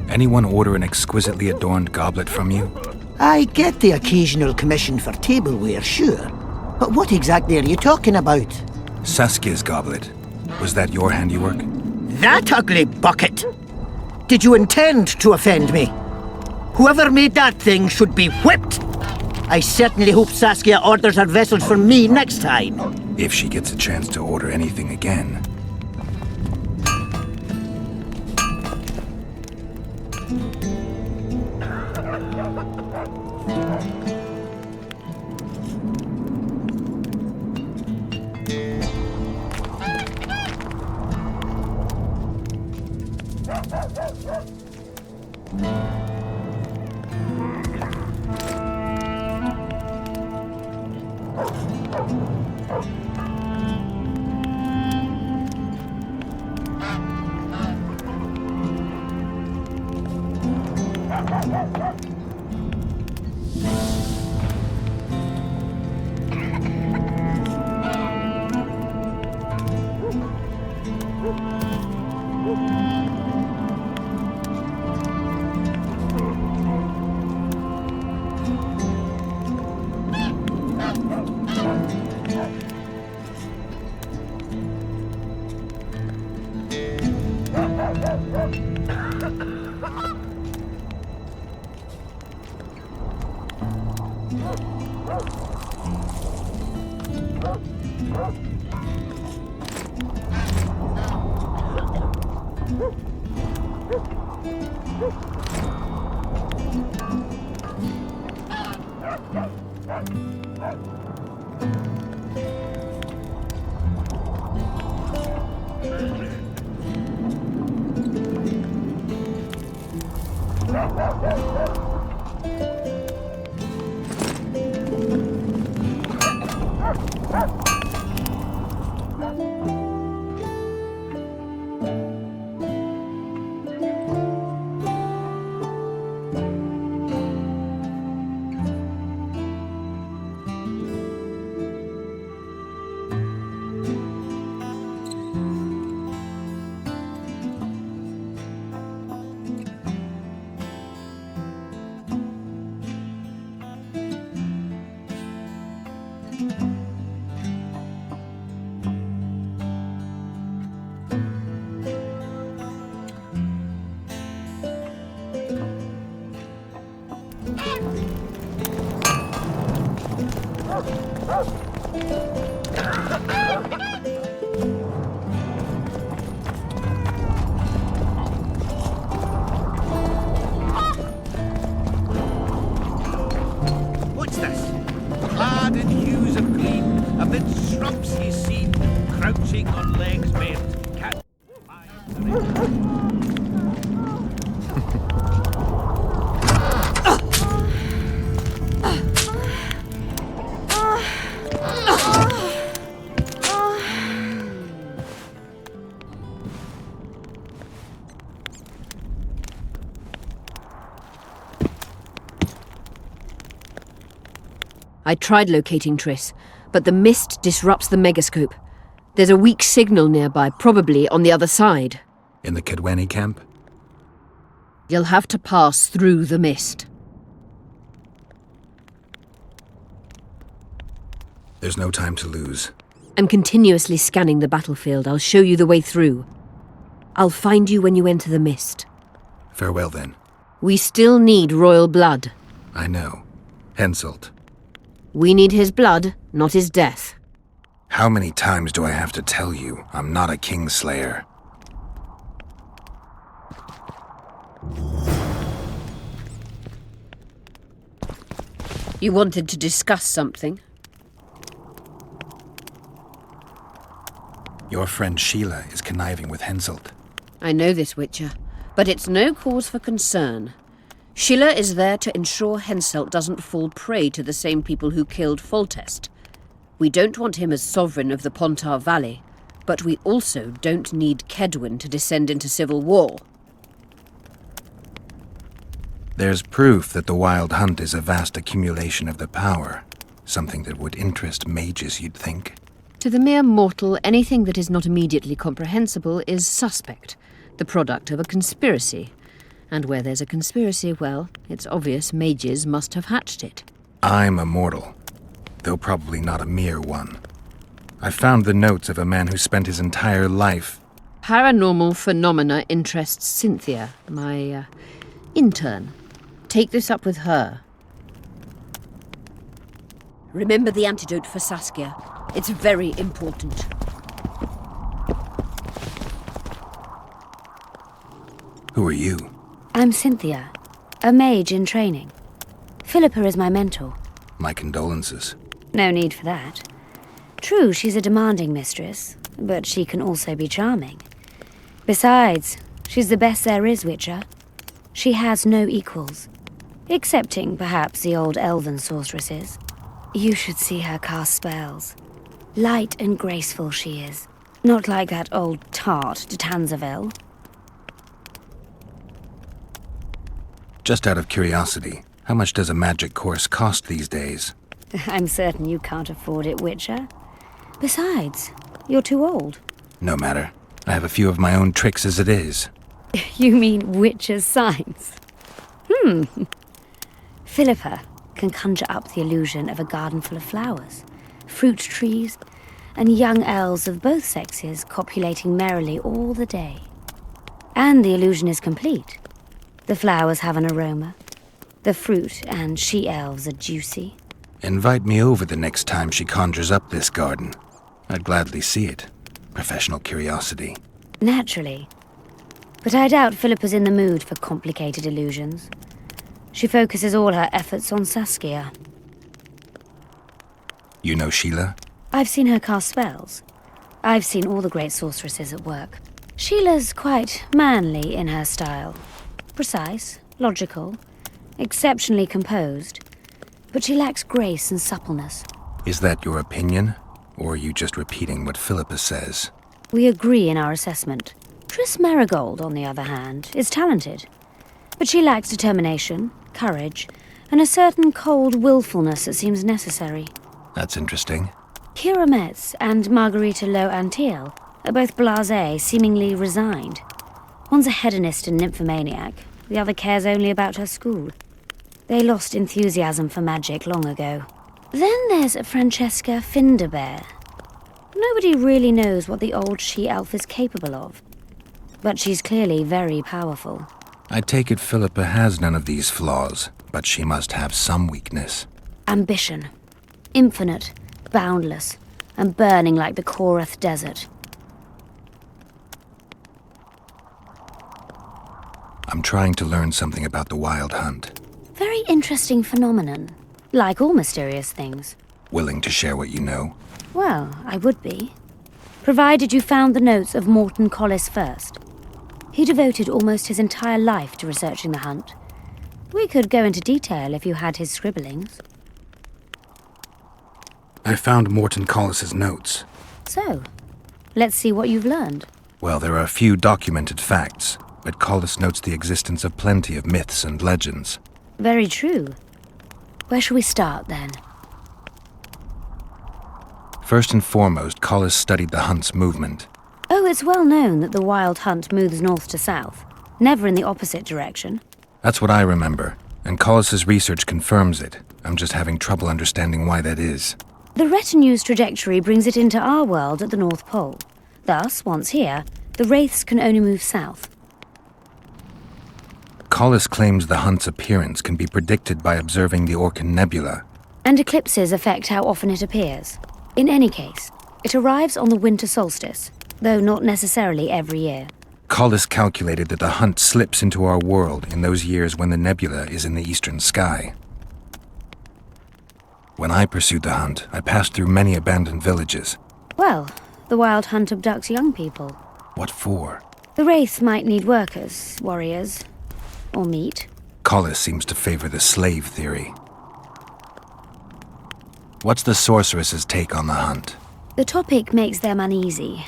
K: Anyone order an exquisitely adorned goblet from you?
L: I get the occasional commission for tableware, sure. But what exactly are you talking about?
K: Saskia's goblet. Was that your handiwork?
L: That ugly bucket! Did you intend to offend me? Whoever made that thing should be whipped! I certainly hope Saskia orders her vessels for me next time.
K: If she gets a chance to order anything again.
G: What's this? Clad in hues of green, amid shrubs he's seen, crouching on legs bent.
H: I tried locating Triss, but the mist disrupts the megascope. There's a weak signal nearby, probably on the other side.
K: In the Kaedweni camp?
H: You'll have to pass through the mist.
K: There's no time to lose.
H: I'm continuously scanning the battlefield. I'll show you the way through. I'll find you when you enter the mist.
K: Farewell, then.
H: We still need royal blood.
K: I know. Henselt.
H: We need his blood, not his death.
K: How many times do I have to tell you I'm not a kingslayer?
H: You wanted to discuss something?
K: Your friend Sheila is conniving with Henselt.
H: I know this, Witcher, but it's no cause for concern. Sheila is there to ensure Henselt doesn't fall prey to the same people who killed Foltest. We don't want him as sovereign of the Pontar Valley, but we also don't need Kaedwen to descend into civil war.
K: There's proof that the Wild Hunt is a vast accumulation of the power. Something that would interest mages, you'd think.
H: To the mere mortal, anything that is not immediately comprehensible is suspect, the product of a conspiracy. And where there's a conspiracy, well, it's obvious mages must have hatched it.
K: I'm a mortal, though probably not a mere one. I found the notes of a man who spent his entire life...
H: Paranormal phenomena interests Cynthia, my, intern. Take this up with her. Remember the antidote for Saskia. It's very important.
K: Who are you?
A: I'm Cynthia, a mage in training. Philippa is my mentor.
K: My condolences.
A: No need for that. True, she's a demanding mistress, but she can also be charming. Besides, she's the best there is, Witcher. She has no equals, excepting perhaps the old elven sorceresses. You should see her cast spells. Light and graceful she is, not like that old tart de Tanzaville.
K: Just out of curiosity, how much does a magic course cost these days?
A: I'm certain you can't afford it, Witcher. Besides, you're too old.
K: No matter. I have a few of my own tricks as it is.
A: You mean Witcher's signs? Philippa can conjure up the illusion of a garden full of flowers, fruit trees, and young elves of both sexes copulating merrily all the day. And the illusion is complete. The flowers have an aroma. The fruit and she-elves are juicy.
K: Invite me over the next time she conjures up this garden. I'd gladly see it. Professional curiosity.
A: Naturally. But I doubt Philippa's in the mood for complicated illusions. She focuses all her efforts on Saskia.
K: You know Sheila?
A: I've seen her cast spells. I've seen all the great sorceresses at work. Sheila's quite manly in her style. Precise, logical, exceptionally composed. But she lacks grace and suppleness.
K: Is that your opinion? Or are you just repeating what Philippa says?
A: We agree in our assessment. Triss Marigold, on the other hand, is talented. But she lacks determination, courage, and a certain cold willfulness that seems necessary.
K: That's interesting.
A: Kira Metz and Margarita Lo Antiel are both blasé, seemingly resigned. One's a hedonist and nymphomaniac, the other cares only about her school. They lost enthusiasm for magic long ago. Then there's Francesca Finderbear. Nobody really knows what the old she-elf is capable of. But she's clearly very powerful.
K: I take it Philippa has none of these flaws, but she must have some weakness.
A: Ambition. Infinite, boundless, and burning like the Korath Desert.
K: I'm trying to learn something about the Wild Hunt.
A: Very interesting phenomenon. Like all mysterious things.
K: Willing to share what you know?
A: Well, I would be. Provided you found the notes of Morton Collis first. He devoted almost his entire life to researching the hunt. We could go into detail if you had his scribblings.
K: I found Morton Collis's notes.
A: So, let's see what you've learned.
K: Well, there are a few documented facts, but Collis notes the existence of plenty of myths and legends.
A: Very true. Where shall we start, then?
K: First and foremost, Collis studied the hunt's movement.
A: Oh, it's well known that the Wild Hunt moves north to south. Never in the opposite direction.
K: That's what I remember, and Collis's research confirms it. I'm just having trouble understanding why that is.
A: The retinue's trajectory brings it into our world at the North Pole. Thus, once here, the wraiths can only move south.
K: Collis claims the hunt's appearance can be predicted by observing the Orcan Nebula.
A: And eclipses affect how often it appears. In any case, it arrives on the winter solstice, though not necessarily every year.
K: Collis calculated that the hunt slips into our world in those years when the nebula is in the eastern sky. When I pursued the hunt, I passed through many abandoned villages.
A: Well, the wild hunt abducts young people.
K: What for?
A: The wraiths might need workers, warriors, or meat.
K: Collis seems to favor the slave theory. What's the sorceress's take on the hunt?
A: The topic makes them uneasy.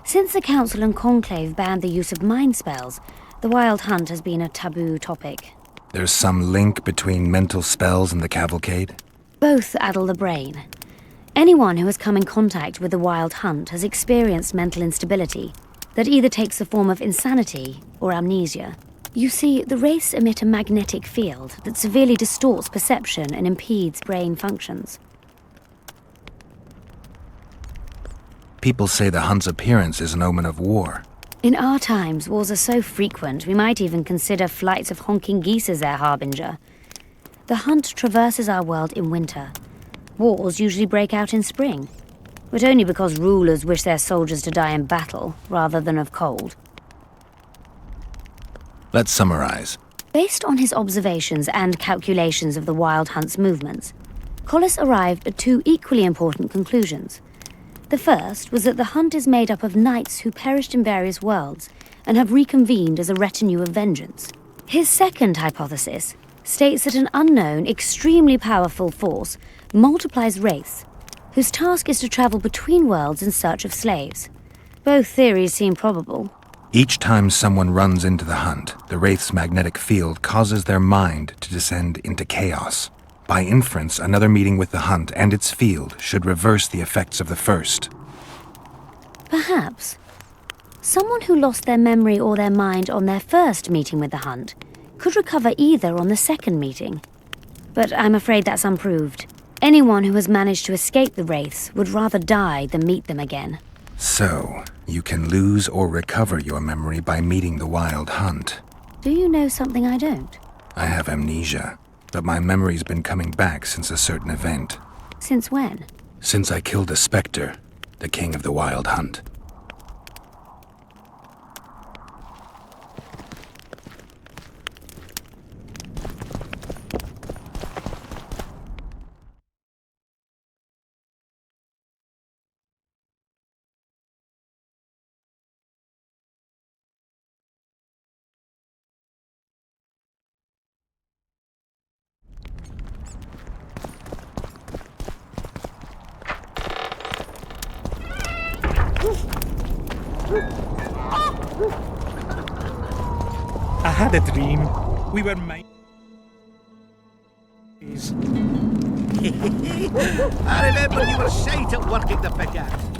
A: Since the Council and Conclave banned the use of mind spells, the wild hunt has been a taboo topic.
K: There's some link between mental spells and the cavalcade?
A: Both addle the brain. Anyone who has come in contact with the wild hunt has experienced mental instability that either takes the form of insanity or amnesia. You see, the wraiths emit a magnetic field that severely distorts perception and impedes brain functions.
K: People say the hunt's appearance is an omen of war.
A: In our times, wars are so frequent, we might even consider flights of honking geese as their harbinger. The hunt traverses our world in winter. Wars usually break out in spring, but only because rulers wish their soldiers to die in battle rather than of cold.
K: Let's summarize.
A: Based on his observations and calculations of the wild hunt's movements, Collis arrived at two equally important conclusions. The first was that the hunt is made up of knights who perished in various worlds and have reconvened as a retinue of vengeance. His second hypothesis states that an unknown, extremely powerful force multiplies wraiths, whose task is to travel between worlds in search of slaves. Both theories seem probable.
K: Each time someone runs into the hunt, the wraith's magnetic field causes their mind to descend into chaos. By inference, another meeting with the hunt and its field should reverse the effects of the first.
A: Perhaps. Someone who lost their memory or their mind on their first meeting with the hunt could recover either on the second meeting. But I'm afraid that's unproved. Anyone who has managed to escape the wraiths would rather die than meet them again.
K: So, you can lose or recover your memory by meeting the wild hunt.
A: Do you know something I don't?
K: I have amnesia, but my memory's been coming back since a certain event.
A: Since when?
K: Since I killed a spectre, the king of the wild hunt.
N: I had a dream. We were made.
G: I remember you were shite at working the pickaxe.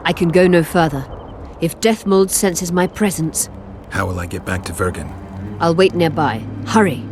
H: I can go no further. If Deathmold senses my presence...
K: How will I get back to Vergen?
H: I'll wait nearby. Hurry!